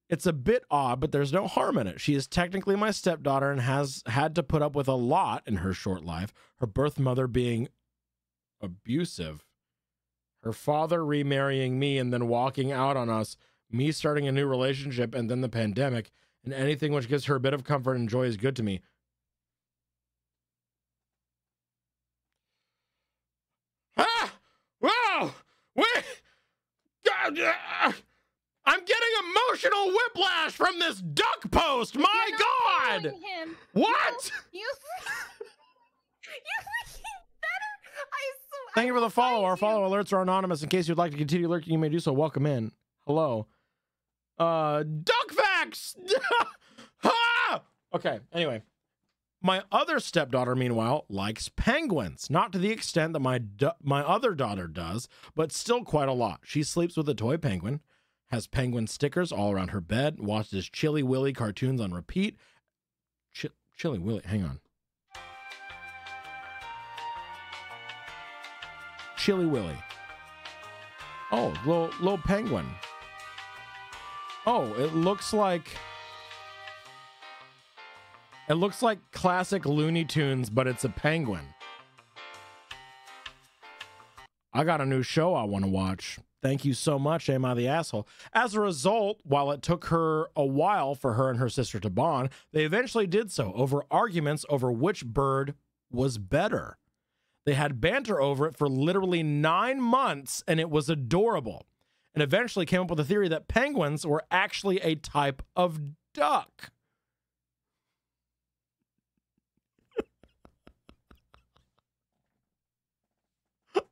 It's a bit odd, but there's no harm in it. She is technically my stepdaughter and has had to put up with a lot in her short life. Her birth mother being abusive. Her father remarrying me and then walking out on us, me starting a new relationship, and then the pandemic, and anything which gives her a bit of comfort and joy is good to me. Ah! Wow! Wait! I'm getting emotional whiplash from this duck post! My God! Him. What? You Thank you for the follow. Our follow alerts are anonymous. In case you'd like to continue lurking, you may do so. Welcome in. Hello. Duck facts! Ah! Okay, anyway. My other stepdaughter, meanwhile, likes penguins. Not to the extent that my other daughter does, but still quite a lot. She sleeps with a toy penguin, has penguin stickers all around her bed, watches Chilly Willy cartoons on repeat. Chilly Willy, hang on. Chilly Willy. Oh, little penguin. Oh, it looks like classic Looney Tunes, but it's a penguin. I got a new show I want to watch. Thank you so much, Am I the Asshole? As a result, while it took her a while for her and her sister to bond, they eventually did so over arguments over which bird was better. They had banter over it for literally 9 months, and it was adorable. And eventually came up with a theory that penguins were actually a type of duck.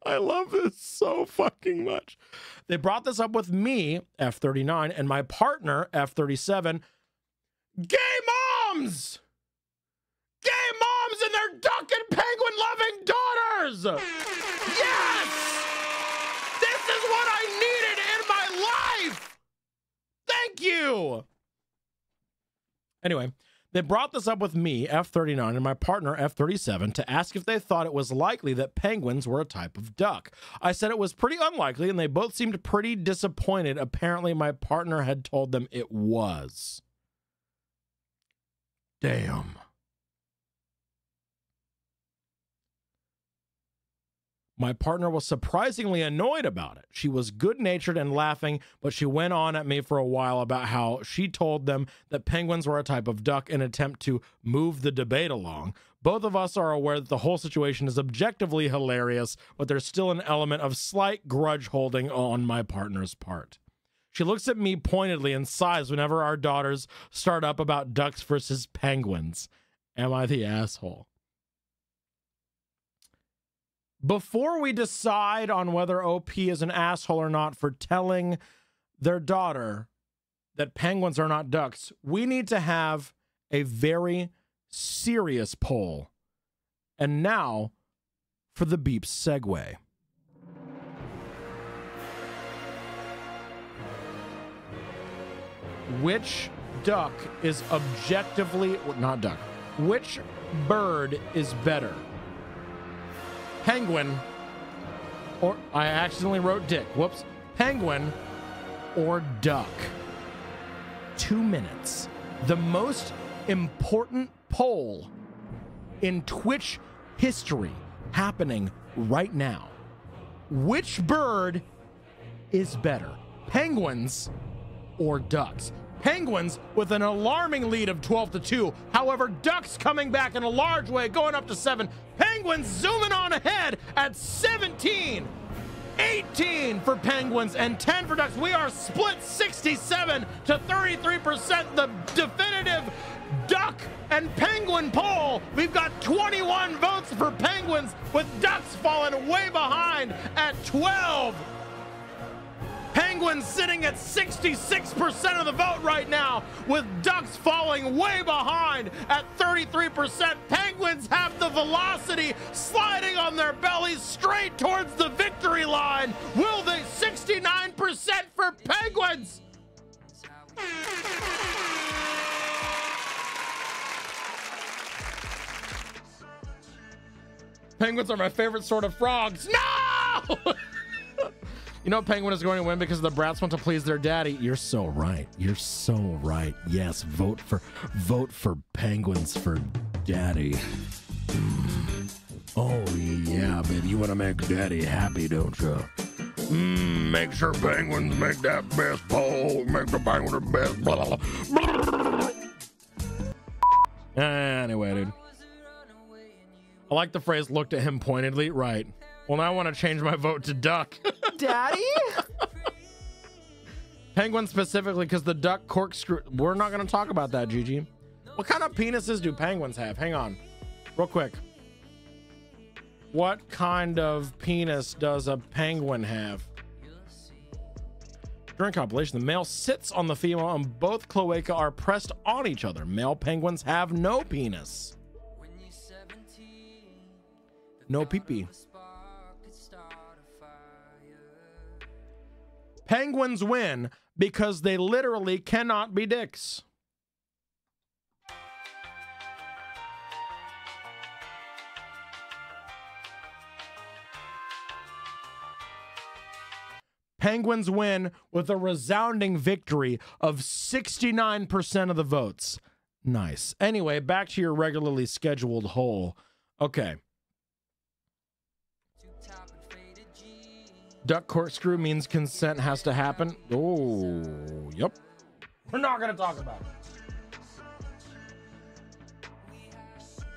I love this so fucking much. They brought this up with me, F39, and my partner, F37. Gay moms! Gay moms and their duck and penguin loving daughters! Yes! This is what I needed in my life! Thank you! Anyway, they brought this up with me, F39, and my partner, F37, to ask if they thought it was likely that penguins were a type of duck. I said it was pretty unlikely, and they both seemed pretty disappointed. Apparently, my partner had told them it was. Damn. My partner was surprisingly annoyed about it. She was good-natured and laughing, but she went on at me for a while about how she told them that penguins were a type of duck in an attempt to move the debate along. Both of us are aware that the whole situation is objectively hilarious, but there's still an element of slight grudge holding on my partner's part. She looks at me pointedly and sighs whenever our daughters start up about ducks versus penguins. Am I the asshole? Before we decide on whether OP is an asshole or not for telling their daughter that penguins are not ducks, we need to have a very serious poll. And now for the beep segue. Which duck is objectively, not duck, which bird is better? Penguin, or I accidentally wrote dick. Whoops. Penguin or duck? 2 minutes. The most important poll in Twitch history happening right now. Which bird is better? Penguins or ducks? Penguins with an alarming lead of 12-2. However, ducks coming back in a large way, going up to 7. Penguins zooming on ahead at 17. 18 for penguins and 10 for ducks. We are split 67 to 33%. The definitive duck and penguin poll. We've got 21 votes for penguins, with ducks falling way behind at 12. Penguins sitting at 66% of the vote right now, with ducks falling way behind at 33%. Penguins have the velocity sliding on their bellies straight towards the victory line. Will they? 69% for penguins. Penguins are my favorite sort of frogs. No! You know penguin is going to win because the brats want to please their daddy. You're so right. You're so right. Yes, vote for penguins for daddy. Oh yeah, baby. You want to make daddy happy, don't you? Make sure penguins make that best poll. Make the penguin the best. Blah, blah, blah. Anyway, dude. I like the phrase looked at him pointedly. Right. Well, now I want to change my vote to duck. Daddy? Penguin specifically because the duck corkscrew. We're not going to talk about that, Gigi. What kind of penises do penguins have? Hang on. Real quick. What kind of penis does a penguin have? During copulation, the male sits on the female and both cloaca are pressed on each other. Male penguins have no penis. No pee-pee. Penguins win because they literally cannot be dicks. Penguins win with a resounding victory of 69% of the votes. Nice. Anyway, back to your regularly scheduled hole. Okay. Duck corkscrew means consent has to happen. Oh, yep. We're not going to talk about it.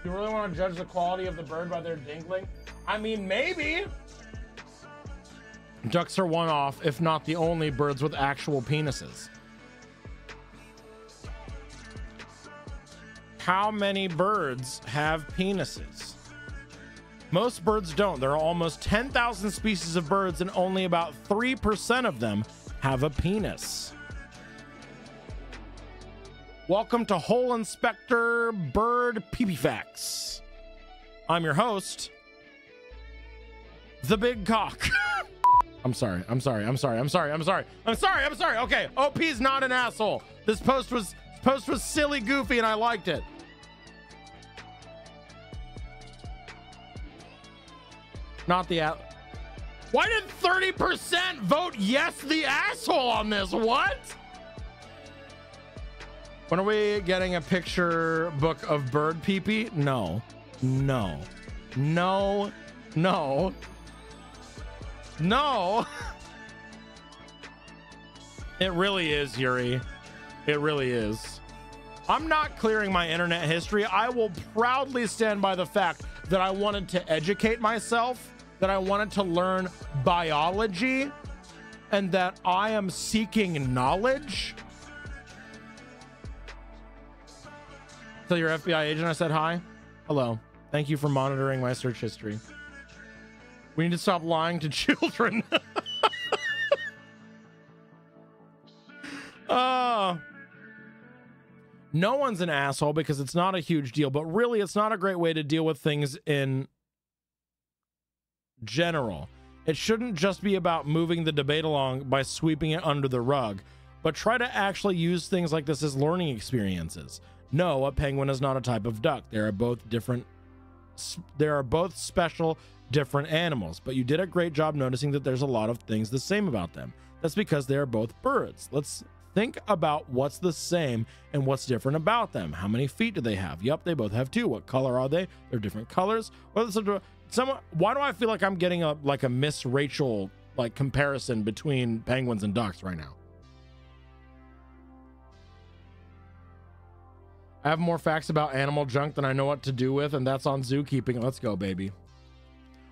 You really want to judge the quality of the bird by their dinkling? I mean, maybe. Ducks are one off, if not the only birds with actual penises. How many birds have penises? Most birds don't. There are almost 10,000 species of birds, and only about 3% of them have a penis. Welcome to Hole Inspector Bird Pee-Pee Facts. I'm your host, the Big Cock. I'm sorry. Okay, OP's not an asshole. This post was silly, goofy, and I liked it. Not the Why did 30% vote yes, the asshole on this? What? When are we getting a picture book of bird pee-pee? No. It really is, Yuri. It really is. I'm not clearing my internet history. I will proudly stand by the fact that I wanted to educate myself, that I wanted to learn biology, and that I am seeking knowledge. Tell your FBI agent I said hi. Hello. Thank you for monitoring my search history. We need to stop lying to children. No one's an asshole because it's not a huge deal, but really it's not a great way to deal with things in general. It shouldn't just be about moving the debate along by sweeping it under the rug, but try to actually use things like this as learning experiences. No, a penguin is not a type of duck. They are both special, different animals, but you did a great job noticing that there's a lot of things the same about them. That's because they are both birds. Let's think about what's the same and what's different about them. How many feet do they have? Yep, they both have two. What color are they? They're different colors. Why do I feel like I'm getting a Miss Rachel comparison between penguins and ducks right now? I have more facts about animal junk than I know what to do with, and that's on zookeeping. Let's go, baby.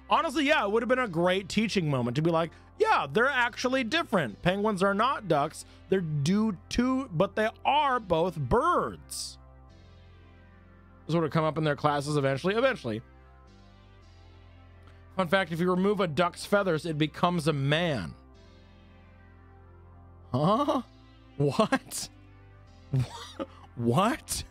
Honestly, yeah, it would have been a great teaching moment to be like, yeah, they're actually different. Penguins are not ducks. They're but they are both birds. This would have come up in their classes eventually. Fun fact, if you remove a duck's feathers, it becomes a man. Huh? What? What?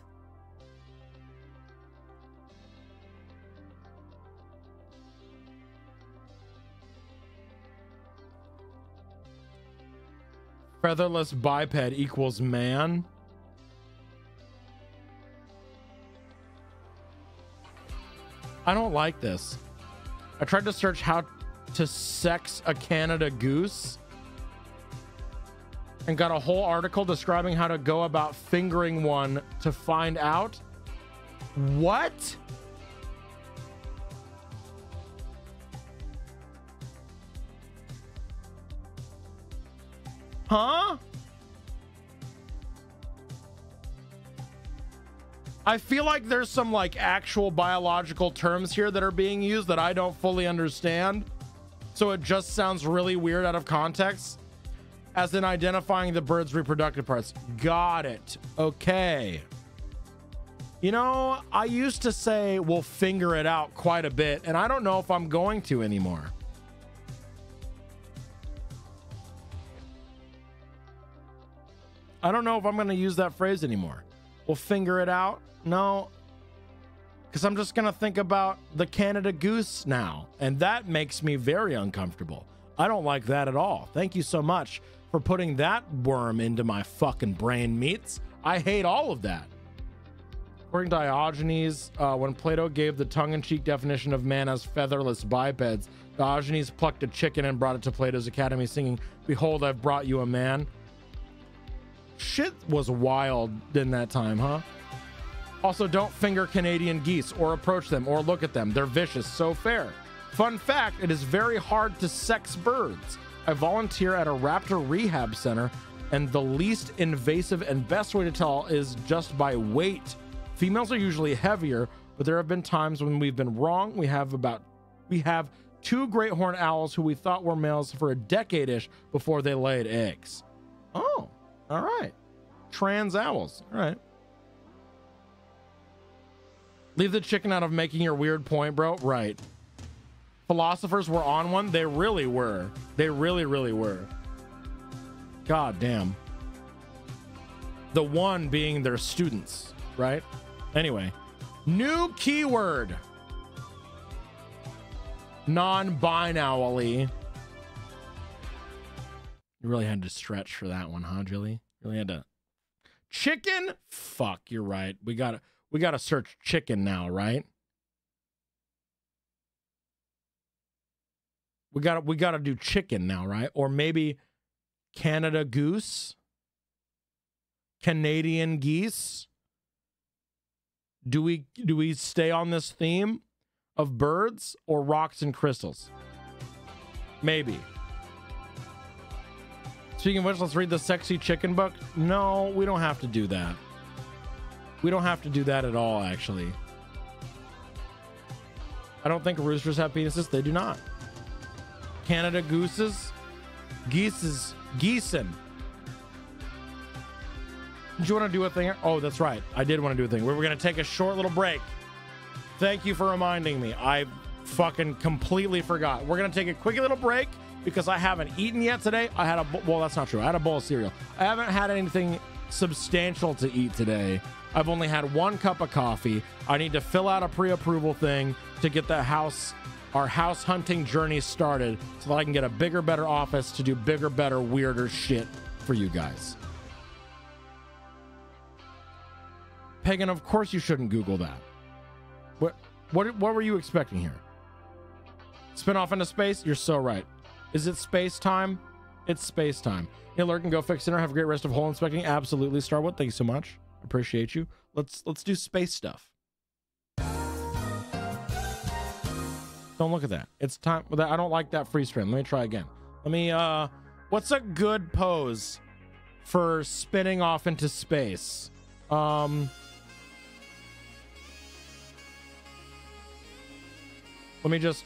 Featherless biped equals man. I don't like this. I tried to search how to sex a Canada goose and got a whole article describing how to go about fingering one to find out. What? Huh? I feel like there's some actual biological terms here that are being used that I don't fully understand. So it just sounds really weird out of context. As in identifying the bird's reproductive parts. Got it. Okay. You know, I used to say we'll finger it out quite a bit, and I don't know if I'm going to anymore. I don't know if I'm going to use that phrase anymore. We'll finger it out. No, because I'm just going to think about the Canada goose now, and that makes me very uncomfortable. I don't like that at all. Thank you so much for putting that worm into my fucking brain meats. I hate all of that. According to Diogenes, when Plato gave the tongue-in-cheek definition of man as featherless bipeds, Diogenes plucked a chicken and brought it to Plato's academy singing, "Behold, I've brought you a man." Shit was wild in that time, huh? Also, don't finger Canadian geese or approach them or look at them. They're vicious, so fair. Fun fact, it is very hard to sex birds. I volunteer at a raptor rehab center, and the least invasive and best way to tell is just by weight. Females are usually heavier, but there have been times when we've been wrong. We have 2 great horned owls who we thought were males for a decade-ish before they laid eggs. Oh, all right. Trans owls. All right. Leave the chicken out of making your weird point, bro. Right. Philosophers were on one. They really were. They really, really were. God damn. The one being their students, right? Anyway, new keyword. Non-binary. You really had to stretch for that one, huh, Jilly? Really had to. Chicken? Fuck, you're right. We gotta search chicken now, right? We gotta do chicken now, right? Or maybe Canada goose, Canadian geese. Do we stay on this theme of birds or rocks and crystals? Maybe. Speaking of which, let's read the sexy chicken book. No, we don't have to do that. We don't have to do that at all, actually. I don't think roosters have penises. They do not. Canada gooses. Geesen. Did you want to do a thing? Oh, that's right. I did want to do a thing. We were going to take a short little break. Thank you for reminding me. I fucking completely forgot. We're going to take a quick little break because I haven't eaten yet today. Well, that's not true. I had a bowl of cereal. I haven't had anything substantial to eat today. I've only had 1 cup of coffee. I need to fill out a pre-approval thing to get our house hunting journey started so that I can get a bigger, better office to do bigger, better, weirder shit for you guys. Pagan, of course you shouldn't Google that. What were you expecting here? Spin off into space? You're so right. Is it space time? It's space time. Hey, Lurk, and go fix dinner. Have a great rest of hole inspecting. Absolutely, Starwood. Thank you so much. Appreciate you. Let's do space stuff. Don't look at that. It's time. I don't like that freeze frame. Let me try again. Let me. What's a good pose for spinning off into space? Let me just.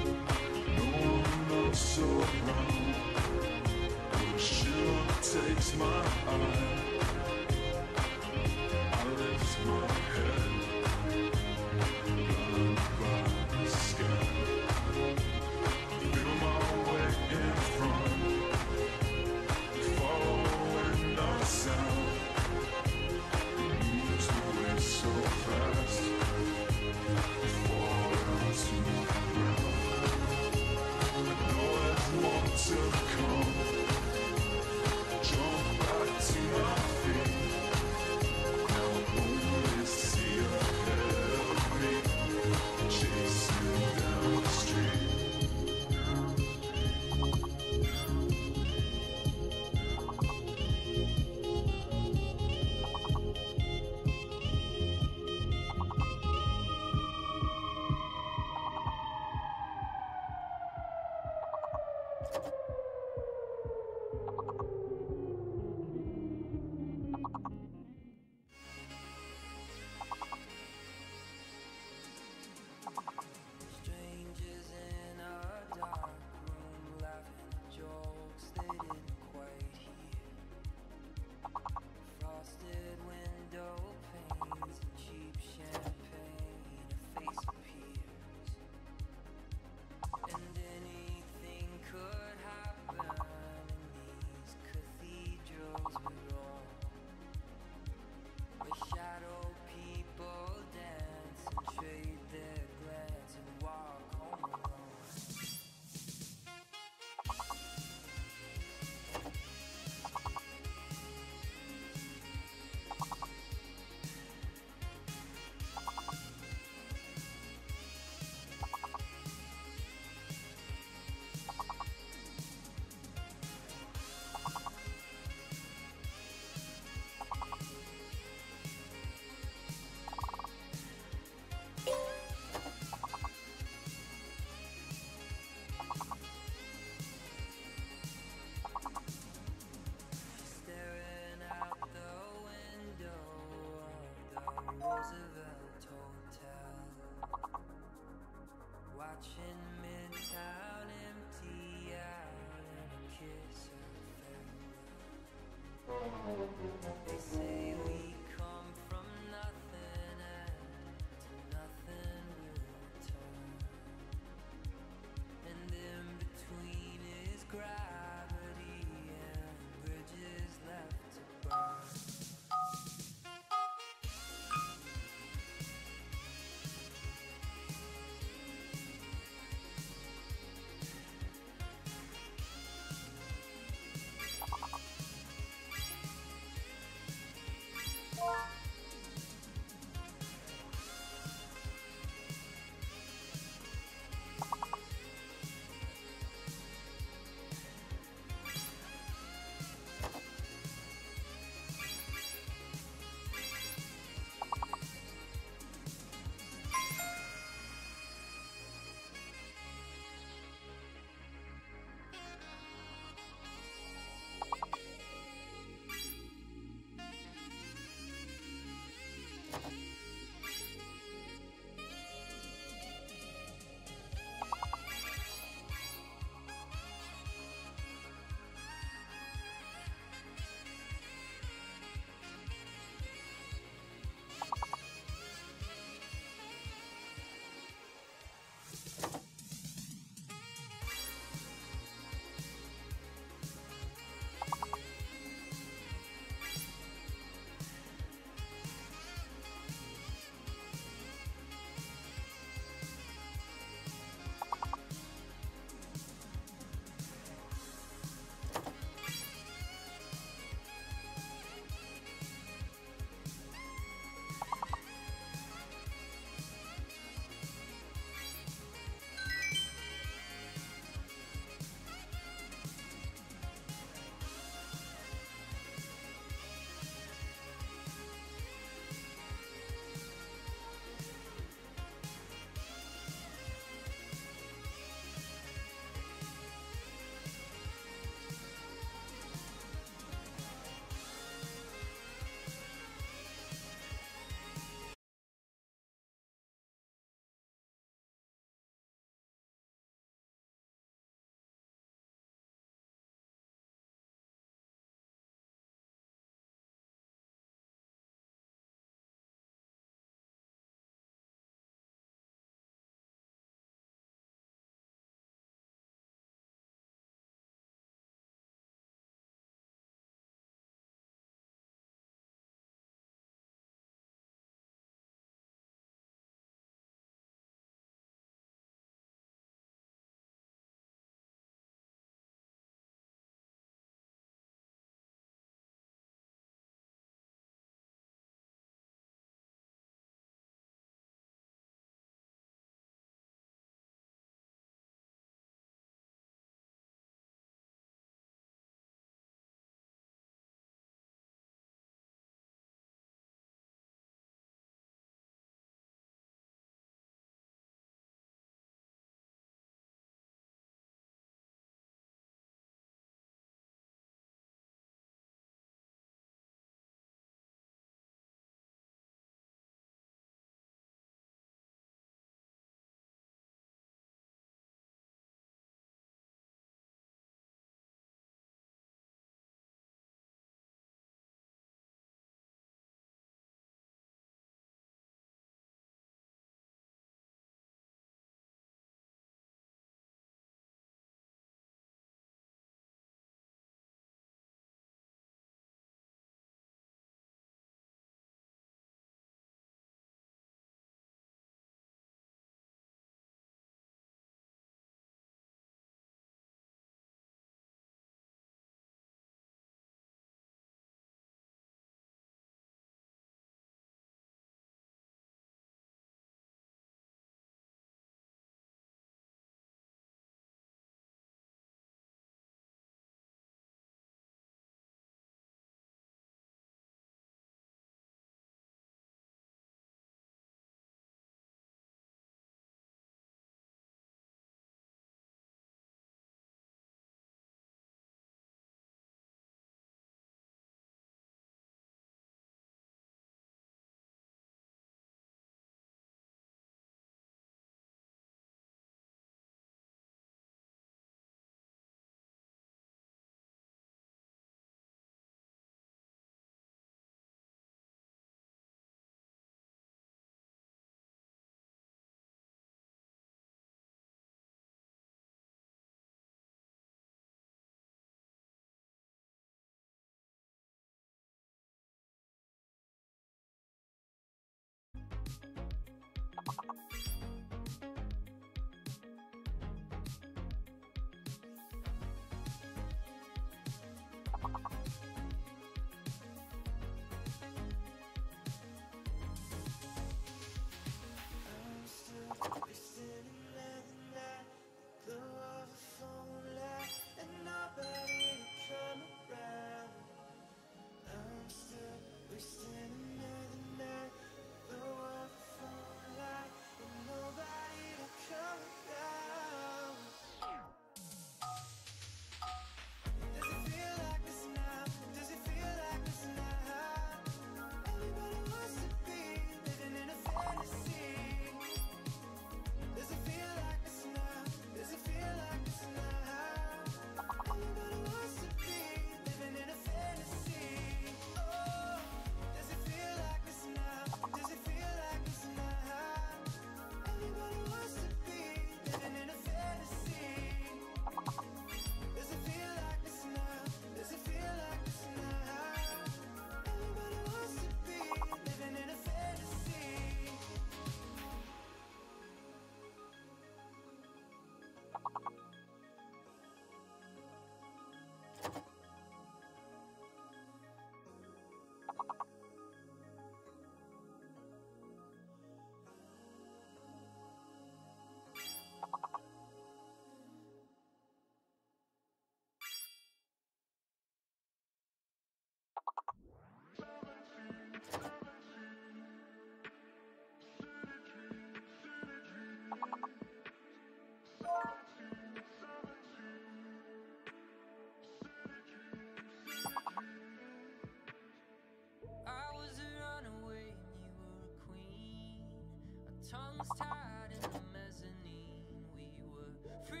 tongues tied in the mezzanine. We were free.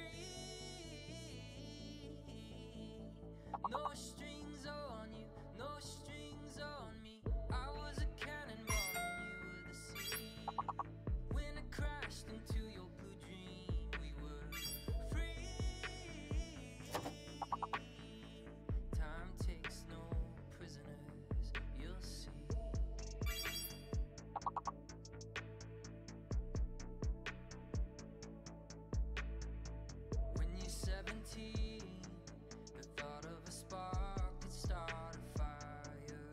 No strings on you, no strings on me. I was a cannonball and you were the sea. When I crashed into your blue dream, we were free. Time takes no prisoners, you'll see. When you're 17, the thought of a spark could start a fire.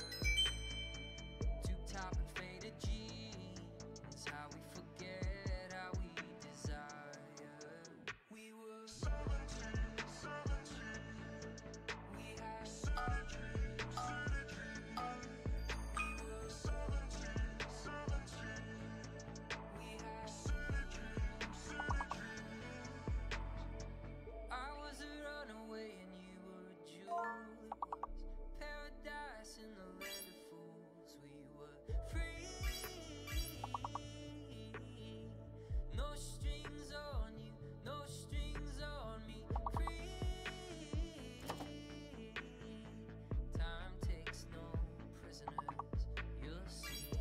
Tube top and faded jeans, how we forget how we desire. We were 17. We had city dreams. We were 17. We had city dreams. I was a runaway and you were a jewel. It was paradise in the land of fools. We were free. No strings on you, no strings on me. Free. Time takes no prisoners, you'll see.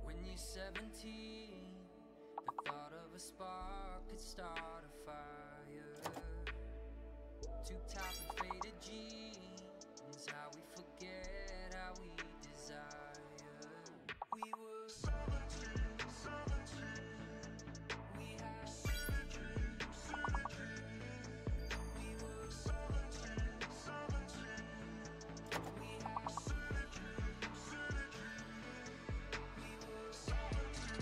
When you're 17, the thought of a spark could start a fire. Tube top and faded jeans, how we forget how we desire. We were 17. We had city dreams. We were 17. We had city dreams. We were 17.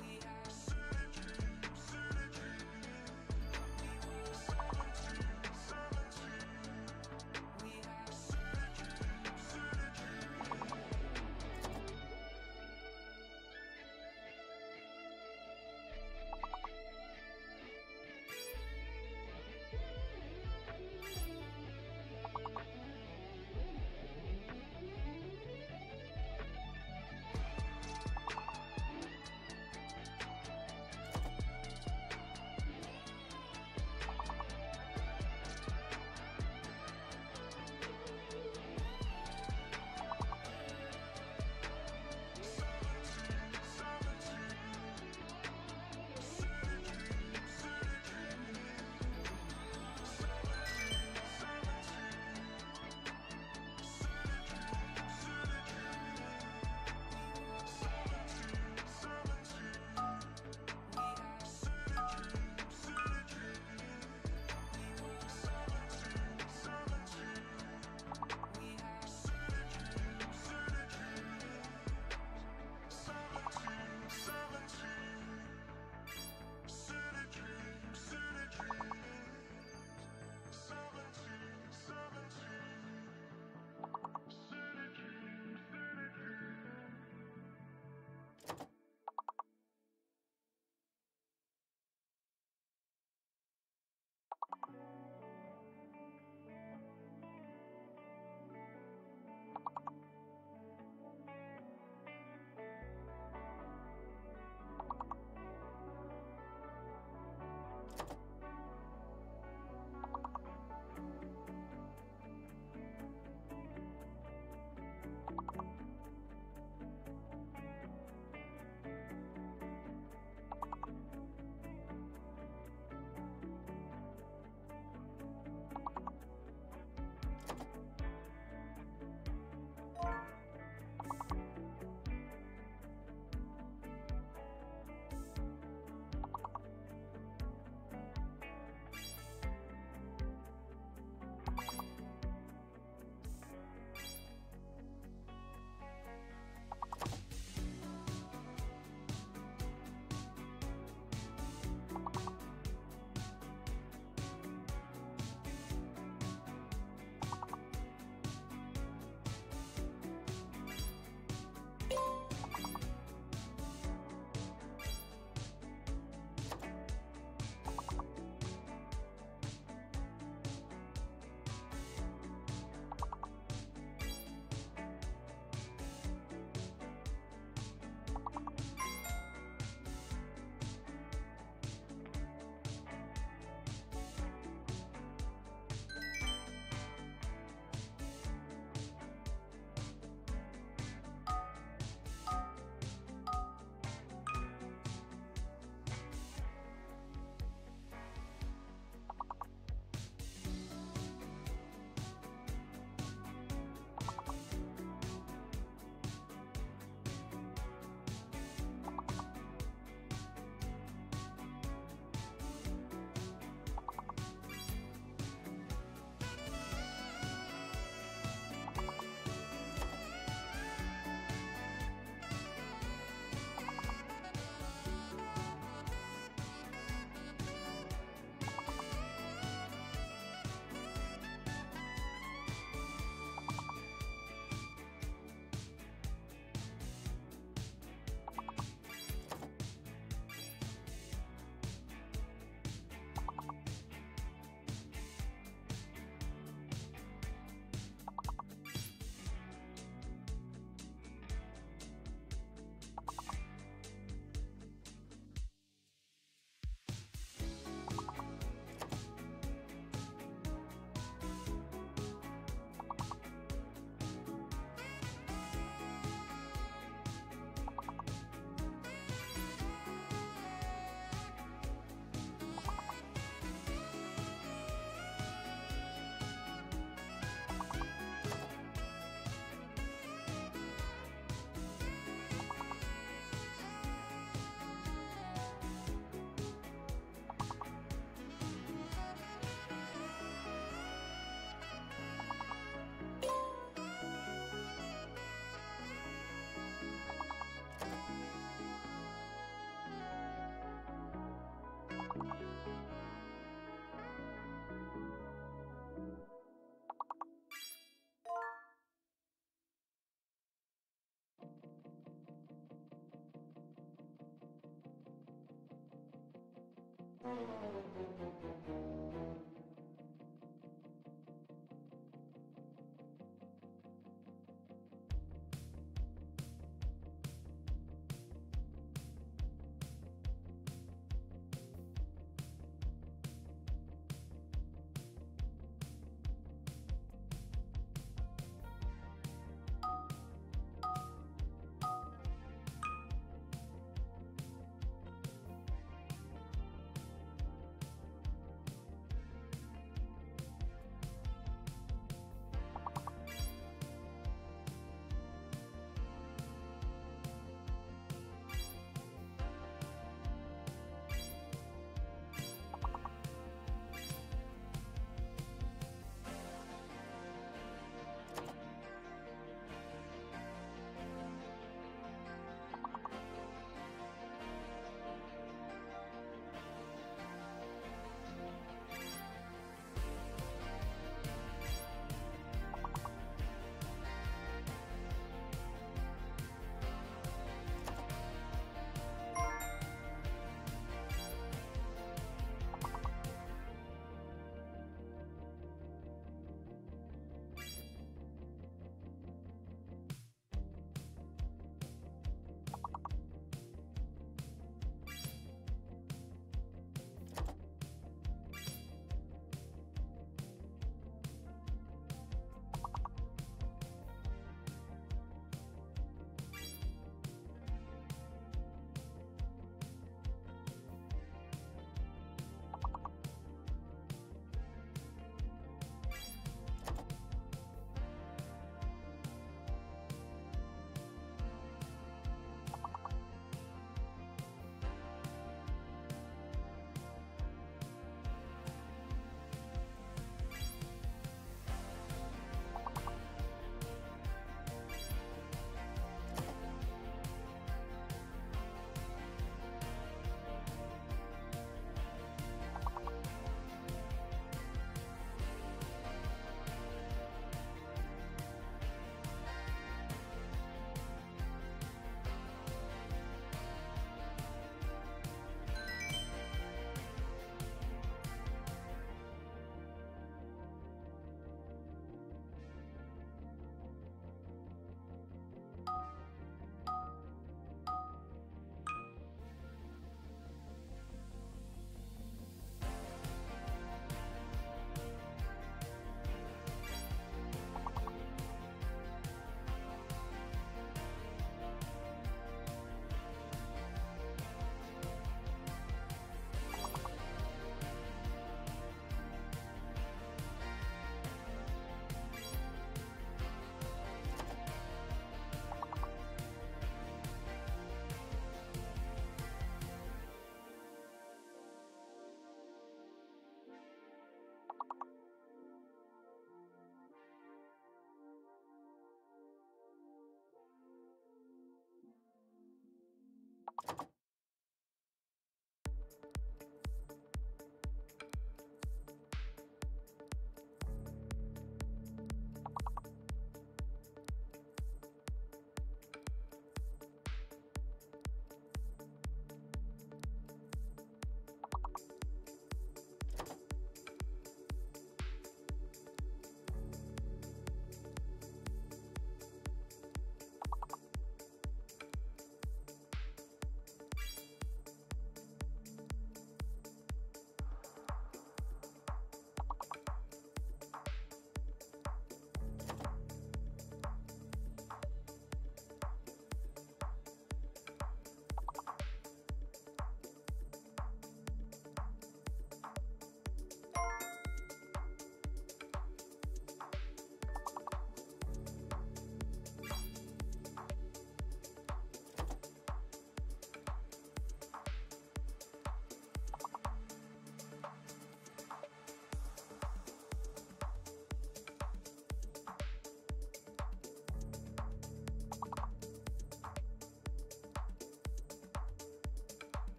We had city dreams. We were 17.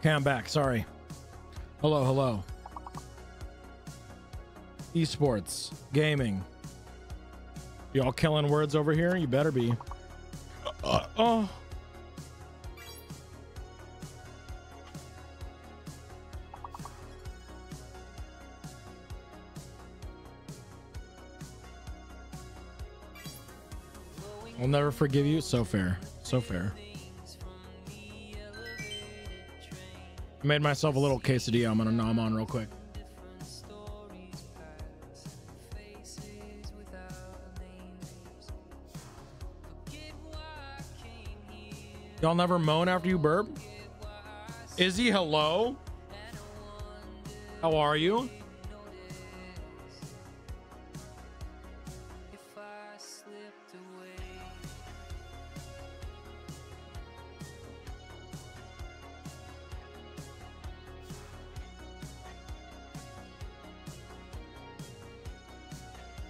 Okay, I'm back. Sorry. Hello, hello. Esports, gaming. Y'all killing words over here? You better be. Oh. I'll never forgive you. So fair. So fair. I made myself a little quesadilla. I'm gonna nom on real quick. Y'all never moan after you burp? Izzy, hello? How are you?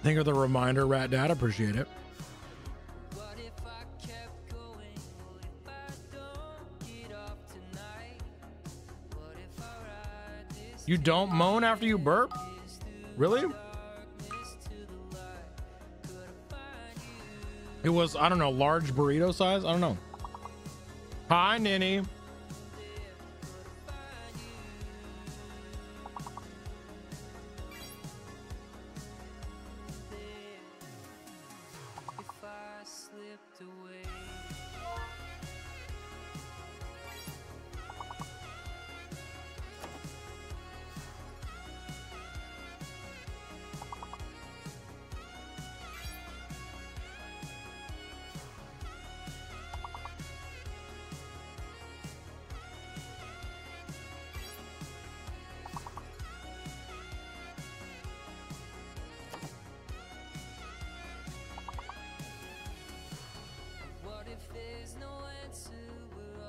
Thank you for the reminder, Rat Dad. Appreciate it. You don't moan after you burp? Really? It was, I don't know, large burrito size? I don't know. Hi, Ninny.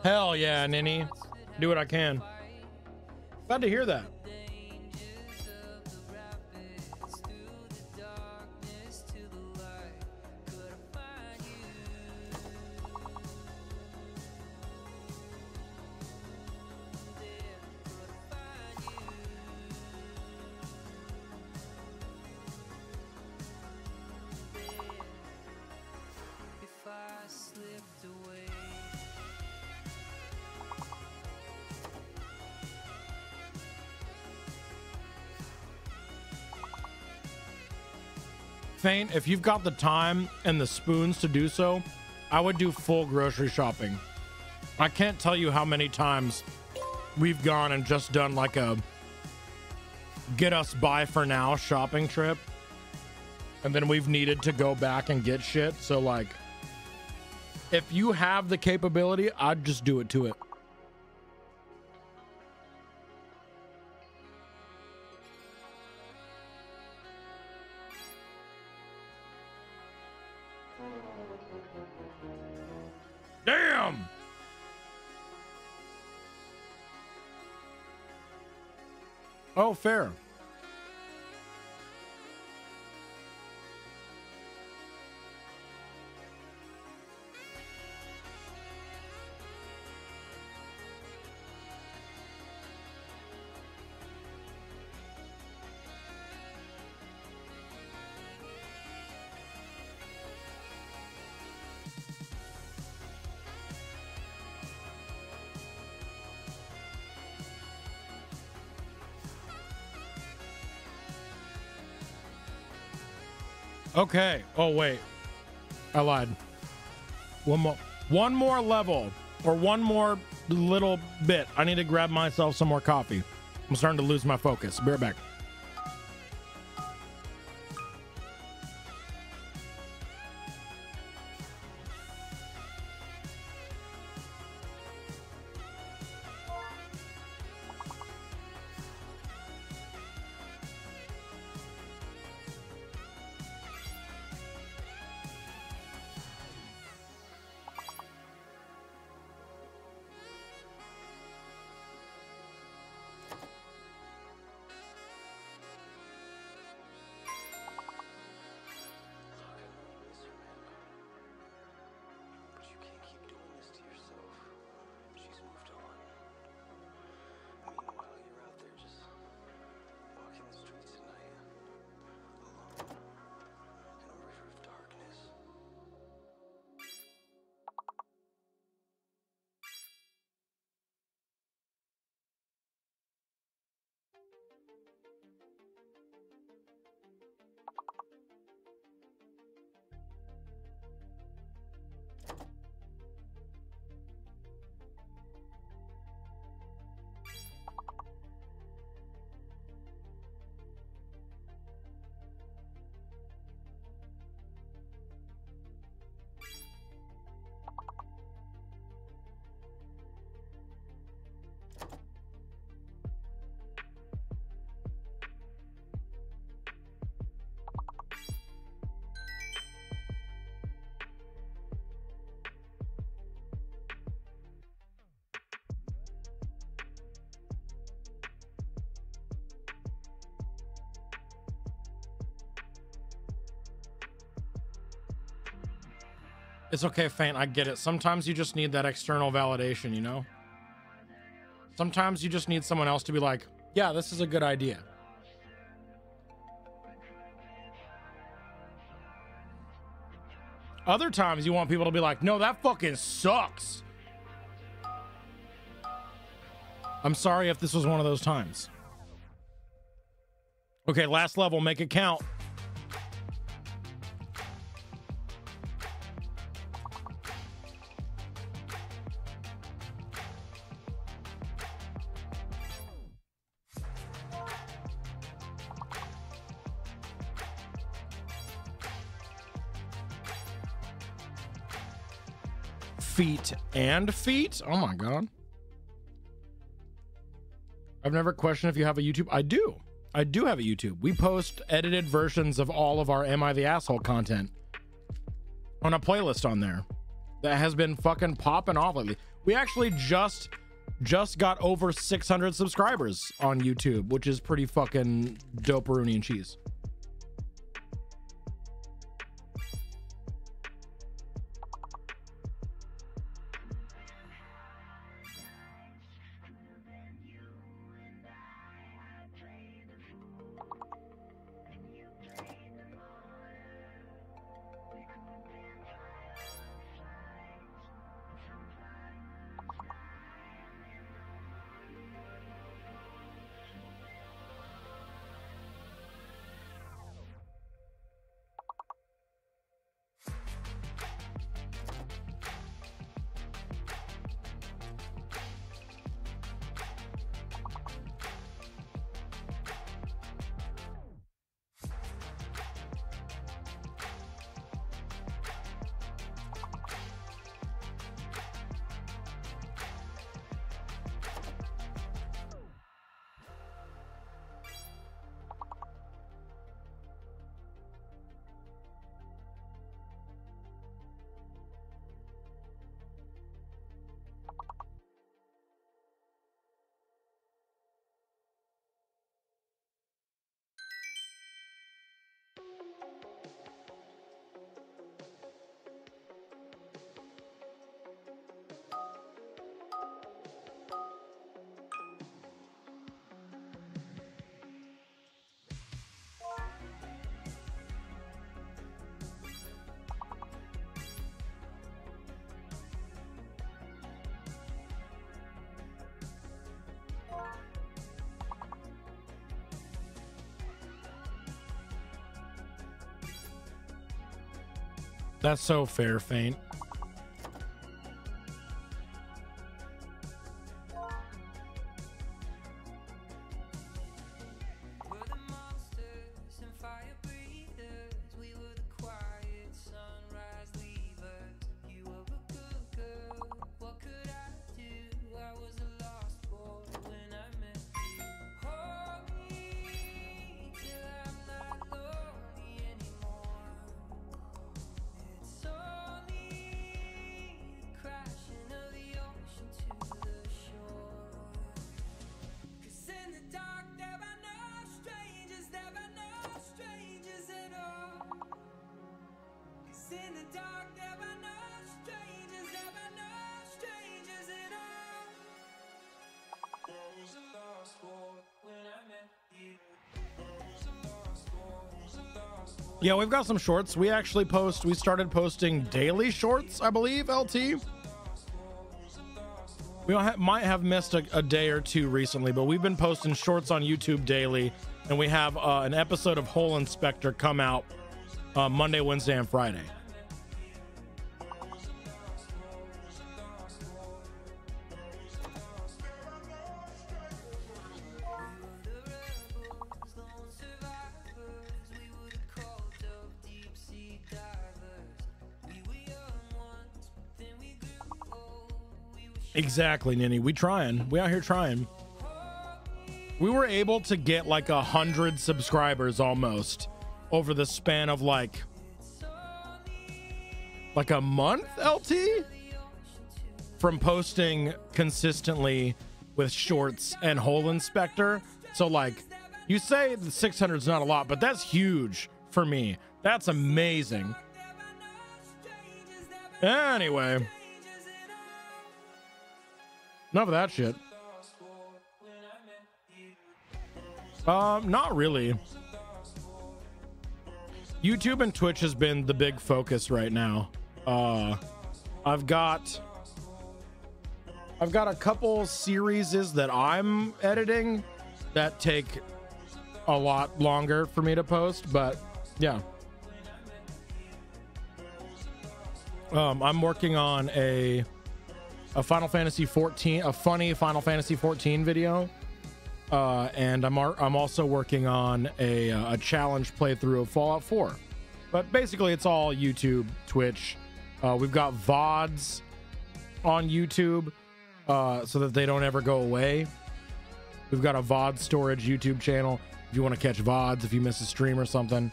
Hell yeah, Ninny. Do what I can. Glad to hear that. Faint, if you've got the time and the spoons to do so, I would do full grocery shopping. I can't tell you how many times we've gone and just done like a get us by for now shopping trip, and then we've needed to go back and get shit. So like, if you have the capability, I'd just do it to it. Damn! Oh, fair. Okay. Oh, wait. I lied. One more level, or one more little bit. I need to grab myself some more coffee. I'm starting to lose my focus. Be right back. It's okay, Faint. I get it. Sometimes you just need that external validation, you know? Sometimes you just need someone else to be like, yeah, this is a good idea. Other times you want people to be like, no, that fucking sucks. I'm sorry if this was one of those times. Okay, last level, make it count. Feet and feet? Oh my god. I've never questioned if you have a YouTube. I do. I do have a YouTube. We post edited versions of all of our Am I the Asshole content on a playlist on there that has been fucking popping off lately. We actually just got over 600 subscribers on YouTube, which is pretty fucking dope-a-rooney and cheese. That's so fair, Faint. Yeah, we've got some shorts. We actually started posting daily shorts, I believe, LT. We might have missed a day or two recently, but we've been posting shorts on YouTube daily, and we have an episode of Hole Inspector come out Monday, Wednesday, and Friday. Exactly, Ninny. We trying. We out here trying. We were able to get like 100 subscribers almost over the span of like a month, LT, from posting consistently with shorts and Hole Inspector. So like, you say the 600 is not a lot, but that's huge for me. That's amazing. Anyway. Enough of that shit. Not really. YouTube and Twitch has been the big focus right now. I've got a couple series that I'm editing that take a lot longer for me to post, but yeah. I'm working on a Final Fantasy 14, a funny Final Fantasy 14 video. And I'm also working on a challenge playthrough of Fallout 4. But basically it's all YouTube, Twitch. We've got VODs on YouTube so that they don't ever go away. We've got a VOD storage YouTube channel if you want to catch VODs if you miss a stream or something.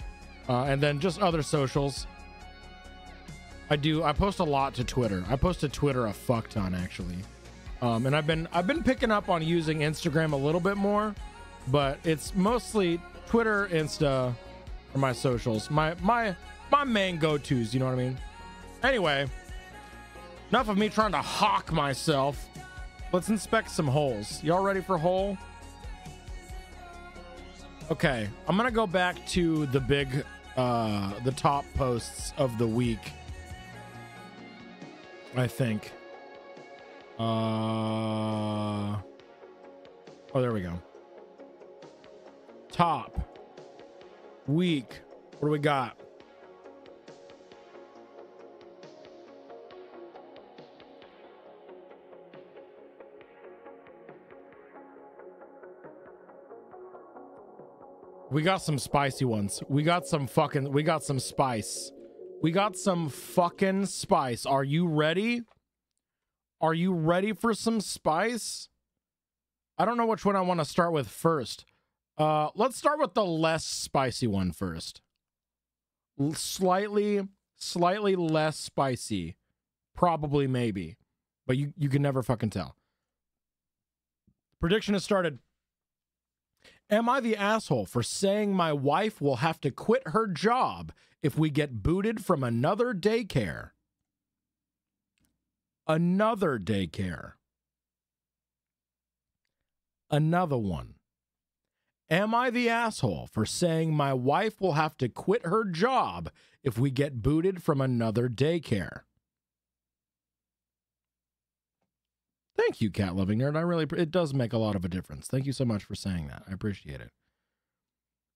And then just other socials. I post a lot to Twitter. I post to Twitter a fuck ton, actually. And I've been picking up on using Instagram a little bit more, but it's mostly Twitter, Insta, or my socials. My main go-tos, you know what I mean? Anyway, enough of me trying to hawk myself. Let's inspect some holes. Y'all ready for hole? Okay, I'm gonna go back to the big, the top posts of the week, I think. Oh, there we go. Top week. What do we got? We got some spicy ones. We got some spice. We got some fucking spice. Are you ready? Are you ready for some spice? I don't know which one I want to start with first. Let's start with the less spicy one first. Slightly less spicy. Probably, maybe. But you can never fucking tell. Prediction has started. Am I the asshole for saying my wife will have to quit her job if we get booted from another daycare? Another daycare. Another one. Am I the asshole for saying my wife will have to quit her job if we get booted from another daycare? Thank you, Cat Loving Nerd. It does make a lot of a difference. Thank you so much for saying that. I appreciate it.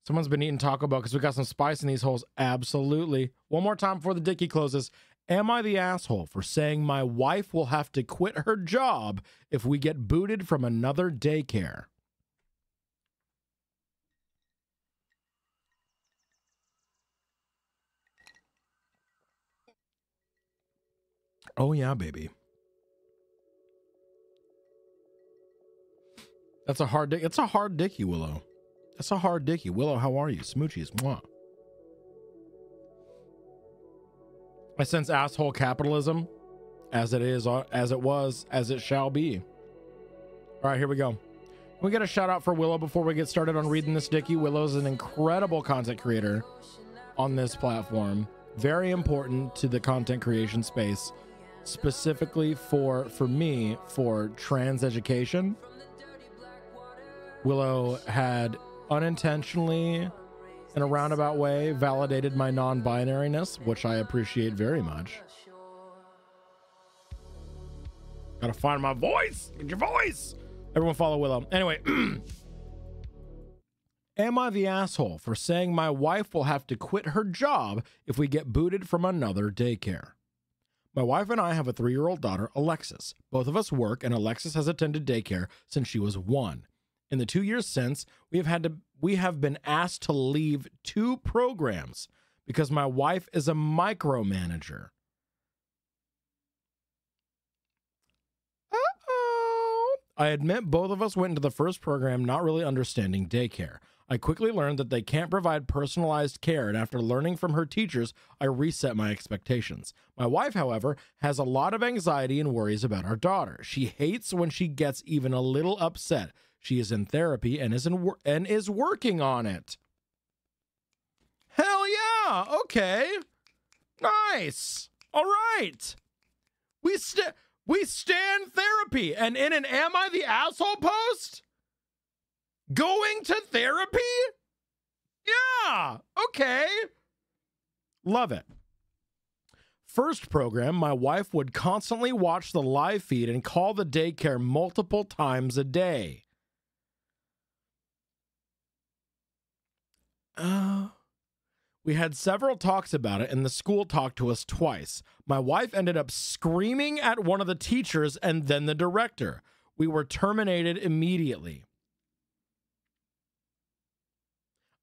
Someone's been eating Taco Bell because we got some spice in these holes. Absolutely. One more time before the dickie closes. Am I the asshole for saying my wife will have to quit her job if we get booted from another daycare? Oh yeah, baby. That's a hard dick. It's a hard dickie, Willow. That's a hard dickie. Willow, how are you? Smoochies. Mwah. I sense asshole capitalism as it is, as it was, as it shall be. All right, here we go. Can we get a shout out for Willow before we get started on reading this dickie? Willow's an incredible content creator on this platform. Very important to the content creation space, specifically for me, for trans education. Willow had unintentionally, in a roundabout way, validated my non-binariness, which I appreciate very much. Gotta find my voice. Get your voice. Everyone follow Willow. Anyway, am I the asshole for saying my wife will have to quit her job if we get booted from another daycare? My wife and I have a 3-year-old daughter, Alexis. Both of us work, and Alexis has attended daycare since she was 1. In the 2 years since, we have been asked to leave 2 programs because my wife is a micromanager. Uh-oh. I admit both of us went into the first program not really understanding daycare. I quickly learned that they can't provide personalized care, and after learning from her teachers, I reset my expectations. My wife, however, has a lot of anxiety and worries about our daughter. She hates when she gets even a little upset. She is in therapy and is working on it. Hell yeah! Okay. Nice. All right. We stand therapy. And in an Am I the Asshole post? Going to therapy? Yeah. Okay. Love it. First program, my wife would constantly watch the live feed and call the daycare multiple times a day. We had several talks about it, and the school talked to us twice. My wife ended up screaming at one of the teachers and then the director. We were terminated immediately.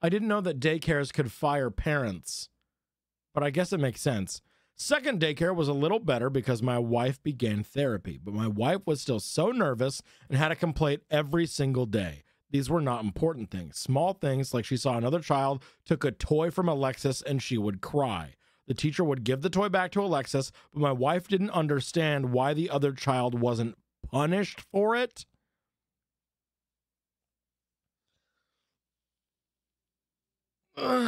I didn't know that daycares could fire parents, but I guess it makes sense. Second daycare was a little better because my wife began therapy, but my wife was still so nervous and had a complaint every single day. These were not important things. Small things like she saw another child took a toy from Alexis and she would cry. The teacher would give the toy back to Alexis, but my wife didn't understand why the other child wasn't punished for it. Okay.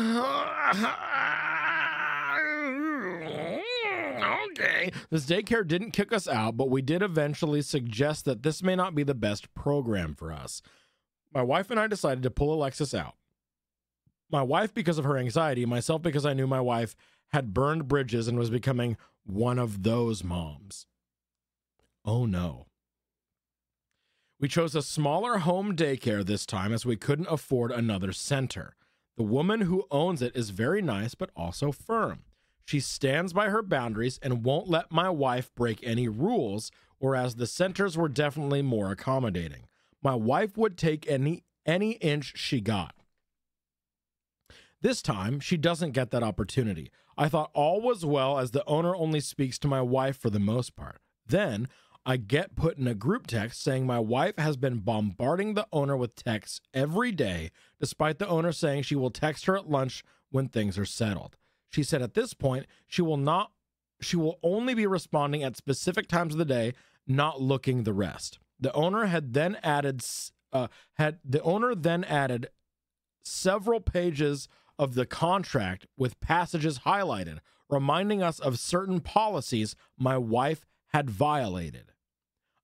This daycare didn't kick us out, but we did eventually suggest that this may not be the best program for us. My wife and I decided to pull Alexis out. My wife because of her anxiety, myself because I knew my wife had burned bridges and was becoming one of those moms. Oh no. We chose a smaller home daycare this time as we couldn't afford another center. The woman who owns it is very nice but also firm. She stands by her boundaries and won't let my wife break any rules, whereas the centers were definitely more accommodating. My wife would take any inch she got. This time, she doesn't get that opportunity. I thought all was well as the owner only speaks to my wife for the most part. Then, I get put in a group text saying my wife has been bombarding the owner with texts every day, despite the owner saying she will text her at lunch when things are settled. She said at this point, she will only be responding at specific times of the day, not looking the rest. The owner then added several pages of the contract with passages highlighted, reminding us of certain policies my wife had violated.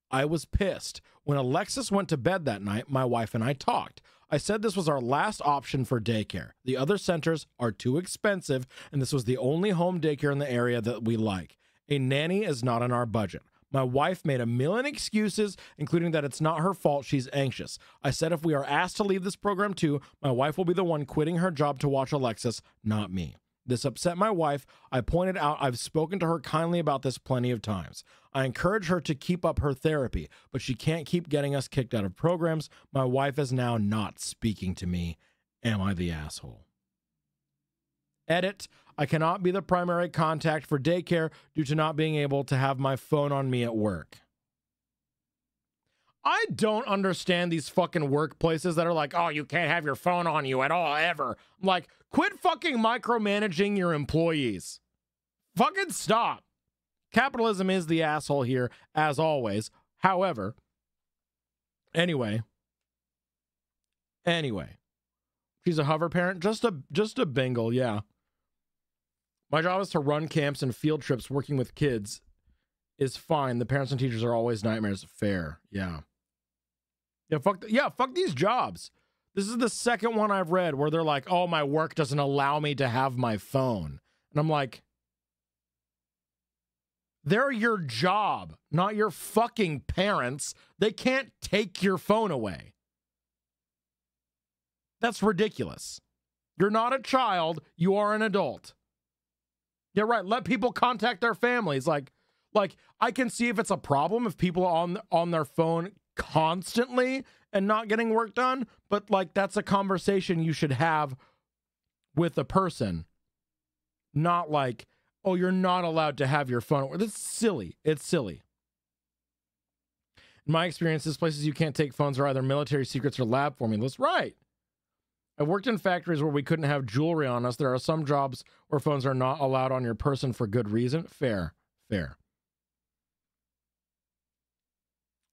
I was pissed. When Alexis went to bed that night, my wife and I talked. I said this was our last option for daycare. The other centers are too expensive, and this was the only home daycare in the area that we like. A nanny is not in our budget. My wife made a million excuses, including that it's not her fault she's anxious. I said if we are asked to leave this program too, my wife will be the one quitting her job to watch Alexis, not me. This upset my wife. I pointed out I've spoken to her kindly about this plenty of times. I encourage her to keep up her therapy, but she can't keep getting us kicked out of programs. My wife is now not speaking to me. Am I the asshole? Edit. I cannot be the primary contact for daycare due to not being able to have my phone on me at work. I don't understand these fucking workplaces that are like, oh, you can't have your phone on you at all, ever. I'm like, quit fucking micromanaging your employees. Fucking stop. Capitalism is the asshole here, as always. However, anyway. She's a hover parent. Just a bingle, yeah. My job is to run camps and field trips working with kids is fine. The parents and teachers are always nightmares. Fair, yeah. Fuck these jobs. This is the second one I've read where they're like, oh, my work doesn't allow me to have my phone. And I'm like, they're your job, not your fucking parents. They can't take your phone away. That's ridiculous. You're not a child. You are an adult. Yeah, right. Let people contact their families. Like I can see if it's a problem if people are on their phone constantly and not getting work done, but like that's a conversation you should have with a person. Not like, oh, you're not allowed to have your phone. That's silly. It's silly. In my experience, these places you can't take phones are either military secrets or lab formulas. Right. I've worked in factories where we couldn't have jewelry on us. There are some jobs where phones are not allowed on your person for good reason. Fair. I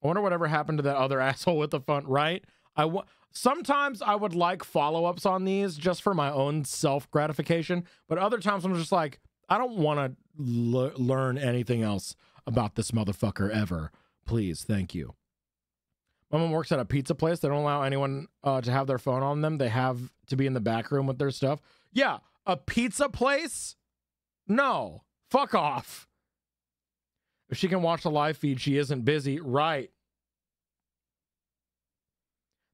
wonder whatever happened to that other asshole with the phone, right? Sometimes I would like follow-ups on these just for my own self-gratification, but other times I'm just like, I don't want to learn anything else about this motherfucker ever. Please, thank you. My mom works at a pizza place. They don't allow anyone to have their phone on them. They have to be in the back room with their stuff. Yeah, a pizza place? No. Fuck off. If she can watch the live feed, she isn't busy. Right.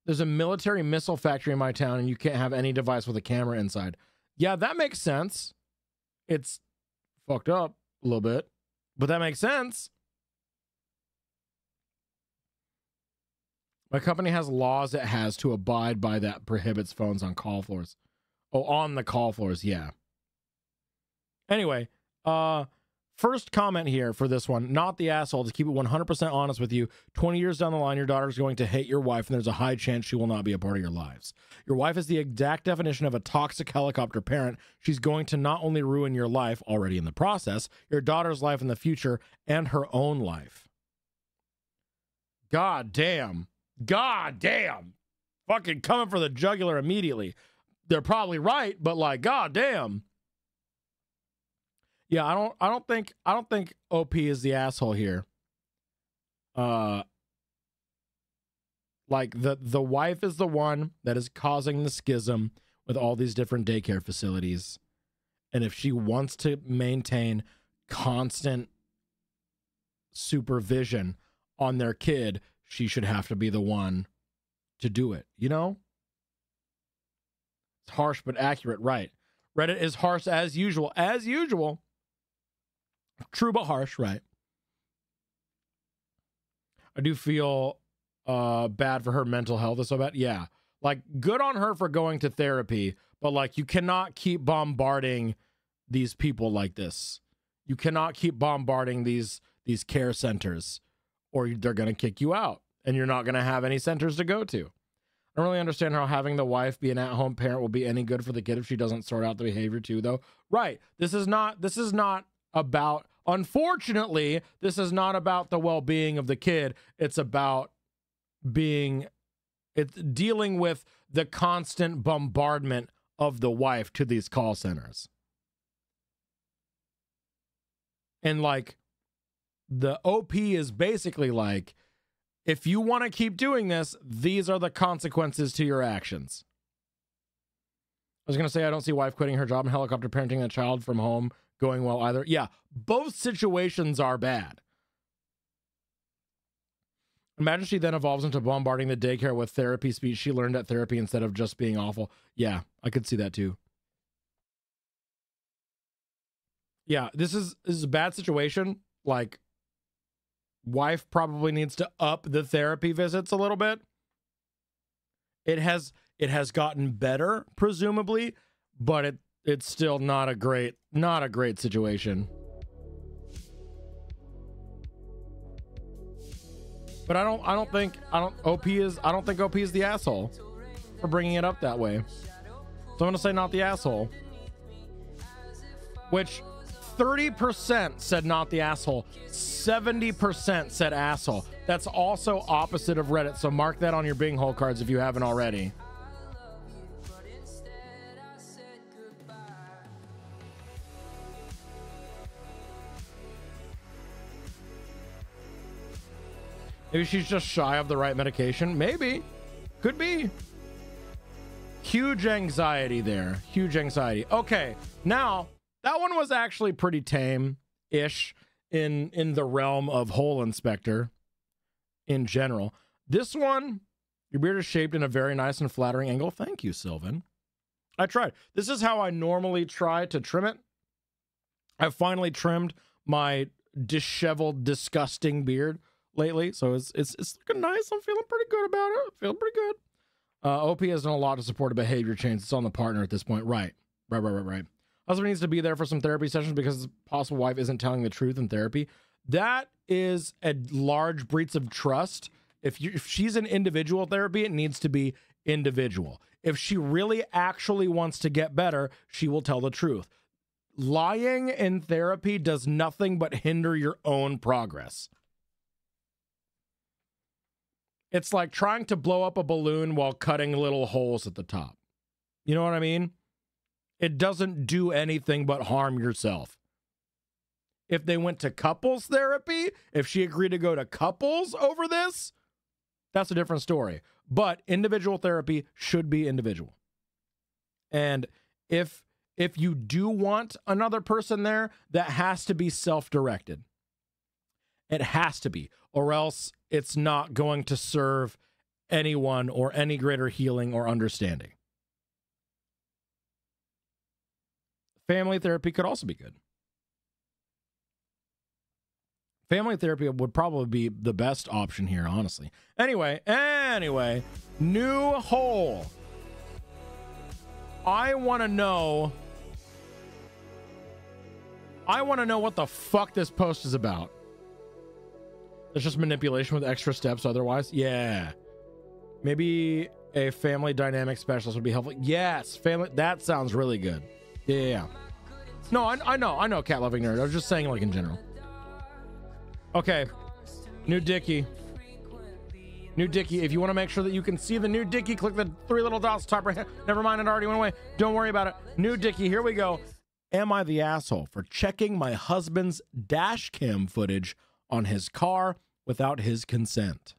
There's a military missile factory in my town, and you can't have any device with a camera inside. Yeah, that makes sense. It's fucked up a little bit, but that makes sense. My company has laws it has to abide by that prohibits phones on call floors. Oh, on the call floors, yeah. Anyway, first comment here for this one. Not the asshole. To keep it 100% honest with you, 20 years down the line, your daughter's going to hate your wife, and there's a high chance she will not be a part of your lives. Your wife is the exact definition of a toxic helicopter parent. She's going to not only ruin your life, already in the process, your daughter's life in the future, and her own life. God damn. God damn. Fucking coming for the jugular immediately. They're probably right, but like, god damn. Yeah, I don't think OP is the asshole here. Like the wife is the one that is causing the schism with all these different daycare facilities. And if she wants to maintain constant supervision on their kid, she should have to be the one to do it, you know? It's harsh but accurate, right? Reddit is harsh as usual. As usual. True but harsh, right? I do feel bad for her mental health is so bad. Yeah. Like, good on her for going to therapy, but like, you cannot keep bombarding these people like this. You cannot keep bombarding these care centers, or they're going to kick you out, and you're not going to have any centers to go to. I don't really understand how having the wife be an at-home parent will be any good for the kid if she doesn't sort out the behavior too, though. Right. This is not about, unfortunately, this is not about the well-being of the kid. It's about dealing with the constant bombardment of the wife to these call centers. And like, the OP is basically like, if you want to keep doing this, these are the consequences to your actions. I was going to say, I don't see wife quitting her job and helicopter parenting a child from home going well either. Yeah, both situations are bad. Imagine she then evolves into bombarding the daycare with therapy speech she learned at therapy instead of just being awful. Yeah, I could see that too. Yeah, this is a bad situation. Like, wife probably needs to up the therapy visits a little bit. It has gotten better, presumably, but it's still not a great situation. But I don't think OP is the asshole for bringing it up that way. So I'm gonna say not the asshole. Which 30% said not the asshole. 70% said asshole. That's also opposite of Reddit. So mark that on your Bing hole cards if you haven't already. Maybe she's just shy of the right medication. Maybe. Could be. Huge anxiety there. Huge anxiety. Okay. Now, that one was actually pretty tame-ish in the realm of hole inspector in general. This one, your beard is shaped in a very nice and flattering angle. Thank you, Sylvan. I tried. This is how I normally try to trim it. I've finally trimmed my disheveled, disgusting beard lately, so it's looking nice. I'm feeling pretty good about it. Feeling pretty good. OP has done a lot to support a behavior change. It's on the partner at this point. Right. Husband needs to be there for some therapy sessions because his possible wife isn't telling the truth in therapy. That is a large breach of trust. If she's in individual therapy, it needs to be individual. If she really actually wants to get better, she will tell the truth. Lying in therapy does nothing but hinder your own progress. It's like trying to blow up a balloon while cutting little holes at the top. You know what I mean? It doesn't do anything but harm yourself. If they went to couples therapy, if she agreed to go to couples over this, that's a different story. But individual therapy should be individual. And if you do want another person there, that has to be self-directed. It has to be, or else it's not going to serve anyone or any greater healing or understanding. Family therapy could also be good. Family therapy would probably be the best option here, honestly. Anyway, new hole. I want to know what the fuck this post is about. It's just manipulation with extra steps otherwise. Yeah. Maybe a family dynamic specialist would be helpful. Yes, family. That sounds really good. Yeah. No, I know, cat loving nerd. I was just saying, like, in general. Okay. New Dicky. New Dicky. If you want to make sure that you can see the new Dicky, click the 3 little dots top right hand. Never mind, it already went away. Don't worry about it. New Dicky. Here we go. Am I the asshole for checking my husband's dash cam footage on his car without his consent?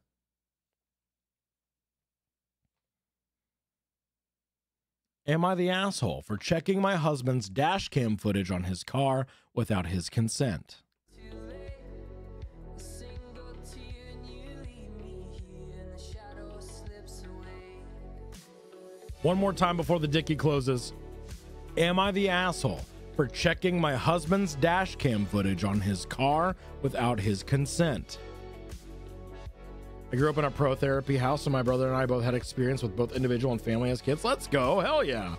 Am I the asshole for checking my husband's dash cam footage on his car without his consent? One more time before the Dicky closes. Am I the asshole for checking my husband's dash cam footage on his car without his consent? I grew up in a pro therapy house, and my brother and I both had experience with both individual and family as kids. Let's go. Hell yeah.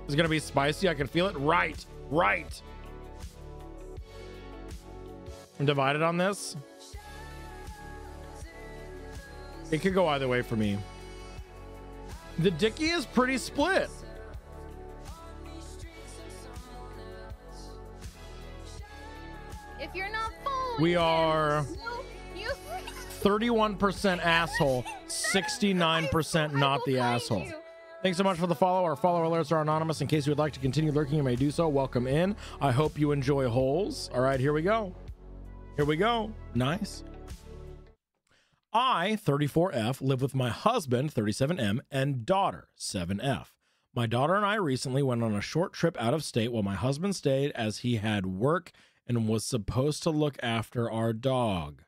It's going to be spicy. I can feel it. Right. I'm divided on this. It could go either way for me. The Dicky is pretty split. If you're not following, we are you 31% asshole, 69% not the asshole. Thanks so much for the follow. Our follower alerts are anonymous. In case you would like to continue lurking, you may do so. Welcome in. I hope you enjoy holes. All right, here we go. Nice. I, 34F, live with my husband, 37M, and daughter, 7F. My daughter and I recently went on a short trip out of state while my husband stayed as he had work and was supposed to look after our dog.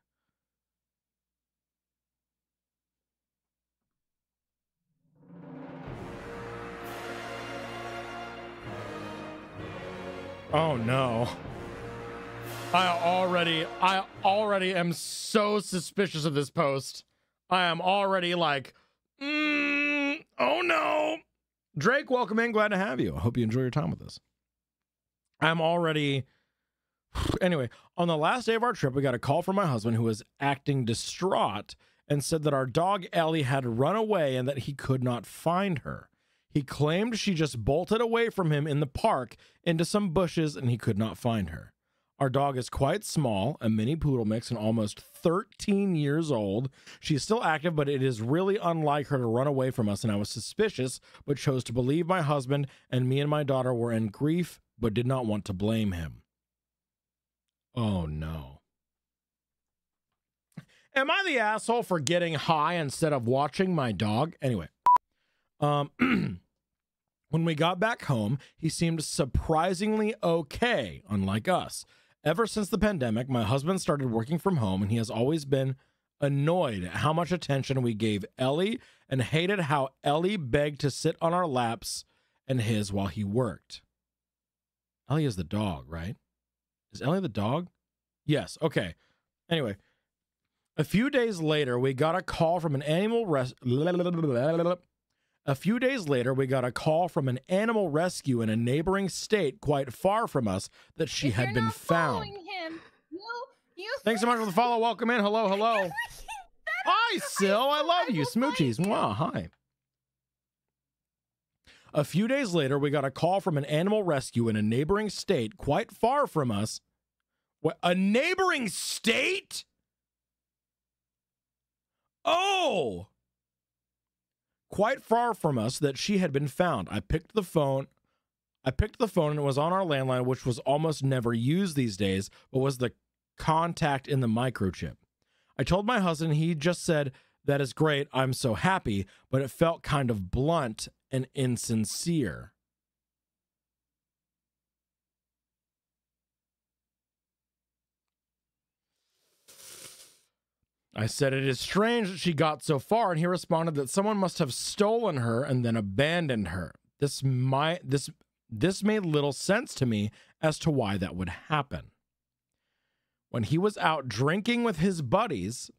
Oh no. I already am so suspicious of this post. I am already like, oh no. Drake, welcome in. Glad to have you. I hope you enjoy your time with us. I'm already... Anyway, on the last day of our trip, we got a call from my husband who was acting distraught and said that our dog Ellie had run away and that he could not find her. He claimed she just bolted away from him in the park into some bushes and he could not find her. Our dog is quite small, a mini poodle mix and almost 13 years old. She's still active, but it is really unlike her to run away from us, and I was suspicious, but chose to believe my husband, and me and my daughter were in grief, but did not want to blame him. Oh, no. Am I the asshole for getting high instead of watching my dog? Anyway. When we got back home, he seemed surprisingly okay, unlike us. Ever since the pandemic, my husband started working from home, and he has always been annoyed at how much attention we gave Ellie and hated how Ellie begged to sit on our laps and his while he worked. Ellie is the dog, right? Is Ellie the dog? Yes. Okay. Anyway, a few days later, we got a call from an animal rescue in a neighboring state quite far from us that she had been found. Thanks so much for the follow. Welcome in. Hello. Hi, Sil. I love you. Smoochies. Wow. Hi. A few days later, we got a call from an animal rescue in a neighboring state quite far from us. What? A neighboring state? Oh! Quite far from us that she had been found. I picked the phone. I picked the phone and it was on our landline, which was almost never used these days, but was the contact in the microchip. I told my husband, he just said, "That is great, I'm so happy," but it felt kind of blunt and insincere. I said, "It is strange that she got so far," and he responded that someone must have stolen her and then abandoned her. This made little sense to me as to why that would happen. When he was out drinking with his buddies,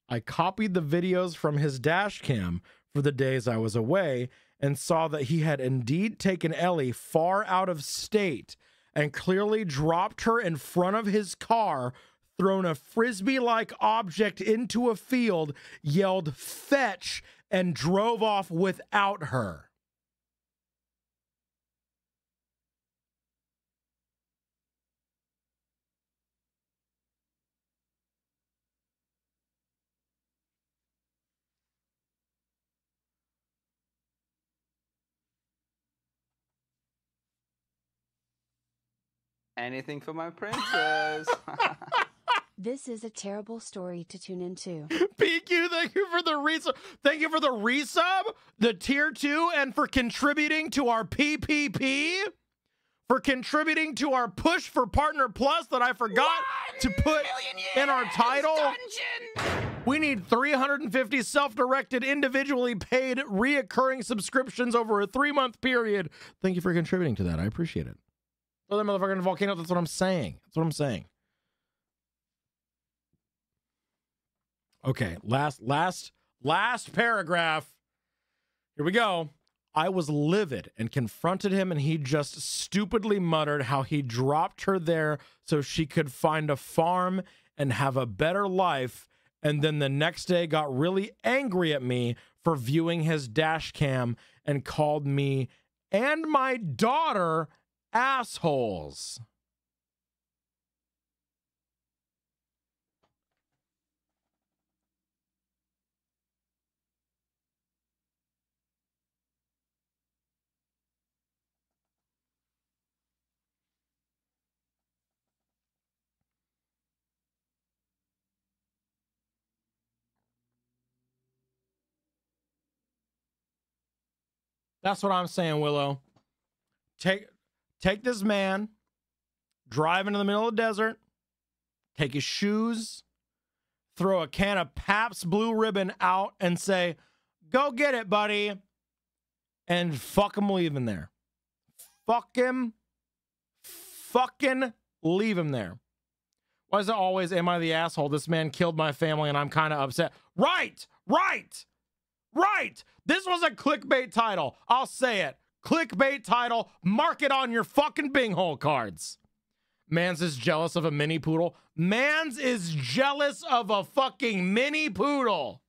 I copied the videos from his dash cam for the days I was away and saw that he had indeed taken Ellie far out of state and clearly dropped her in front of his car, thrown a frisbee-like object into a field, yelled "fetch," and drove off without her. Anything for my princess. This is a terrible story to tune into. PQ, thank you for the resub. Thank you for the resub, the tier 2, and for contributing to our PPP. For contributing to our push for Partner Plus that I forgot to put in our title. We need 350 self-directed, individually paid, reoccurring subscriptions over a 3-month period. Thank you for contributing to that. I appreciate it. Oh, that motherfucking volcano. That's what I'm saying. That's what I'm saying. Okay, last paragraph. Here we go. I was livid and confronted him, and he just stupidly muttered how he dropped her there so she could find a farm and have a better life, and then the next day got really angry at me for viewing his dash cam and called me and my daughter assholes. That's what I'm saying, Willow. Take this man, drive into the middle of the desert, take his shoes, throw a can of Pabst Blue Ribbon out and say, "Go get it, buddy," and fuck him, leave him there. Fucking leave him there. Why is it always, am I the asshole? This man killed my family and I'm kind of upset. Right. This was a clickbait title. I'll say it. Clickbait title. Mark it on your fucking binghole cards. Mans is jealous of a mini poodle. Mans is jealous of a fucking mini poodle.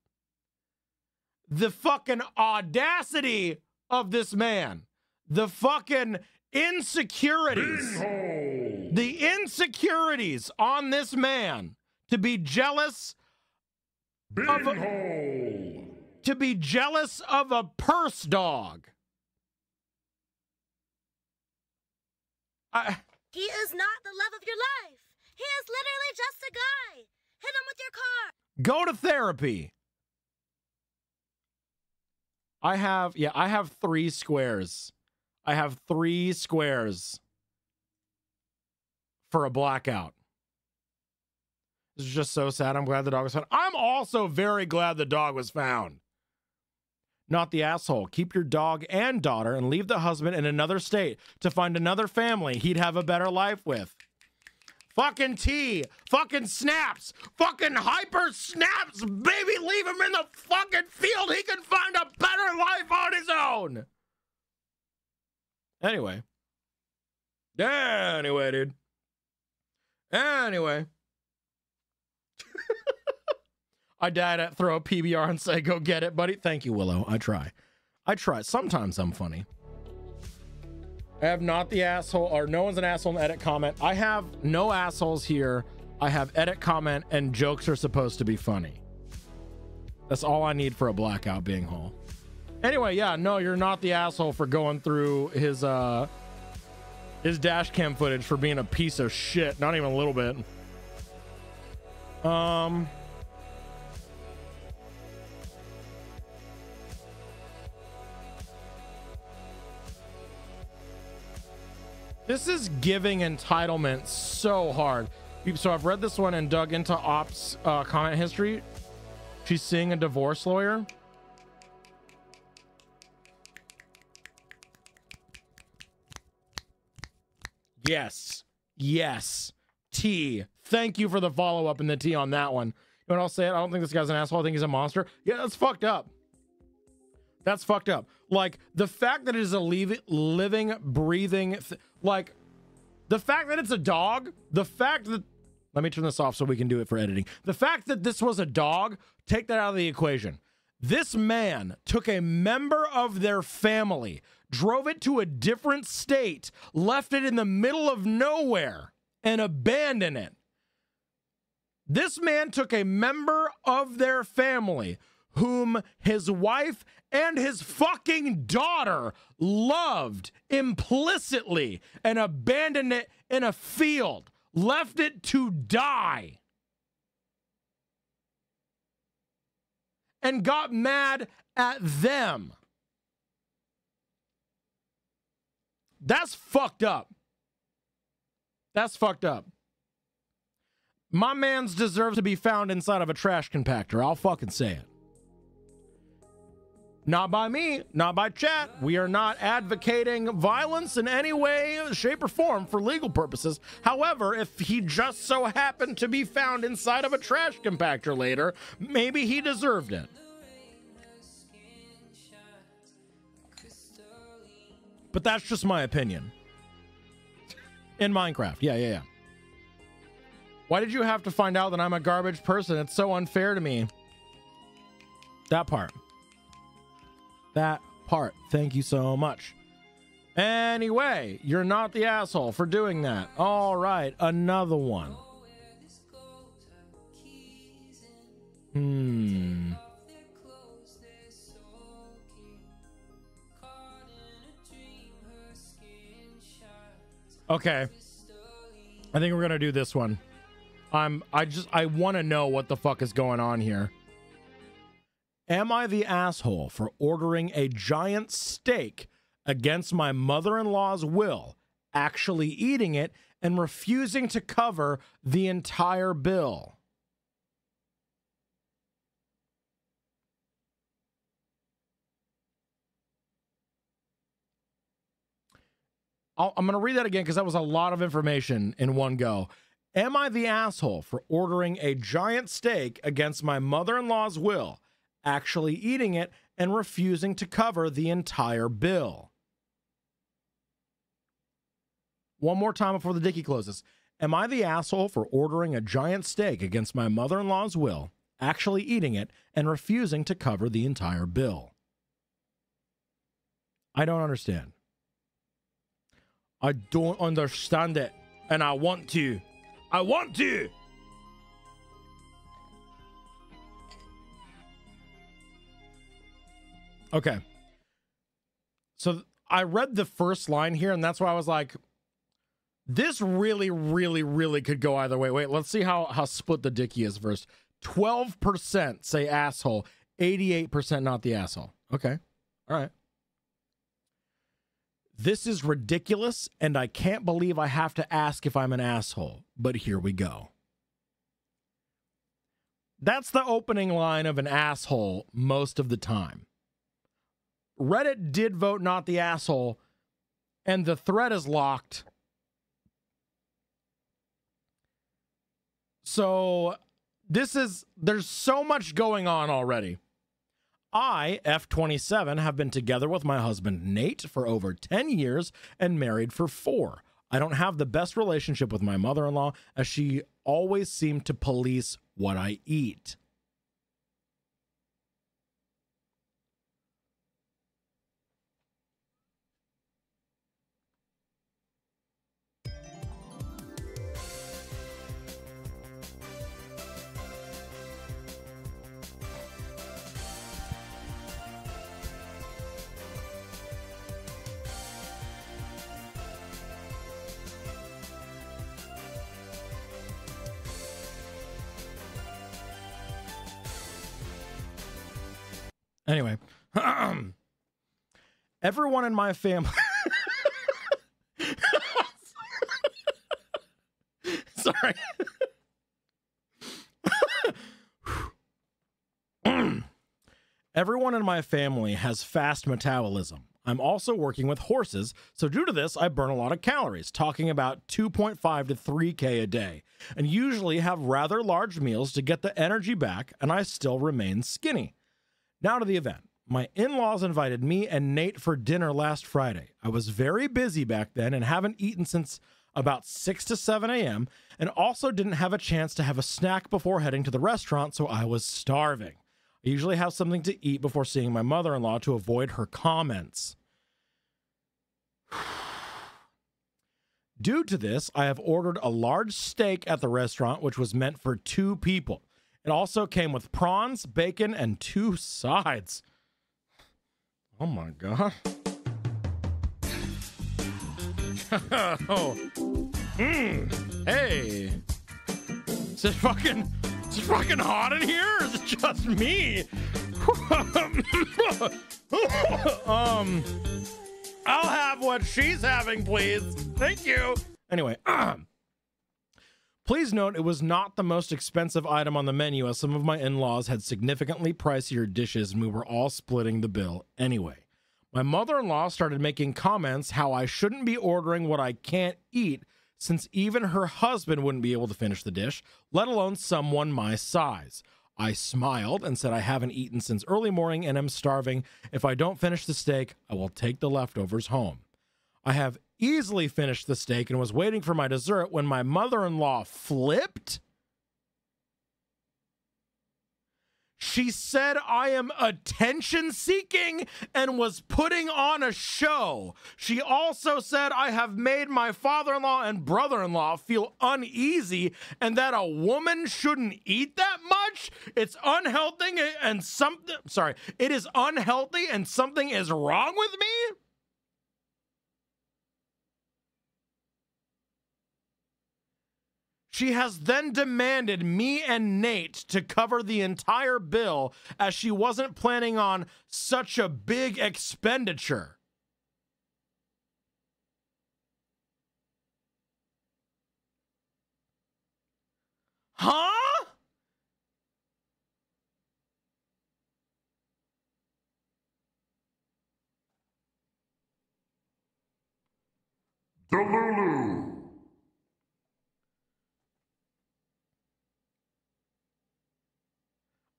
The fucking audacity of this man. The fucking insecurities. Binghole. The insecurities on this man to be jealous of a purse dog. He is not the love of your life. He is literally just a guy. Hit him with your car. Go to therapy. I have 3 squares. I have 3 squares for a blackout. This is just so sad. I'm glad the dog was found. I'm also very glad the dog was found. Not the asshole. Keep your dog and daughter and leave the husband in another state to find another family he'd have a better life with. Fucking T. Fucking snaps. Fucking hyper snaps. Baby, leave him in the fucking field. He can find a better life on his own. Anyway, dude. Anyway. I died at throw a PBR and say, "Go get it, buddy." Thank you, Willow. I try. Sometimes I'm funny. I have not the asshole, or no one's an asshole in the edit comment. I have no assholes here. I have edit comment and jokes are supposed to be funny. That's all I need for a blackout being whole. Anyway, yeah, no, you're not the asshole for going through his his dash cam footage for being a piece of shit. Not even a little bit. This is giving entitlement so hard. So I've read this one and dug into Op's comment history. She's seeing a divorce lawyer. Yes. Yes. T. Thank you for the follow-up and the T on that one. You know what I'll say? I don't think this guy's an asshole. I think he's a monster. Yeah, that's fucked up. That's fucked up. Like, the fact that it is a living, breathing... like, the fact that it's a dog, the fact that... Let me turn this off so we can do it for editing. The fact that this was a dog, take that out of the equation. This man took a member of their family, drove it to a different state, left it in the middle of nowhere, and abandoned it. This man took a member of their family whom his wife and his fucking daughter loved implicitly and abandoned it in a field, left it to die, and got mad at them. That's fucked up. That's fucked up. My man's deserves to be found inside of a trash compactor. I'll fucking say it. Not by me, not by chat. We are not advocating violence in any way, shape, or form for legal purposes. However, if he just so happened to be found inside of a trash compactor later, maybe he deserved it. But that's just my opinion. In Minecraft. Yeah. Why did you have to find out that I'm a garbage person? It's so unfair to me. That part. That part. Thank you so much. Anyway, you're not the asshole for doing that. All right, another one. Okay. I think we're going to do this one. I want to know what the fuck is going on here. Am I the asshole for ordering a giant steak against my mother-in-law's will, actually eating it, and refusing to cover the entire bill? I'm going to read that again because that was a lot of information in one go. Am I the asshole for ordering a giant steak against my mother-in-law's will, actually eating it, and refusing to cover the entire bill? One more time before the dicky closes. Am I the asshole for ordering a giant steak against my mother-in-law's will, actually eating it, and refusing to cover the entire bill? I don't understand. I don't understand it, and I want to. I want to! Okay. So I read the first line here, and that's why I was like, this really, really, really could go either way. Wait, let's see how split the dicky is first. 12% say asshole, 88% not the asshole. Okay. All right. This is ridiculous, and I can't believe I have to ask if I'm an asshole, but here we go. That's the opening line of an asshole most of the time. Reddit did vote not the asshole, and the thread is locked. So there's so much going on already. I, F27, have been together with my husband Nate for over 10 years and married for 4. I don't have the best relationship with my mother-in-law, as she always seemed to police what I eat. Anyway, everyone in my family. Sorry. Everyone in my family has fast metabolism. I'm also working with horses, so due to this, I burn a lot of calories, talking about 2.5 to 3K a day, and usually have rather large meals to get the energy back, and I still remain skinny. Now to the event. My in-laws invited me and Nate for dinner last Friday. I was very busy back then and haven't eaten since about 6 to 7 a.m. and also didn't have a chance to have a snack before heading to the restaurant, so I was starving. I usually have something to eat before seeing my mother-in-law to avoid her comments. Due to this, I have ordered a large steak at the restaurant, which was meant for 2 people. It also came with prawns, bacon, and 2 sides. Oh my God. Oh. Hey. Is it fucking hot in here, or is it just me? I'll have what she's having, please. Thank you. Anyway, please note it was not the most expensive item on the menu, as some of my in-laws had significantly pricier dishes and we were all splitting the bill anyway. My mother-in-law started making comments how I shouldn't be ordering what I can't eat, since even her husband wouldn't be able to finish the dish, let alone someone my size. I smiled and said I haven't eaten since early morning and am starving. If I don't finish the steak, I will take the leftovers home. I have easily finished the steak and was waiting for my dessert when my mother-in-law flipped. She said I am attention-seeking and was putting on a show. She also said I have made my father-in-law and brother-in-law feel uneasy and that a woman shouldn't eat that much. It's unhealthy and it is unhealthy and something is wrong with me. She has then demanded me and Nate to cover the entire bill, as she wasn't planning on such a big expenditure. Huh? Delulu.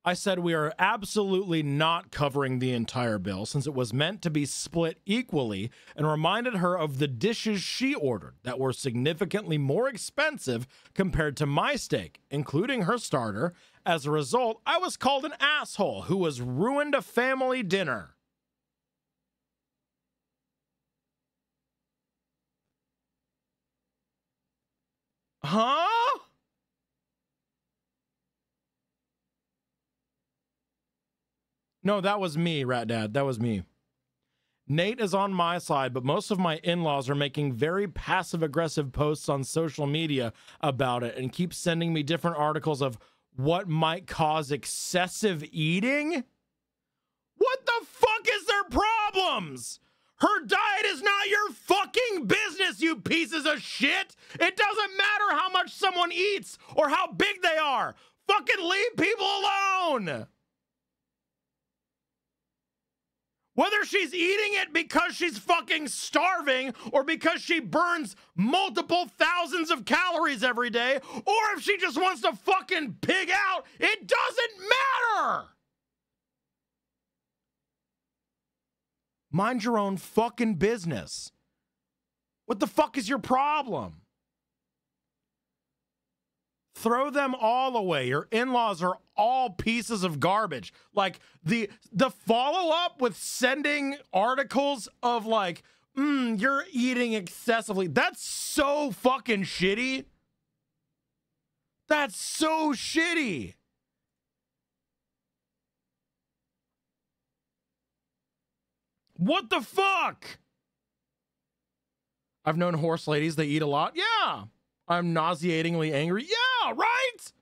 I said we are absolutely not covering the entire bill since it was meant to be split equally, and reminded her of the dishes she ordered that were significantly more expensive compared to my steak, including her starter. As a result, I was called an asshole who has ruined a family dinner. Huh? No, that was me, Rat Dad. That was me. Nate is on my side, but most of my in-laws are making very passive-aggressive posts on social media about it and keep sending me different articles of what might cause excessive eating. What the fuck is their problems? Her diet is not your fucking business, you pieces of shit. It doesn't matter how much someone eats or how big they are. Fucking leave people alone. Whether she's eating it because she's fucking starving or because she burns multiple thousands of calories every day, or if she just wants to fucking pig out, it doesn't matter. Mind your own fucking business. What the fuck is your problem? Throw them all away. Your in-laws are all pieces of garbage. Like the follow-up with sending articles of like, you're eating excessively. That's so fucking shitty. That's so shitty. What the fuck? I've known horse ladies, they eat a lot. Yeah. I'm nauseatingly angry. Yeah, right?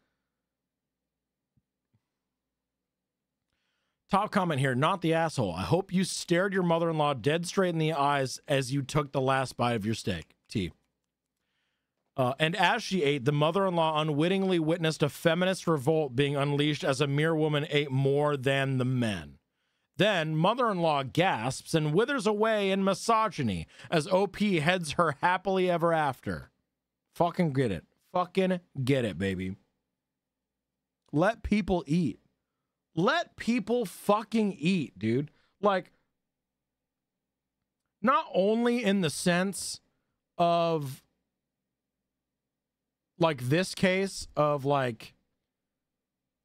Top comment here, not the asshole. I hope you stared your mother-in-law dead straight in the eyes as you took the last bite of your steak. T. And as she ate, the mother-in-law unwittingly witnessed a feminist revolt being unleashed as a mere woman ate more than the men. Then mother-in-law gasps and withers away in misogyny as OP heads her happily ever after. Fucking get it. Fucking get it, baby. Let people eat. Let people fucking eat, dude. Like, not only in the sense of, like, this case of, like,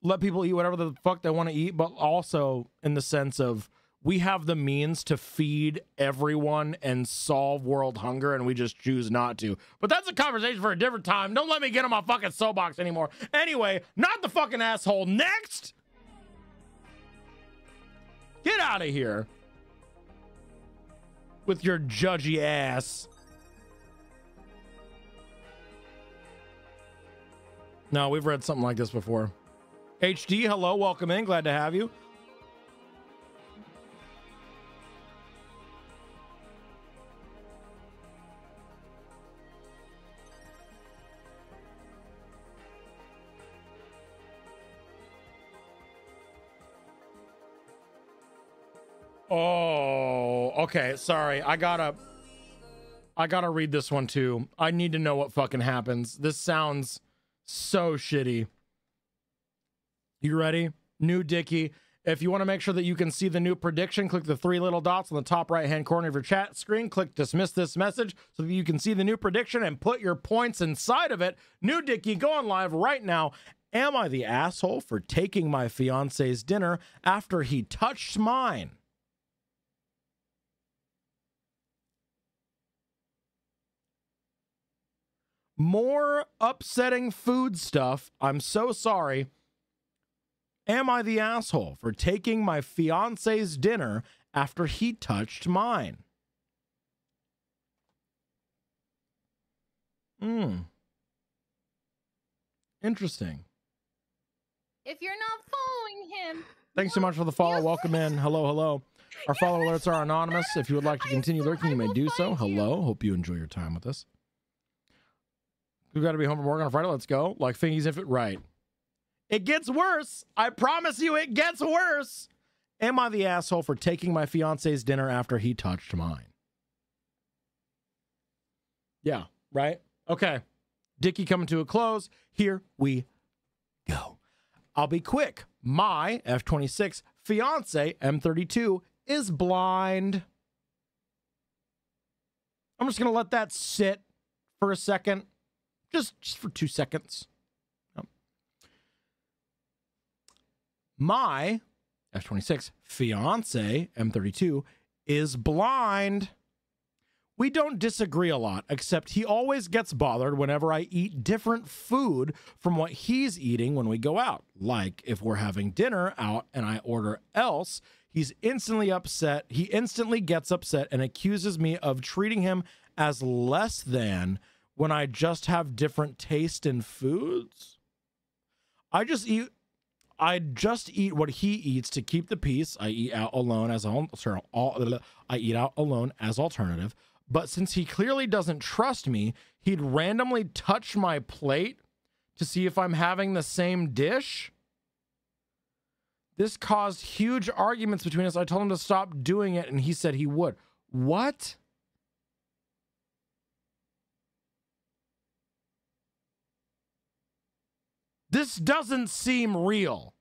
let people eat whatever the fuck they want to eat, but also in the sense of we have the means to feed everyone and solve world hunger, and we just choose not to. But that's a conversation for a different time. Don't let me get on my fucking soapbox anymore. Anyway, not the fucking asshole. Next! Get out of here with your judgy ass. No, we've read something like this before. HD, hello, welcome in. Glad to have you. Oh, okay. Sorry. I gotta read this one too. I need to know what fucking happens. This sounds so shitty. You ready? New Dickie. If you want to make sure that you can see the new prediction, click the 3 little dots on the top right-hand corner of your chat screen. Click dismiss this message so that you can see the new prediction and put your points inside of it. New Dickie, going live right now. Am I the asshole for taking my fiance's dinner after he touched mine? More upsetting food stuff. I'm so sorry. Am I the asshole for taking my fiance's dinner after he touched mine? Interesting. If you're not following him. Thanks so much for the follow. Welcome in. Hello, hello. Our follow alerts are anonymous. If you would like to continue lurking, you may do so. Hello. Hope you enjoy your time with us. We've got to be home from work on a Friday. Let's go. Like thingies if it right. It gets worse. I promise you it gets worse. Am I the asshole for taking my fiance's dinner after he touched mine? Yeah, right? Okay. Dickie coming to a close. Here we go. I'll be quick. My F26 fiance, M32, is blind. I'm just going to let that sit for a second. Just for 2 seconds. Oh. My F26 fiance, M32, is blind. We don't disagree a lot, except he always gets bothered whenever I eat different food from what he's eating when we go out. Like if we're having dinner out and I order else, he's instantly upset. He instantly gets upset and accuses me of treating him as less than when I just have different taste in foods. I just eat what he eats to keep the peace. I eat out alone as alternative. But since he clearly doesn't trust me, he'd randomly touch my plate to see if I'm having the same dish. This caused huge arguments between us. I told him to stop doing it, and he said he would. What? This doesn't seem real.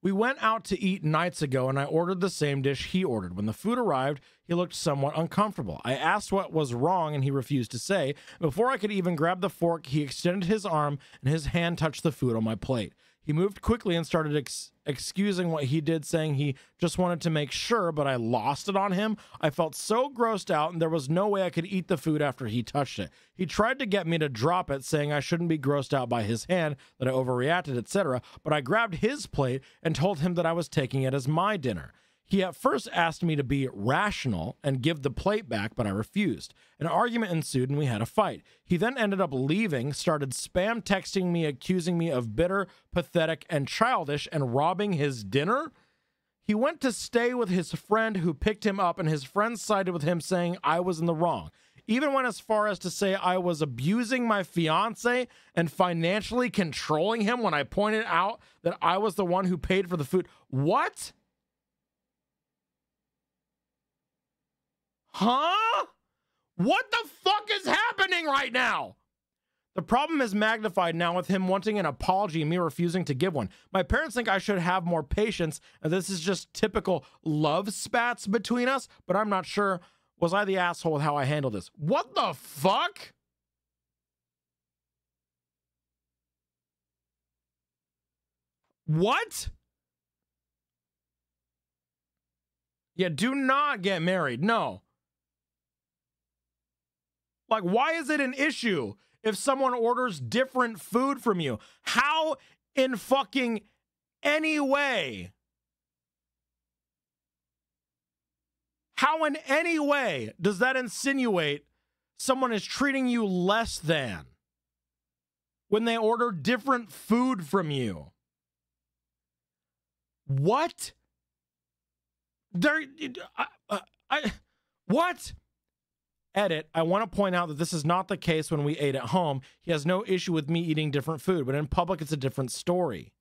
We went out to eat nights ago and I ordered the same dish he ordered. When the food arrived, he looked somewhat uncomfortable. I asked what was wrong and he refused to say. Before I could even grab the fork, he extended his arm and his hand touched the food on my plate. He moved quickly and started excusing what he did, saying he just wanted to make sure, but I lost it on him. I felt so grossed out, and there was no way I could eat the food after he touched it. He tried to get me to drop it, saying I shouldn't be grossed out by his hand, that I overreacted, etc., but I grabbed his plate and told him that I was taking it as my dinner. He at first asked me to be rational and give the plate back, but I refused. An argument ensued and we had a fight. He then ended up leaving, started spam texting me, accusing me of bitter, pathetic, and childish, and robbing his dinner. He went to stay with his friend who picked him up, and his friend sided with him, saying I was in the wrong. Even went as far as to say I was abusing my fiance and financially controlling him when I pointed out that I was the one who paid for the food. What? Huh? What the fuck is happening right now? The problem is magnified now with him wanting an apology and me refusing to give one. My parents think I should have more patience, and this is just typical love spats between us, but I'm not sure. Was I the asshole with how I handled this? What the fuck? What? Yeah, do not get married. No. Like, why is it an issue if someone orders different food from you? How in fucking any way? How in any way does that insinuate someone is treating you less than when they order different food from you? What? What? Edit, I want to point out that this is not the case when we ate at home. He has no issue with me eating different food, but in public, it's a different story.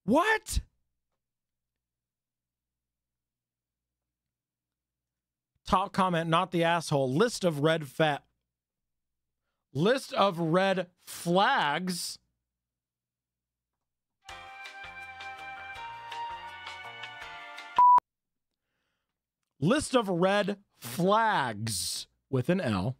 What? Top comment, not the asshole. List of red flags. List of red flags with an L.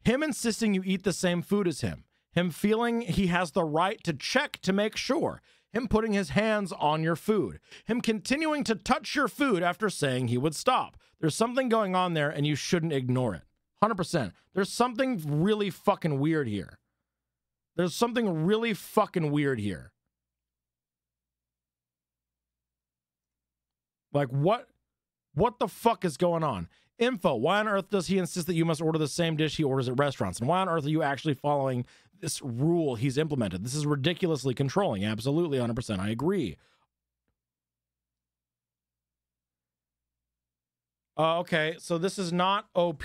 Him insisting you eat the same food as him. Him feeling he has the right to check to make sure. Him putting his hands on your food. Him continuing to touch your food after saying he would stop. There's something going on there and you shouldn't ignore it. 100%. There's something really fucking weird here. There's something really fucking weird here. Like, what the fuck is going on? Info. Why on earth does he insist that you must order the same dish he orders at restaurants? And why on earth are you actually following this rule he's implemented? This is ridiculously controlling. Absolutely, 100%. I agree. Okay, so this is not OP.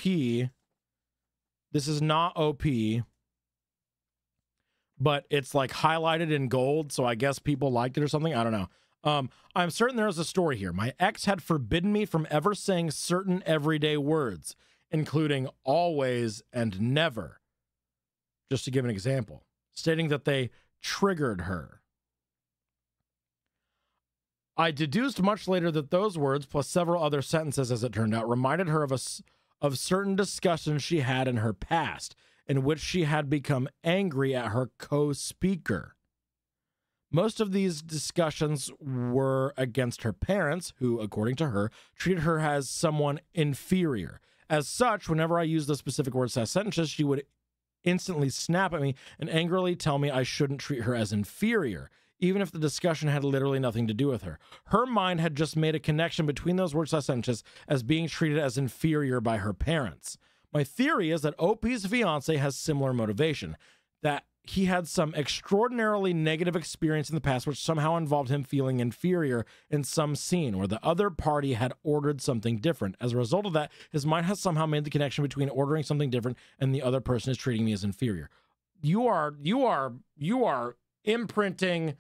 This is not OP. But it's like highlighted in gold, so I guess people liked it or something. I don't know. I'm certain there is a story here. My ex had forbidden me from ever saying certain everyday words, including always and never, just to give an example, stating that they triggered her. I deduced much later that those words, plus several other sentences as it turned out, reminded her of certain discussions she had in her past, in which she had become angry at her co-speaker. Most of these discussions were against her parents, who, according to her, treated her as someone inferior. As such, whenever I used those specific words as sentences, she would instantly snap at me and angrily tell me I shouldn't treat her as inferior, even if the discussion had literally nothing to do with her. Her mind had just made a connection between those words as sentences as being treated as inferior by her parents. My theory is that OP's fiance has similar motivation, that he had some extraordinarily negative experience in the past which somehow involved him feeling inferior in some scene where the other party had ordered something different. As a result of that, his mind has somehow made the connection between ordering something different and the other person is treating me as inferior. You are imprinting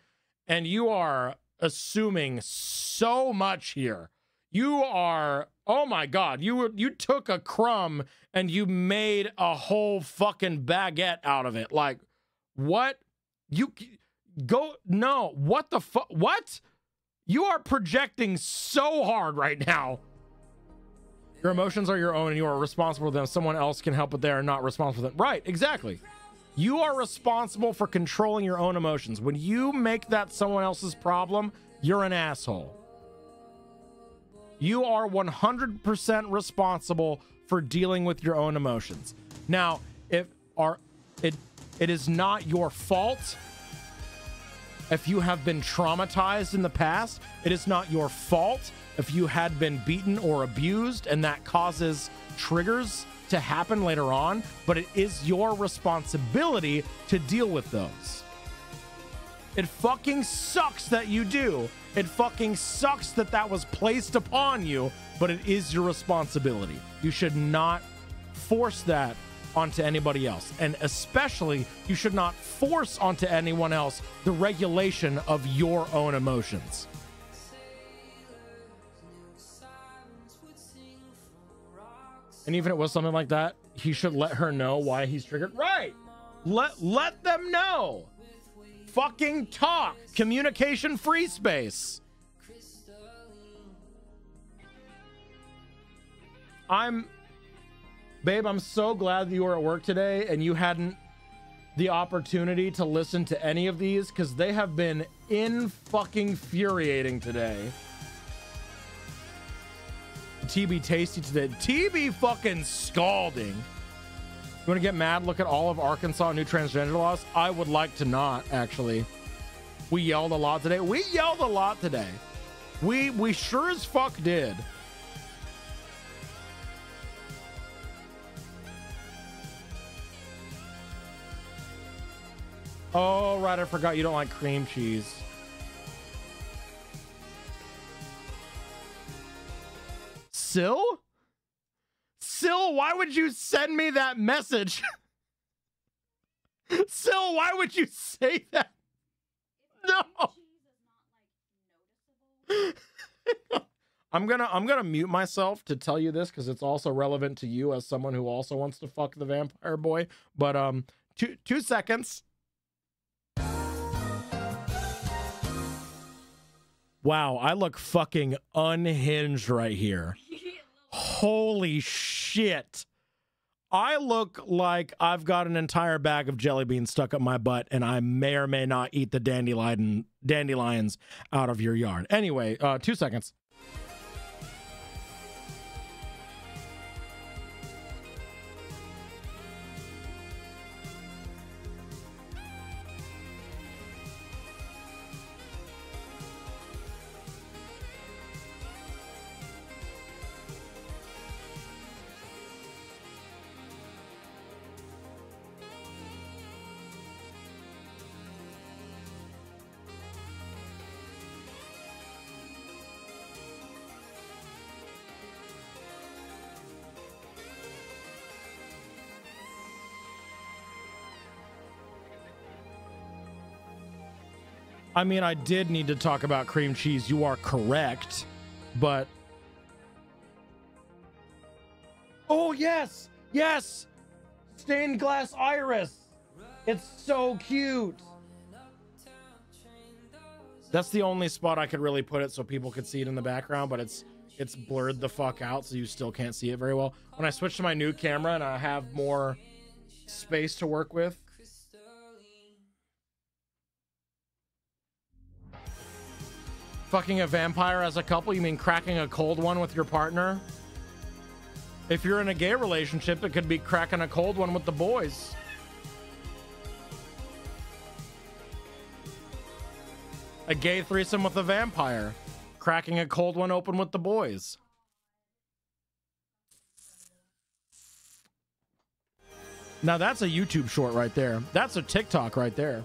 and you are assuming so much here. You are, oh my God, you took a crumb and you made a whole fucking baguette out of it. Like, what? You go, no, what the fuck? What? You are projecting so hard right now. Your emotions are your own and you are responsible for them. Someone else can help, but they are not responsible for them. Right, exactly. You are responsible for controlling your own emotions. When you make that someone else's problem, you're an asshole. You are 100% responsible for dealing with your own emotions. Now, It is not your fault if you have been traumatized in the past. It is not your fault if you had been beaten or abused and that causes triggers to happen later on, but it is your responsibility to deal with those. It fucking sucks that you do. It fucking sucks that that was placed upon you, but it is your responsibility. You should not force that onto anybody else. And especially, you should not force onto anyone else the regulation of your own emotions. And even if it was something like that, he should let her know why he's triggered. Right. Let them know. Fucking talk. Communication free space. Babe, I'm so glad that you were at work today and you hadn't the opportunity to listen to any of these, because they have been fucking infuriating today. TB tasty today. TB fucking scalding. You want to get mad? Look at all of Arkansas new transgender laws. I would like to not, actually. We yelled a lot today. We yelled a lot today. We sure as fuck did. Oh, right. I forgot you don't like cream cheese. Sil, why would you send me that message? Sil, why would you say that? No. I'm gonna mute myself to tell you this because it's also relevant to you as someone who also wants to fuck the vampire boy. But 2 seconds. Wow, I look fucking unhinged right here. Holy shit. I look like I've got an entire bag of jelly beans stuck up my butt, and I may or may not eat the dandelions out of your yard. Anyway, 2 seconds. I mean, I did need to talk about cream cheese. You are correct, but... Oh, yes! Yes! Stained glass iris! It's so cute! That's the only spot I could really put it so people could see it in the background, but it's blurred the fuck out, so you still can't see it very well. When I switch to my new camera and I have more space to work with, fucking a vampire as a couple? You mean cracking a cold one with your partner? If you're in a gay relationship, it could be cracking a cold one with the boys. A gay threesome with a vampire. Cracking a cold one open with the boys. Now that's a YouTube short right there. That's a TikTok right there.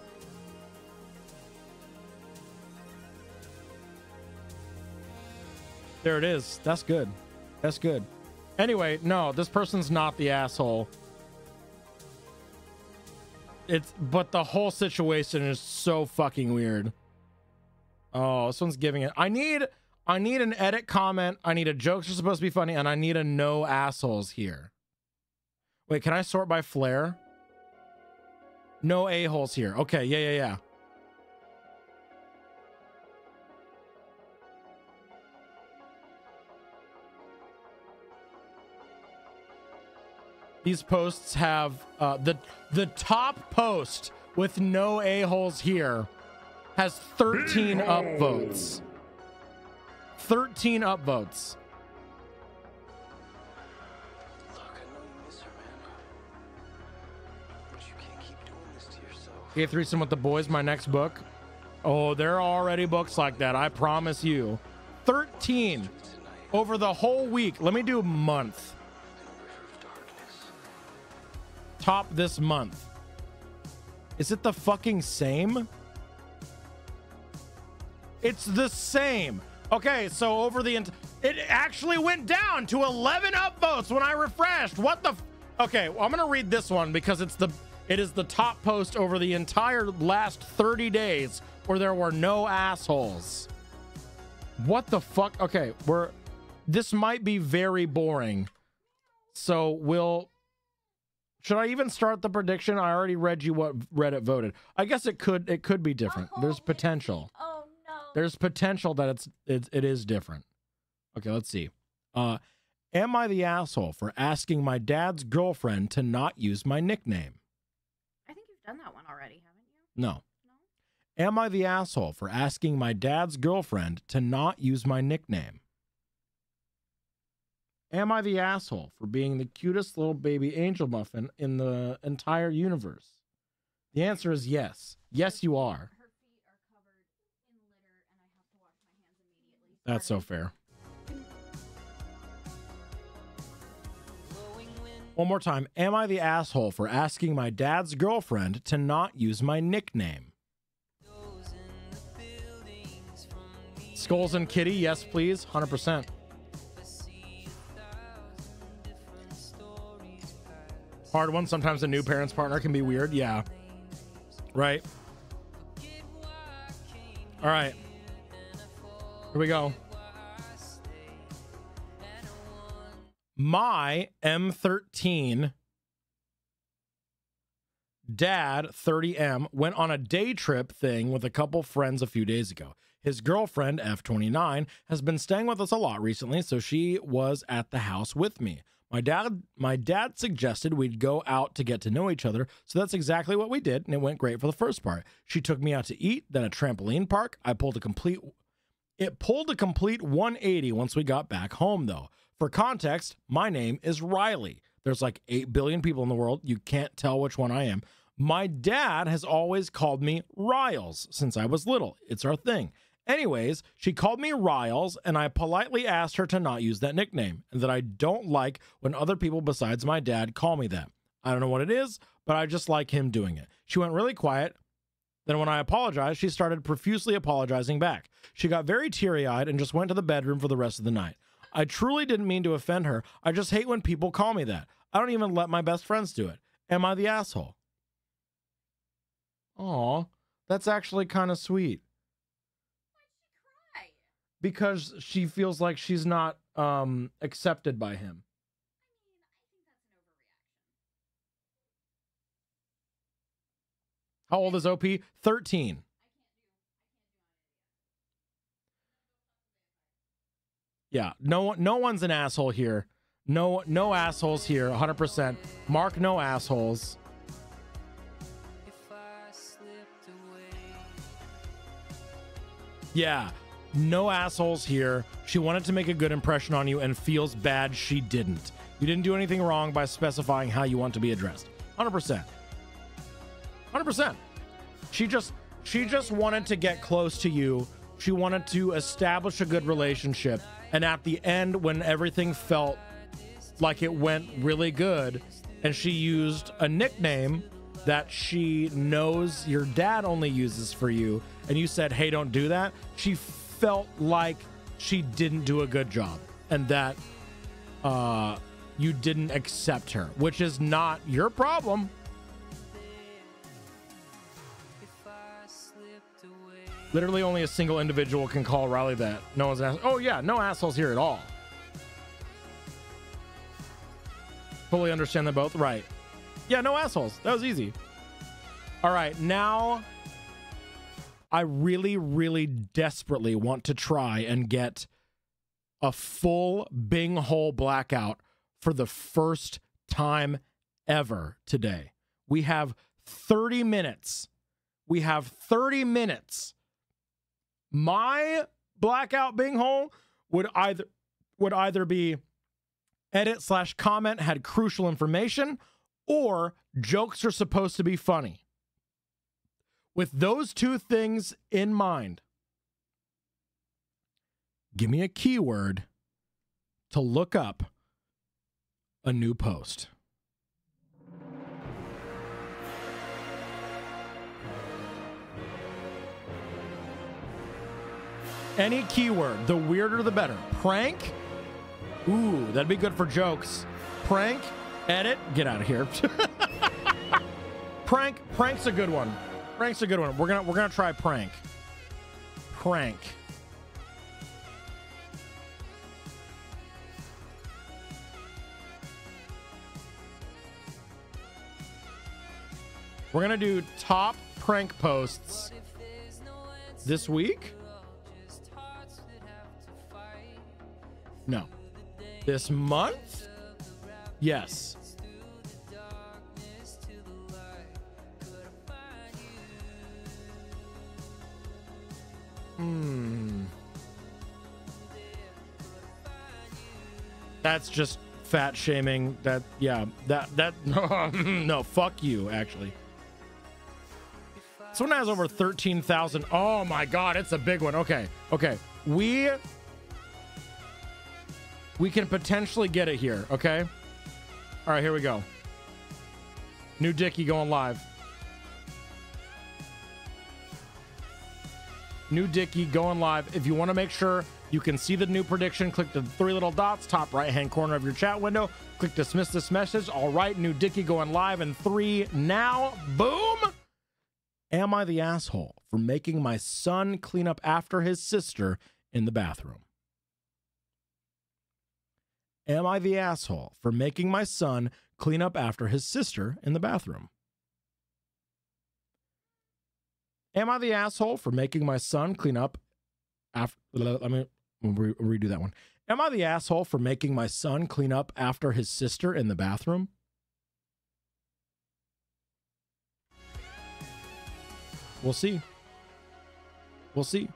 There it is. That's good. That's good. Anyway, no, this person's not the asshole. But the whole situation is so fucking weird. Oh, this one's giving it. I need an edit comment. I need a jokes are supposed to be funny, and I need a no assholes here. Wait, can I sort by flair? No a-holes here. Okay, yeah. These posts have the top post with no a-holes here has 13 upvotes. 13 upvotes. Look, I know you miss her, man. But you can't keep doing this Gay threesome with the boys, my next book. Oh, there are already books like that, I promise you. 13 over the whole week. Let me do month. Top this month. Is it the fucking same? It's the same. Okay, so over the it actually went down to 11 upvotes when I refreshed. What the okay, well, I'm gonna read this one because it is the top post over the entire last 30 days where there were no assholes. What the fuck? Okay, this might be very boring. So should I even start the prediction? I already read you what Reddit voted. I guess it could be different. There's potential. Oh no. There's potential that it is different. Okay, let's see. Am I the asshole for asking my dad's girlfriend to not use my nickname? I think you've done that one already, haven't you? No. Am I the asshole for asking my dad's girlfriend to not use my nickname? Am I the asshole for being the cutest little baby angel muffin in the entire universe? The answer is yes. Yes, you are. Her feet are covered in litter and I have to wash my hands immediately. That's so fair. One more time. Am I the asshole for asking my dad's girlfriend to not use my nickname? Skulls and Kitty, yes, please. 100%. Hard one. Sometimes a new parent's partner can be weird. Yeah. Right. All right. Here we go. My M13 dad, 30M, went on a day trip thing with a couple friends a few days ago. His girlfriend, F29, has been staying with us a lot recently, so she was at the house with me. My dad suggested we'd go out to get to know each other, so that's exactly what we did, and it went great for the first part. She took me out to eat, then a trampoline park. It pulled a complete 180 once we got back home, though. For context, my name is Riley. There's like 8 billion people in the world. You can't tell which one I am. My dad has always called me Riles since I was little. It's our thing. Anyways, she called me Riles, and I politely asked her to not use that nickname, and that I don't like when other people besides my dad call me that. I don't know what it is, but I just like him doing it. She went really quiet. Then when I apologized, she started profusely apologizing back. She got very teary-eyed and just went to the bedroom for the rest of the night. I truly didn't mean to offend her. I just hate when people call me that. I don't even let my best friends do it. Am I the asshole? Aw, that's actually kind of sweet. Because she feels like she's not accepted by him. How old is OP? 13. Yeah, no one's an asshole here. No assholes here, 100%. Mark, no assholes. Yeah, no assholes here. She wanted to make a good impression on you and feels bad she didn't. You didn't do anything wrong by specifying how you want to be addressed. 100%. 100%. She just wanted to get close to you. She wanted to establish a good relationship. And at the end, when everything felt like it went really good, and she used a nickname that she knows your dad only uses for you, and you said, hey, don't do that, she felt like she didn't do a good job and that you didn't accept her, which is not your problem. Literally only a single individual can call Riley that. No one's an asshole. Oh yeah, no assholes here at all. Fully understand them both. Right. Yeah, no assholes. That was easy. All right, now I really, really desperately want to try and get a full Bing hole blackout for the first time ever today. We have 30 minutes. We have 30 minutes. My blackout Bing hole would either be edit/comment had crucial information, or jokes are supposed to be funny. With those two things in mind, give me a keyword to look up a new post. Any keyword, the weirder the better. Prank? Ooh, that'd be good for jokes. Prank, edit, get out of here. Prank's a good one. Prank's a good one. We're gonna try prank. Prank. We're gonna do top prank posts this week. No. This month? Yes. That's just fat shaming. That no, fuck you, actually. This one has over 13,000. Oh my God, it's a big one. Okay. We can potentially get it here, okay? All right, here we go. New Dickie going live. New Dickie going live. If you want to make sure you can see the new prediction, click the three little dots, top right-hand corner of your chat window. Click dismiss this message. All right, New Dickie going live in 3 now. Boom! Am I the asshole for making my son clean up after his sister in the bathroom? Am I the asshole for making my son clean up after his sister in the bathroom? Am I the asshole for making my son clean up after... Let me redo that one. Am I the asshole for making my son clean up after his sister in the bathroom? We'll see. We'll see.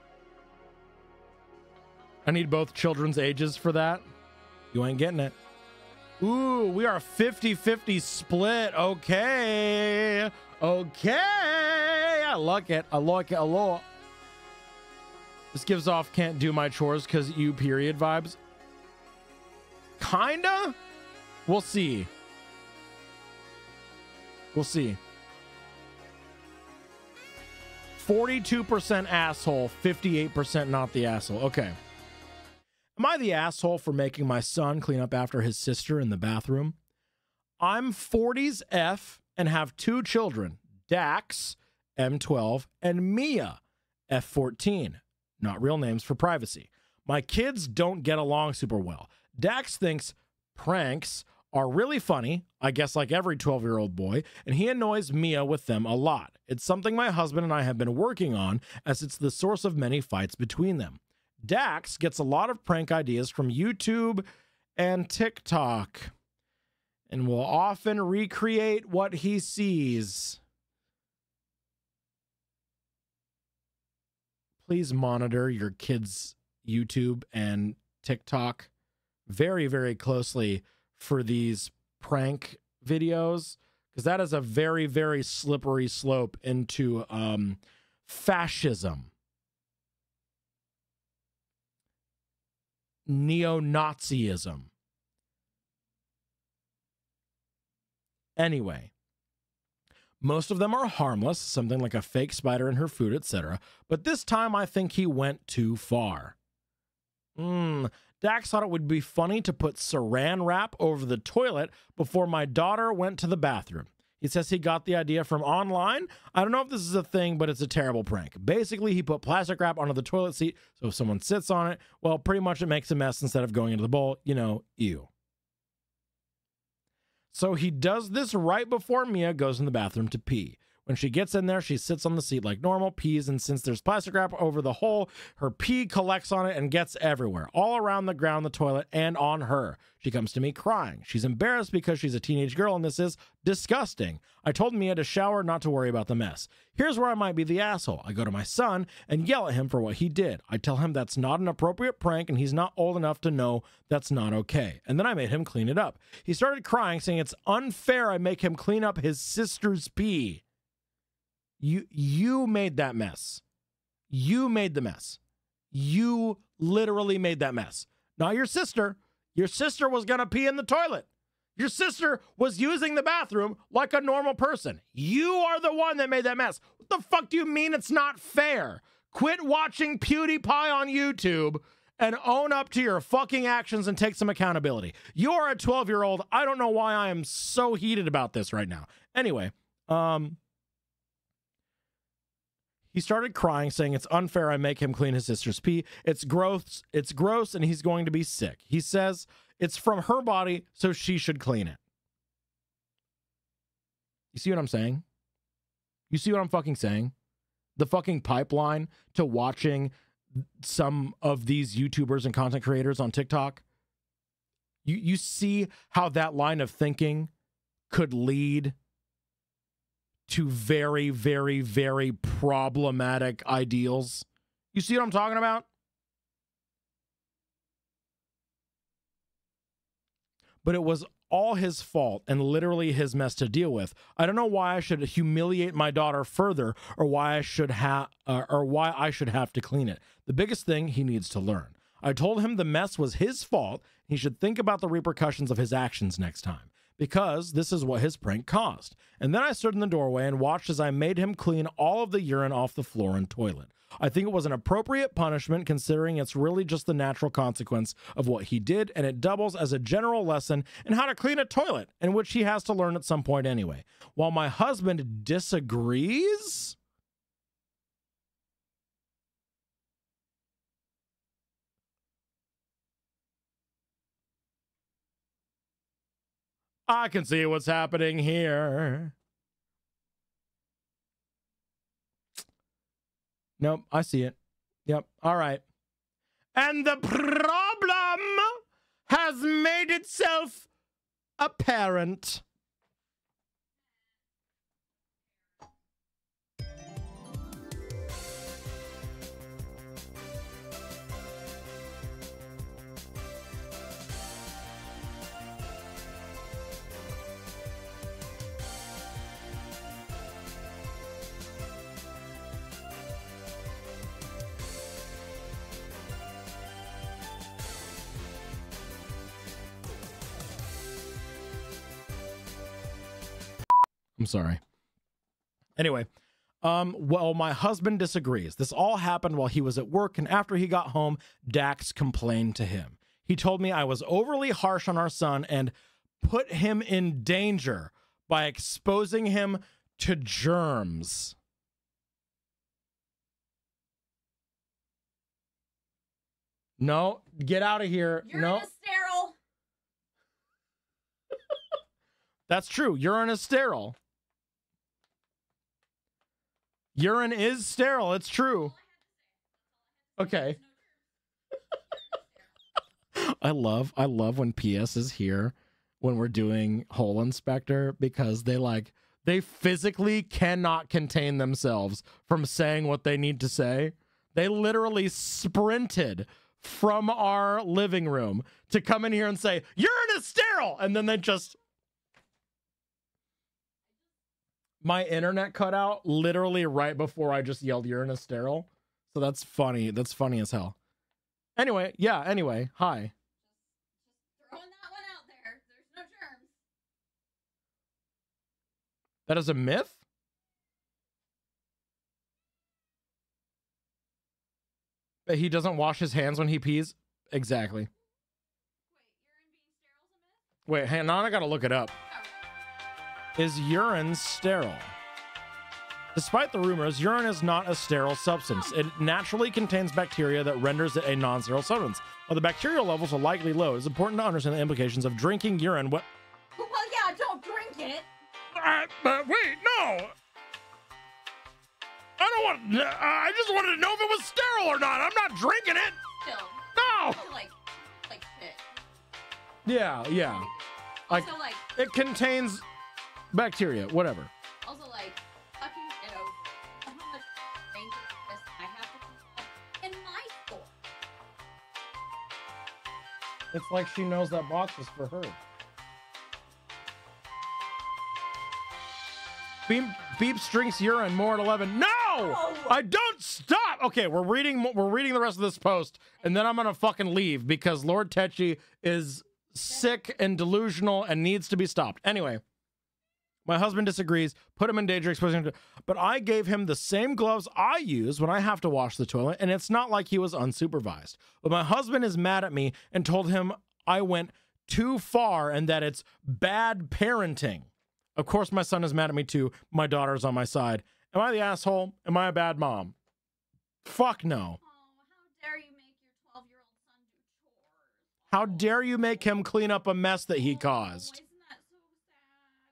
I need both children's ages for that. You ain't getting it. Ooh, we are 50-50 split. Okay. I like it. I like it a lot. This gives off can't do my chores because you period vibes. Kinda? We'll see. We'll see. 42% asshole, 58% not the asshole. Okay. Am I the asshole for making my son clean up after his sister in the bathroom? I'm 40s F and have 2 children, Dax, M12, and Mia, F14. Not real names for privacy. My kids don't get along super well. Dax thinks pranks are really funny, I guess like every 12-year-old boy, and he annoys Mia with them a lot. It's something my husband and I have been working on, as it's the source of many fights between them. Dax gets a lot of prank ideas from YouTube and TikTok and will often recreate what he sees. Please monitor your kids' YouTube and TikTok very, very closely for these prank videos, because that is a very, very slippery slope into fascism. Neo-Nazism. Anyway, most of them are harmless, something like a fake spider in her food, etc. But this time I think he went too far. Dax thought it would be funny to put saran wrap over the toilet before my daughter went to the bathroom. He says he got the idea from online. I don't know if this is a thing, but it's a terrible prank. Basically, he put plastic wrap onto the toilet seat, so if someone sits on it, well, pretty much it makes a mess instead of going into the bowl. You know, ew. So he does this right before Mia goes in the bathroom to pee. When she gets in there, she sits on the seat like normal, pees, and since there's plastic wrap over the hole, her pee collects on it and gets everywhere, all around the ground, the toilet, and on her. She comes to me crying. She's embarrassed because she's a teenage girl, and this is disgusting. I told Mia to shower, not to worry about the mess. Here's where I might be the asshole. I go to my son and yell at him for what he did. I tell him that's not an appropriate prank, and he's not old enough to know that's not okay. And then I made him clean it up. He started crying, saying it's unfair I make him clean up his sister's pee. You made that mess. You made the mess. You literally made that mess. Not your sister. Your sister was going to pee in the toilet. Your sister was using the bathroom like a normal person. You are the one that made that mess. What the fuck do you mean it's not fair? Quit watching PewDiePie on YouTube and own up to your fucking actions and take some accountability. You're a 12-year-old. I don't know why I am so heated about this right now. Anyway, he started crying, saying it's unfair I make him clean his sister's pee. It's gross, and he's going to be sick. He says it's from her body, so she should clean it. You see what I'm saying? You see what I'm fucking saying? The fucking pipeline to watching some of these YouTubers and content creators on TikTok. You see how that line of thinking could lead to very, very, very problematic ideals. You see what I'm talking about? But it was all his fault and literally his mess to deal with. I don't know why I should humiliate my daughter further or why I should have to clean it. The biggest thing he needs to learn. I told him the mess was his fault. He should think about the repercussions of his actions next time, because this is what his prank caused. And then I stood in the doorway and watched as I made him clean all of the urine off the floor and toilet. I think it was an appropriate punishment considering it's really just the natural consequence of what he did, and it doubles as a general lesson in how to clean a toilet, in which he has to learn at some point anyway. While my husband disagrees, I can see what's happening here. Nope, I see it. Yep, all right. And the problem has made itself apparent. I'm sorry. Anyway, well, my husband disagrees. This all happened while he was at work, and after he got home, Dax complained to him. He told me I was overly harsh on our son and put him in danger by exposing him to germs. No, get out of here. Urine is sterile. That's true. Urine is sterile. Urine is sterile. It's true. Okay. I love when PS is here when we're doing Hole Inspector, because they physically cannot contain themselves from saying what they need to say. They literally sprinted from our living room to come in here and say, urine is sterile. And then they just... My internet cut out literally right before I just yelled urine is sterile. So that's funny. That's funny as hell. Anyway, yeah, anyway, hi. Just throwing that one out there. There's no germs. That is a myth? But he doesn't wash his hands when he pees? Exactly. Wait, hang on, I gotta look it up. Is urine sterile? Despite the rumors, urine is not a sterile substance. It naturally contains bacteria that renders it a non-sterile substance. While the bacterial levels are likely low, it's important to understand the implications of drinking urine. Well, yeah, don't drink it. But wait, no! I just wanted to know if it was sterile or not. I'm not drinking it. Still. No! Like shit. Yeah. Also, it contains bacteria, whatever. Also, fucking get over how much dangerous I have to keep in my store. It's like she knows that box is for her. Beeps drinks urine more at 11. No! I don't stop! Okay, we're reading the rest of this post, and then I'm gonna fucking leave because Lord Tetchy is sick and delusional and needs to be stopped. Anyway, my husband disagrees, put him in danger, exposing him to, but I gave him the same gloves I use when I have to wash the toilet, and it's not like he was unsupervised. But my husband is mad at me and told him I went too far and that it's bad parenting. Of course, my son is mad at me too. My daughter's on my side. Am I the asshole? Am I a bad mom? Fuck no. How dare you make your 12-year-old son do chores? How dare you make him clean up a mess that he caused? Isn't that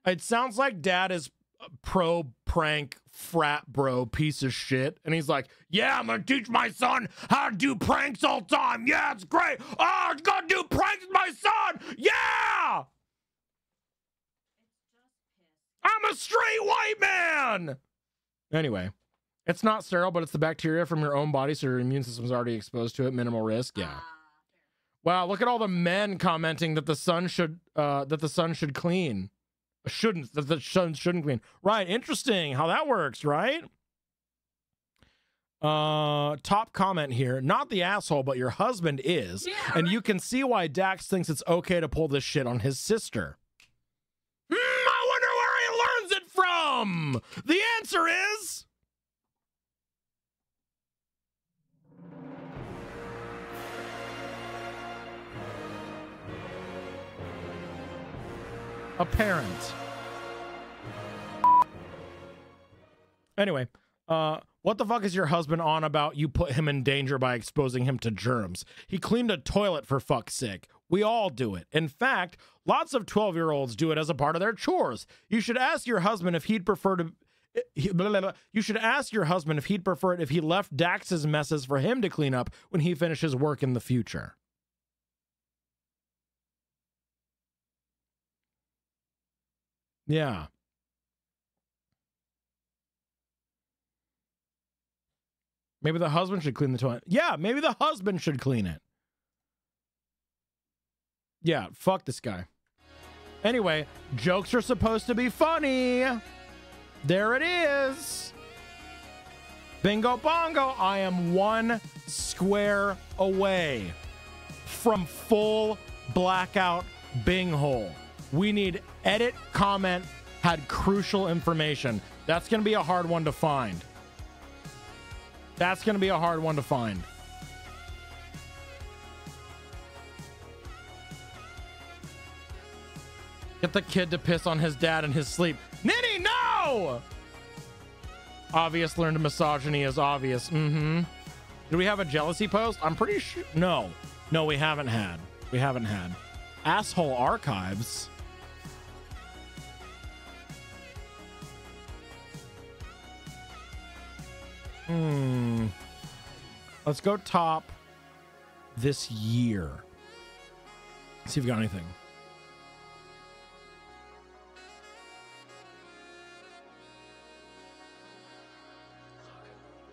so sad? It sounds like dad is a pro prank frat bro piece of shit. And he's like, yeah, I'm gonna teach my son how to do pranks all the time. Yeah, it's great. Oh, I'm gonna do pranks with my son. Yeah! I'm a straight white man! Anyway, it's not sterile, but it's the bacteria from your own body, so your immune system's already exposed to it. Minimal risk, yeah. Wow, look at all the men commenting that the son should clean. That the son shouldn't clean. Right, interesting how that works, right? Top comment here. Not the asshole, but your husband is. Yeah, and you can see why Dax thinks it's okay to pull this shit on his sister. I wonder where he learns it from. The answer is a parent. Anyway, what the fuck is your husband on about? You put him in danger by exposing him to germs. He cleaned a toilet, for fuck's sake. We all do it. In fact, lots of 12-year-olds do it as a part of their chores. You should ask your husband if he'd prefer to... You should ask your husband if he'd prefer it if he left Dax's messes for him to clean up when he finishes work in the future. Yeah. Maybe the husband should clean the toilet. Yeah, maybe the husband should clean it. Yeah, fuck this guy. Anyway, jokes are supposed to be funny. There it is. Bingo bongo. I am 1 square away from full blackout bing hole. We need edit comment had crucial information. That's going to be a hard one to find. That's going to be a hard one to find. Get the kid to piss on his dad in his sleep. Ninny, no! Obvious learned misogyny is obvious. Mm-hmm. Do we have a jealousy post? I'm pretty sure. No. No, we haven't had. We haven't had. Asshole archives. Let's go top this year. See if we got anything.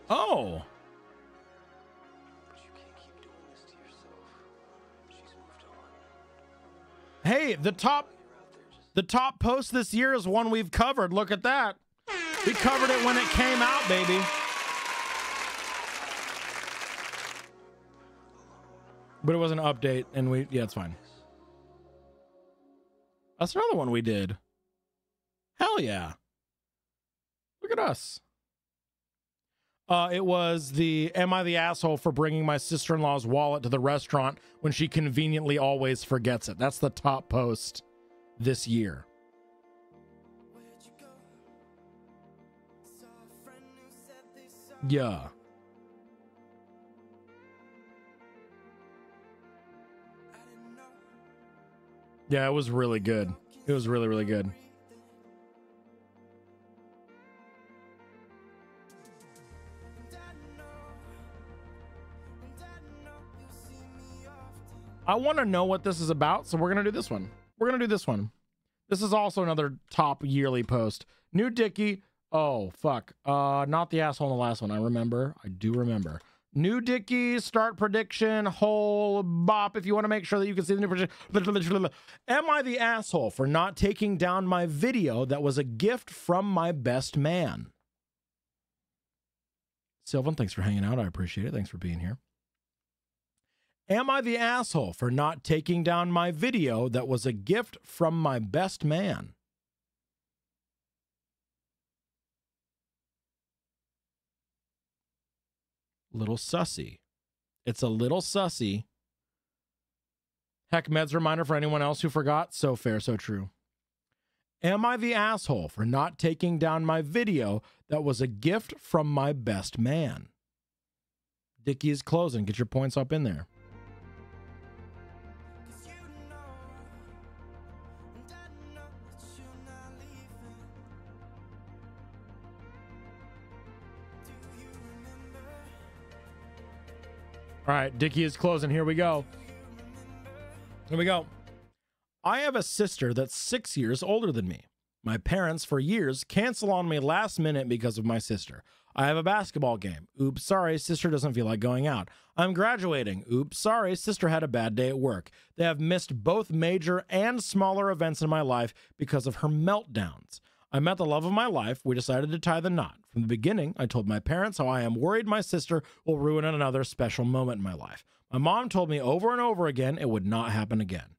Oh. Hey, the top post this year is one we've covered. Look at that. We covered it when it came out, baby. But it was an update, and yeah, it's fine. That's another one we did. Hell yeah. Look at us. It was the Am I the Asshole for bringing my sister-in-law's wallet to the restaurant when she conveniently always forgets it. That's the top post this year. Yeah. Yeah, it was really good. It was really, really good. I want to know what this is about, so we're going to do this one. We're going to do this one. This is also another top yearly post. New Dickie. Oh, fuck. Not the asshole in the last one. I remember. I do remember. New Dicky, start prediction, whole bop. If you want to make sure that you can see the new prediction. Am I the asshole for not taking down my video that was a gift from my best man? Sylvan, thanks for hanging out. I appreciate it. Thanks for being here. Am I the asshole for not taking down my video that was a gift from my best man? Little sussy. It's a little sussy. Heck, Med's reminder for anyone else who forgot. So fair, so true. Am I the asshole for not taking down my video that was a gift from my best man? Dickie is closing. Get your points up in there. All right, Dickie is closing. Here we go. Here we go. I have a sister that's 6 years older than me. My parents, for years, cancel on me last minute because of my sister. I have a basketball game. Oops, sorry, sister doesn't feel like going out. I'm graduating. Oops, sorry, sister had a bad day at work. They have missed both major and smaller events in my life because of her meltdowns. I met the love of my life. We decided to tie the knot. From the beginning, I told my parents how I am worried my sister will ruin another special moment in my life. My mom told me over and over again it would not happen again.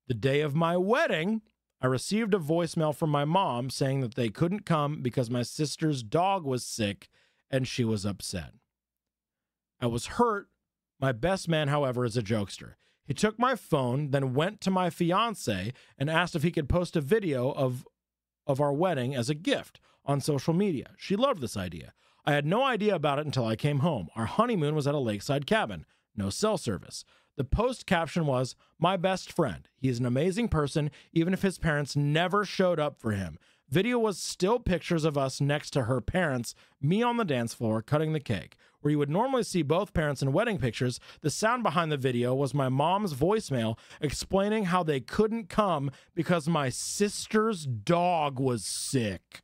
The day of my wedding, I received a voicemail from my mom saying that they couldn't come because my sister's dog was sick and she was upset. I was hurt. My best man, however, is a jokester. He took my phone, then went to my fiance and asked if he could post a video of our wedding as a gift on social media. She loved this idea. I had no idea about it until I came home. Our honeymoon was at a lakeside cabin. No cell service. The post caption was, "My best friend. He is an amazing person, even if his parents never showed up for him." Video was still pictures of us next to her parents, me on the dance floor cutting the cake. Where you would normally see both parents in wedding pictures, the sound behind the video was my mom's voicemail explaining how they couldn't come because my sister's dog was sick.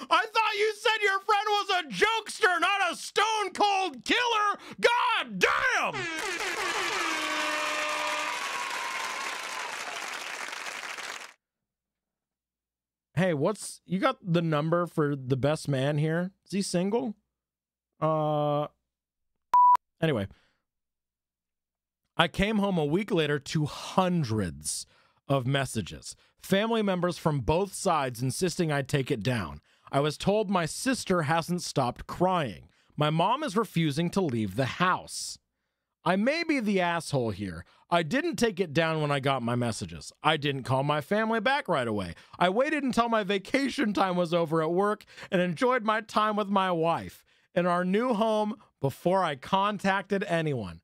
I thought you said your friend was a jokester, not a stone cold killer. God damn! Hey, you got the number for the best man here? Is he single? Anyway. I came home a week later to hundreds of messages. Family members from both sides insisting I take it down. I was told my sister hasn't stopped crying. My mom is refusing to leave the house. I may be the asshole here. I didn't take it down when I got my messages. I didn't call my family back right away. I waited until my vacation time was over at work and enjoyed my time with my wife in our new home before I contacted anyone.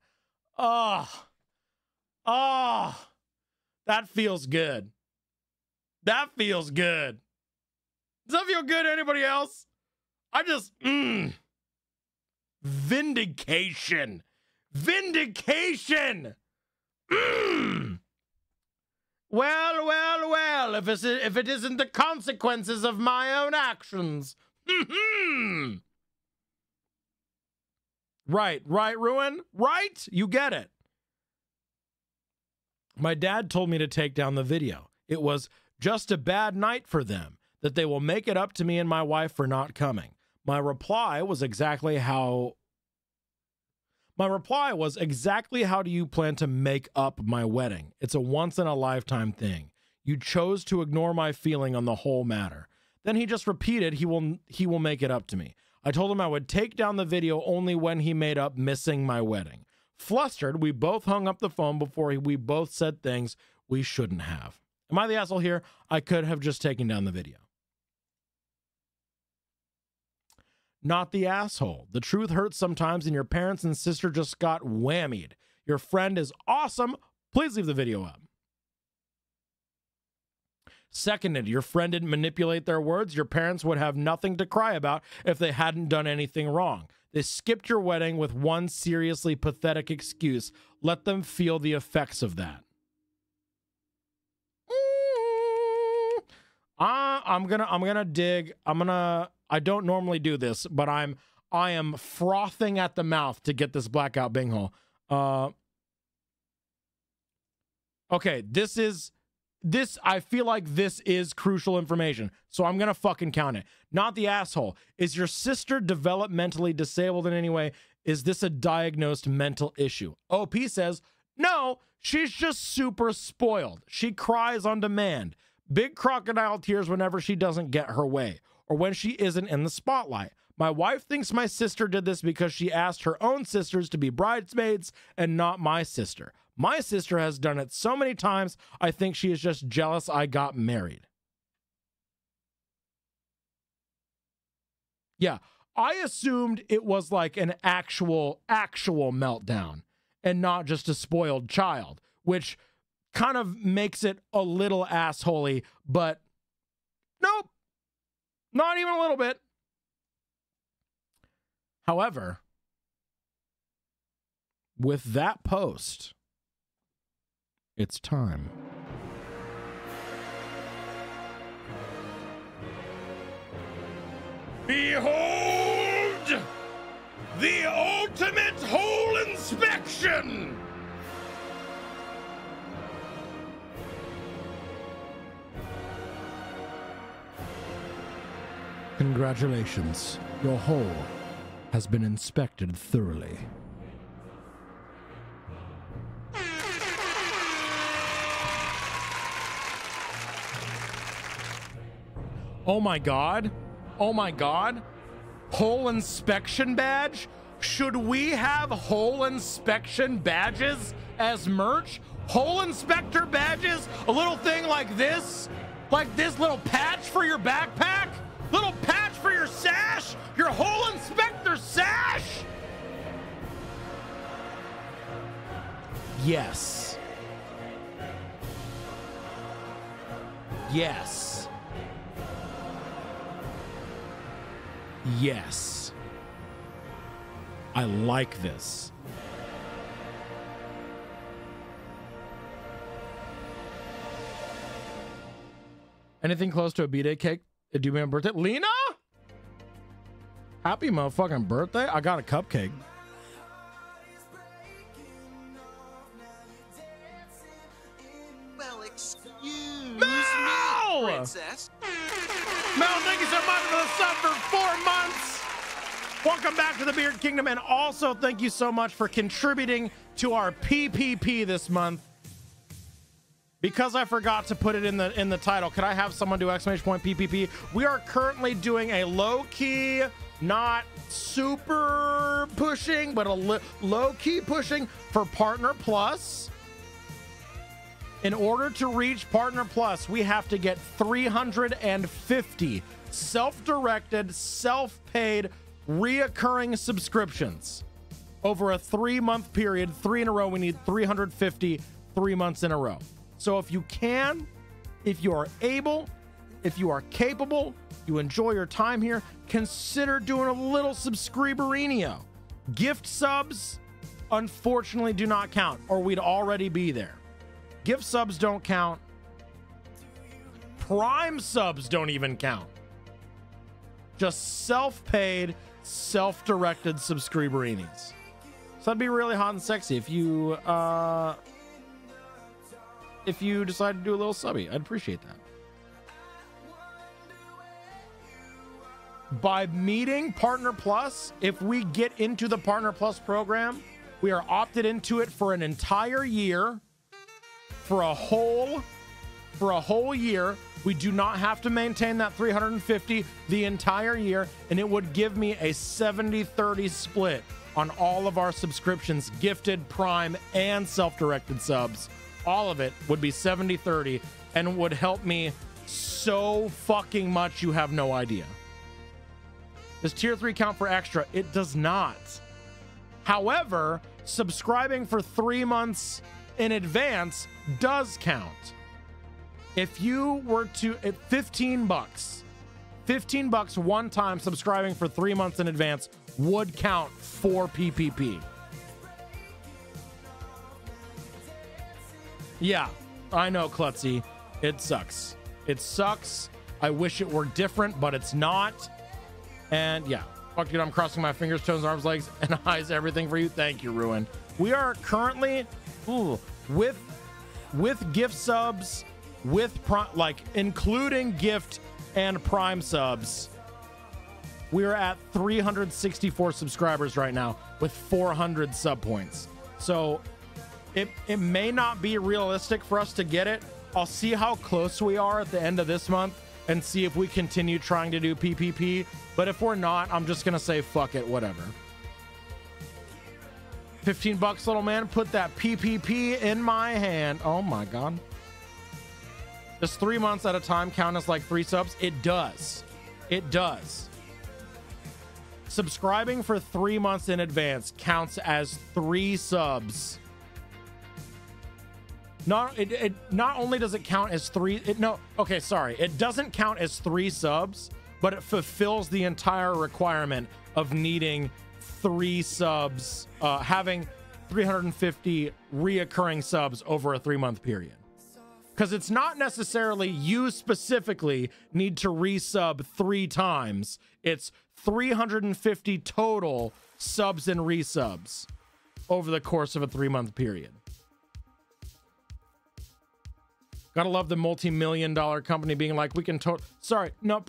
Oh, that feels good. That feels good. Does that feel good to anybody else? I just, vindication. Vindication. Well, if it isn't the consequences of my own actions. Right, Ruin? Right? You get it. My dad told me to take down the video. It was just a bad night for them, that they will make it up to me and my wife for not coming. My reply was exactly how do you plan to make up my wedding? It's a once-in-a-lifetime thing. You chose to ignore my feeling on the whole matter. Then he just repeated he will make it up to me. I told him I would take down the video only when he made up missing my wedding. Flustered, we both hung up the phone before we both said things we shouldn't have. Am I the asshole here? I could have just taken down the video. Not the asshole. The truth hurts sometimes, and your parents and sister just got whammied. Your friend is awesome. Please leave the video up. Seconded, your friend didn't manipulate their words. Your parents would have nothing to cry about if they hadn't done anything wrong. They skipped your wedding with one seriously pathetic excuse. Let them feel the effects of that. gonna dig. I don't normally do this, but I am frothing at the mouth to get this blackout binghole. Okay, I feel like this is crucial information, so I'm gonna fucking count it. Not the asshole. Is your sister developmentally disabled in any way? Is this a diagnosed mental issue? OP says, no, she's just super spoiled. She cries on demand. Big crocodile tears whenever she doesn't get her way, or when she isn't in the spotlight. My wife thinks my sister did this because she asked her own sisters to be bridesmaids and not my sister. My sister has done it so many times, I think she is just jealous I got married. Yeah, I assumed it was like an actual meltdown and not just a spoiled child, which kind of makes it a little assholey, but nope, not even a little bit. However, with that post, it's time. Behold the ultimate hole inspection! Congratulations, your hole has been inspected thoroughly. Oh my god. Oh my god. Hole inspection badge? Should we have hole inspection badges as merch? Hole inspector badges? A little thing like this? Like this little patch for your backpack? Little patch for your sash? Your hole inspector sash? Yes. Yes. Yes. I like this. Anything close to a B-Day cake? Do you mean a birthday? Lena? Happy motherfucking birthday. I got a cupcake. Well, excuse Mel! me, princess. Mel, thank you so much for the sub for 4 months. Welcome back to the Beard Kingdom, and also thank you so much for contributing to our PPP this month. Because I forgot to put it in the title, could I have someone do !PPP? We are currently doing a low-key, not super pushing, but a low-key pushing for Partner Plus. In order to reach Partner Plus, we have to get 350 self-directed, self-paid, reoccurring subscriptions over a 3-month period. 3 in a row. We need 350 3 months in a row. So if you can, if you are able, if you are capable, you enjoy your time here, consider doing a little subscriberinio. Gift subs, unfortunately, do not count, or we'd already be there. Gift subs don't count. Prime subs don't even count. Just self-paid, self-directed subscriberinis. So that'd be really hot and sexy if you decide to do a little subby. I'd appreciate that. By meeting Partner Plus, if we get into the Partner Plus program, we are opted into it for an entire year, for a whole year. We do not have to maintain that 350 the entire year, and it would give me a 70-30 split on all of our subscriptions, gifted, prime, and self-directed subs. All of it would be 70-30 and would help me so fucking much you have no idea. Does tier 3 count for extra? It does not. However, subscribing for 3 months in advance does count. If you were to, at $15 one time subscribing for 3 months in advance would count for PPP. Yeah, I know, Klutzy. It sucks. It sucks. I wish it were different, but it's not. And yeah, fuck it, I'm crossing my fingers, toes, arms, legs, and eyes, everything for you. Thank you, Ruin. We are currently, with gift subs, with like including gift and prime subs, we're at 364 subscribers right now with 400 sub points. So it may not be realistic for us to get it. I'll see how close we are at the end of this month and see if we continue trying to do PPP. But if we're not, I'm just gonna say fuck it, whatever. 15 bucks, little man. Put that PPP in my hand. Oh my god. Does 3 months at a time count as like 3 subs? It does. It does. Subscribing for 3 months in advance counts as 3 subs. Not only does it count as 3, it doesn't count as 3 subs, but it fulfills the entire requirement of needing 3 subs, having 350 reoccurring subs over a 3-month period. Because it's not necessarily you specifically need to resub 3 times. It's 350 total subs and resubs over the course of a 3-month period. Gotta love the multi-million-dollar company being like, we can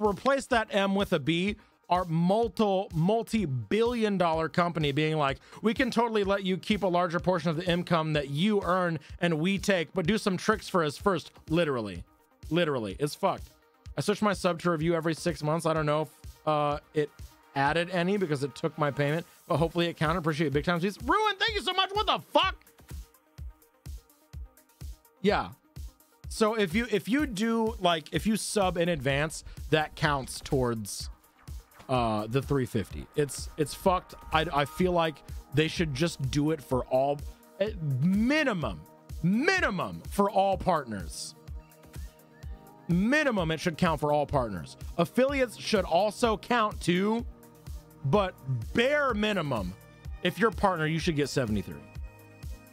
replace that M with a B. Our multi-billion-dollar company being like, we can totally let you keep a larger portion of the income that you earn and we take, but do some tricks for us first. Literally, it's fucked. I switched my sub to review every 6 months. I don't know if it added any because it took my payment, but hopefully it counted. Appreciate it big time. Jeez. Ruin, thank you so much. What the fuck? Yeah. So if you do, like, if you sub in advance, that counts towards the 350. It's fucked. I feel like they should just do it for all, minimum for all partners. Minimum, it should count for all partners. Affiliates should also count too, but bare minimum, if you're a partner, you should get 73.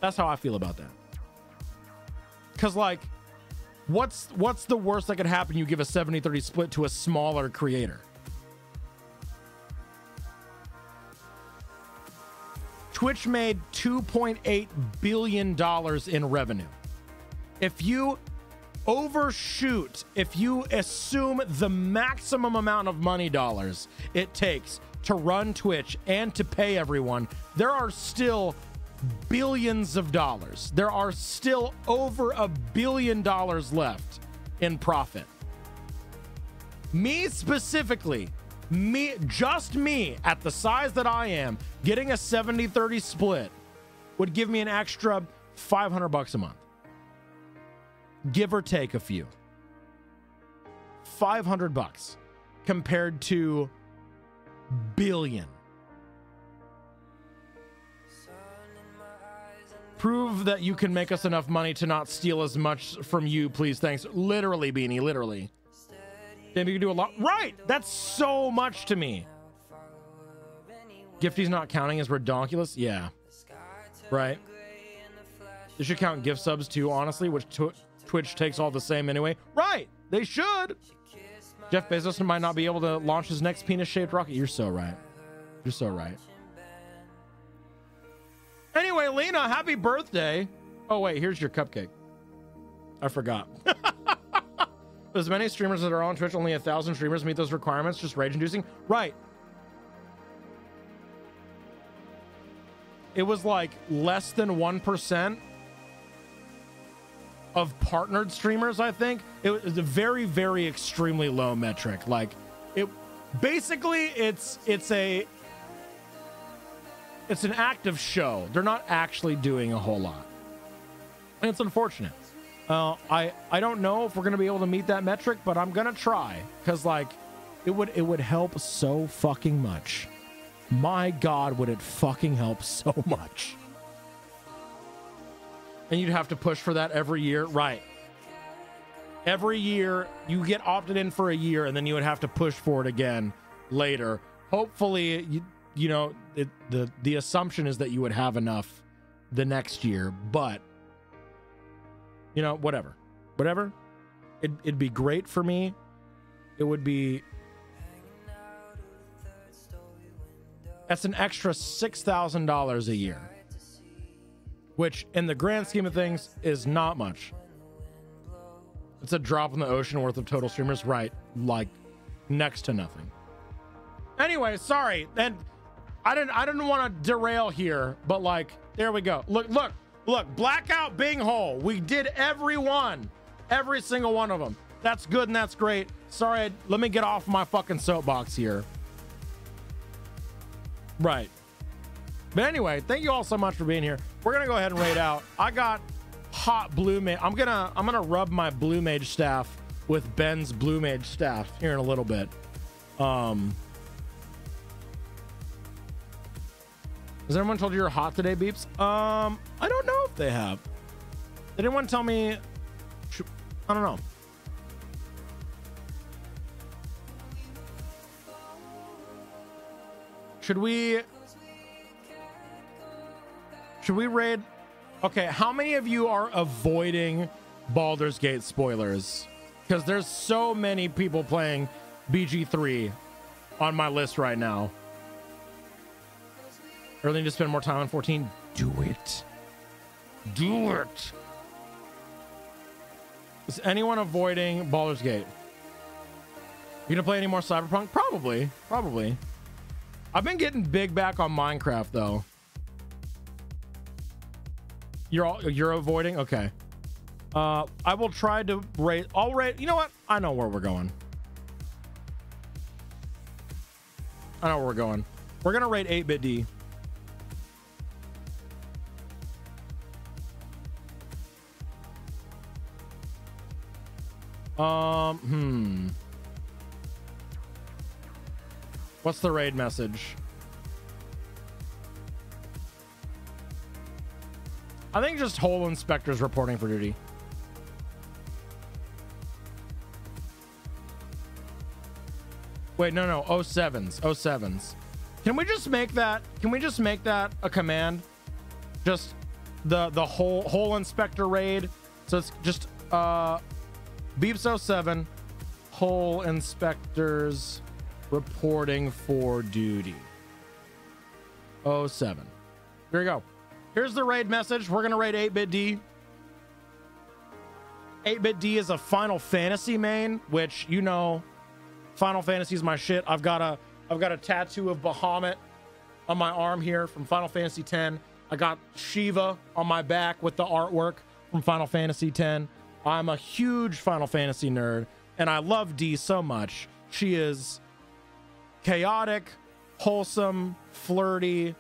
That's how I feel about that. Because, like, what's the worst that could happen? You give a 70-30 split to a smaller creator. Twitch made $2.8 billion in revenue. If you overshoot, if you assume the maximum amount of money dollars it takes to run Twitch and to pay everyone, there are still billions of dollars. There are still over $1 billion left in profit. Me specifically, just me at the size that I am, getting a 70-30 split would give me an extra $500 a month. Give or take a few. $500 compared to billion. Prove that you can make us enough money to not steal as much from you, please. Thanks. Literally, Beanie, literally. Then you can do a lot. Right! That's so much to me. Gifty's not counting as redonkulous? Yeah. Right. They should count gift subs too, honestly, which Twitch takes all the same anyway. Right! They should! Jeff Bezos might not be able to launch his next penis-shaped rocket. You're so right. You're so right. Anyway, Lena, happy birthday. Oh, wait, here's your cupcake. I forgot. There's many streamers that are on Twitch. Only 1,000 streamers meet those requirements. Just rage-inducing. Right. It was like less than 1% of partnered streamers, I think. It was a very, very extremely low metric. Like, it basically it's an active show. They're not actually doing a whole lot. And it's unfortunate. I don't know if we're going to be able to meet that metric, but I'm going to try. Because, like, it would help so fucking much. My God, would it fucking help so much. And you'd have to push for that every year. Right. Every year, you get opted in for a year, and then you would have to push for it again later. Hopefully, you know, the assumption is that you would have enough the next year, but you know, whatever, it'd be great for me it would be, that's an extra $6,000 a year, which in the grand scheme of things is not much. It's a drop in the ocean worth of total streamers, right? Like next to nothing. Anyway, sorry. And I didn't want to derail here, but like, there we go. Look, Blackout Bing Hole. We did every single one of them. That's good and that's great. Sorry, let me get off my fucking soapbox here. Right. But anyway, thank you all so much for being here. We're gonna go ahead and raid out. I got hot blue mage. I'm gonna rub my blue mage staff with Ben's blue mage staff here in a little bit. Has everyone told you you're hot today, Beeps? I don't know if they have. Did anyone tell me? I don't know. Should we raid? Okay, how many of you are avoiding Baldur's Gate spoilers? Because there's so many people playing BG3 on my list right now. Or they need to spend more time on 14. Do it. Do it. Is anyone avoiding Baldur's Gate? You gonna play any more Cyberpunk? Probably. I've been getting big back on Minecraft though. You're avoiding? Okay. I will try to rate. I'll rate. You know what? I know where we're going. We're gonna rate 8-bit D. What's the raid message? I think just Hole Inspector's reporting for duty. Wait, no, 07s. Can we just make that a command? Just the Hole Inspector raid. So it's just Beeps 07 Hole Inspectors reporting for duty. 07. Here we go. Here's the raid message. We're gonna raid 8-bit D. 8-bit D is a Final Fantasy main, which, you know, Final Fantasy is my shit. I've got a tattoo of Bahamut on my arm here from Final Fantasy X. I got Shiva on my back with the artwork from Final Fantasy X. I'm a huge Final Fantasy nerd, and I love D so much. She is chaotic, wholesome, flirty,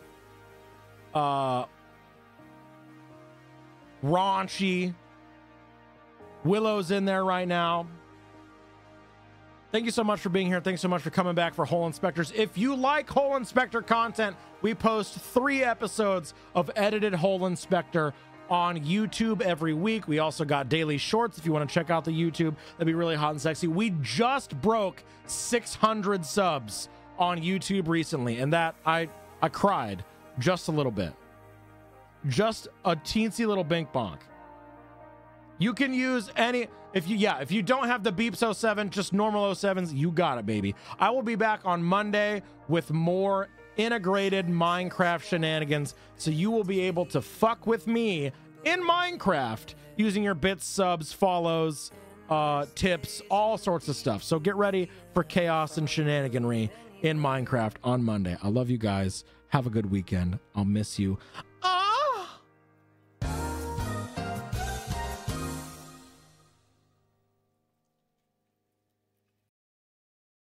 raunchy. Willow's in there right now. Thank you so much for being here. Thanks so much for coming back for Hole Inspectors. If you like Hole Inspector content, we post 3 episodes of edited Hole Inspector on YouTube every week. We also got daily shorts if you want to check out the YouTube. That'd be really hot and sexy. We just broke 600 subs on YouTube recently, and that I cried just a little bit. Just a teensy little bink bonk. You can use any, if you don't have the Beeps 07, just normal 07s, you got it, baby. I will be back on Monday with more integrated Minecraft shenanigans, so you will be able to fuck with me in Minecraft using your bits, subs, follows, tips, all sorts of stuff. So get ready for chaos and shenaniganry in Minecraft on Monday. I love you guys. Have a good weekend. I'll miss you.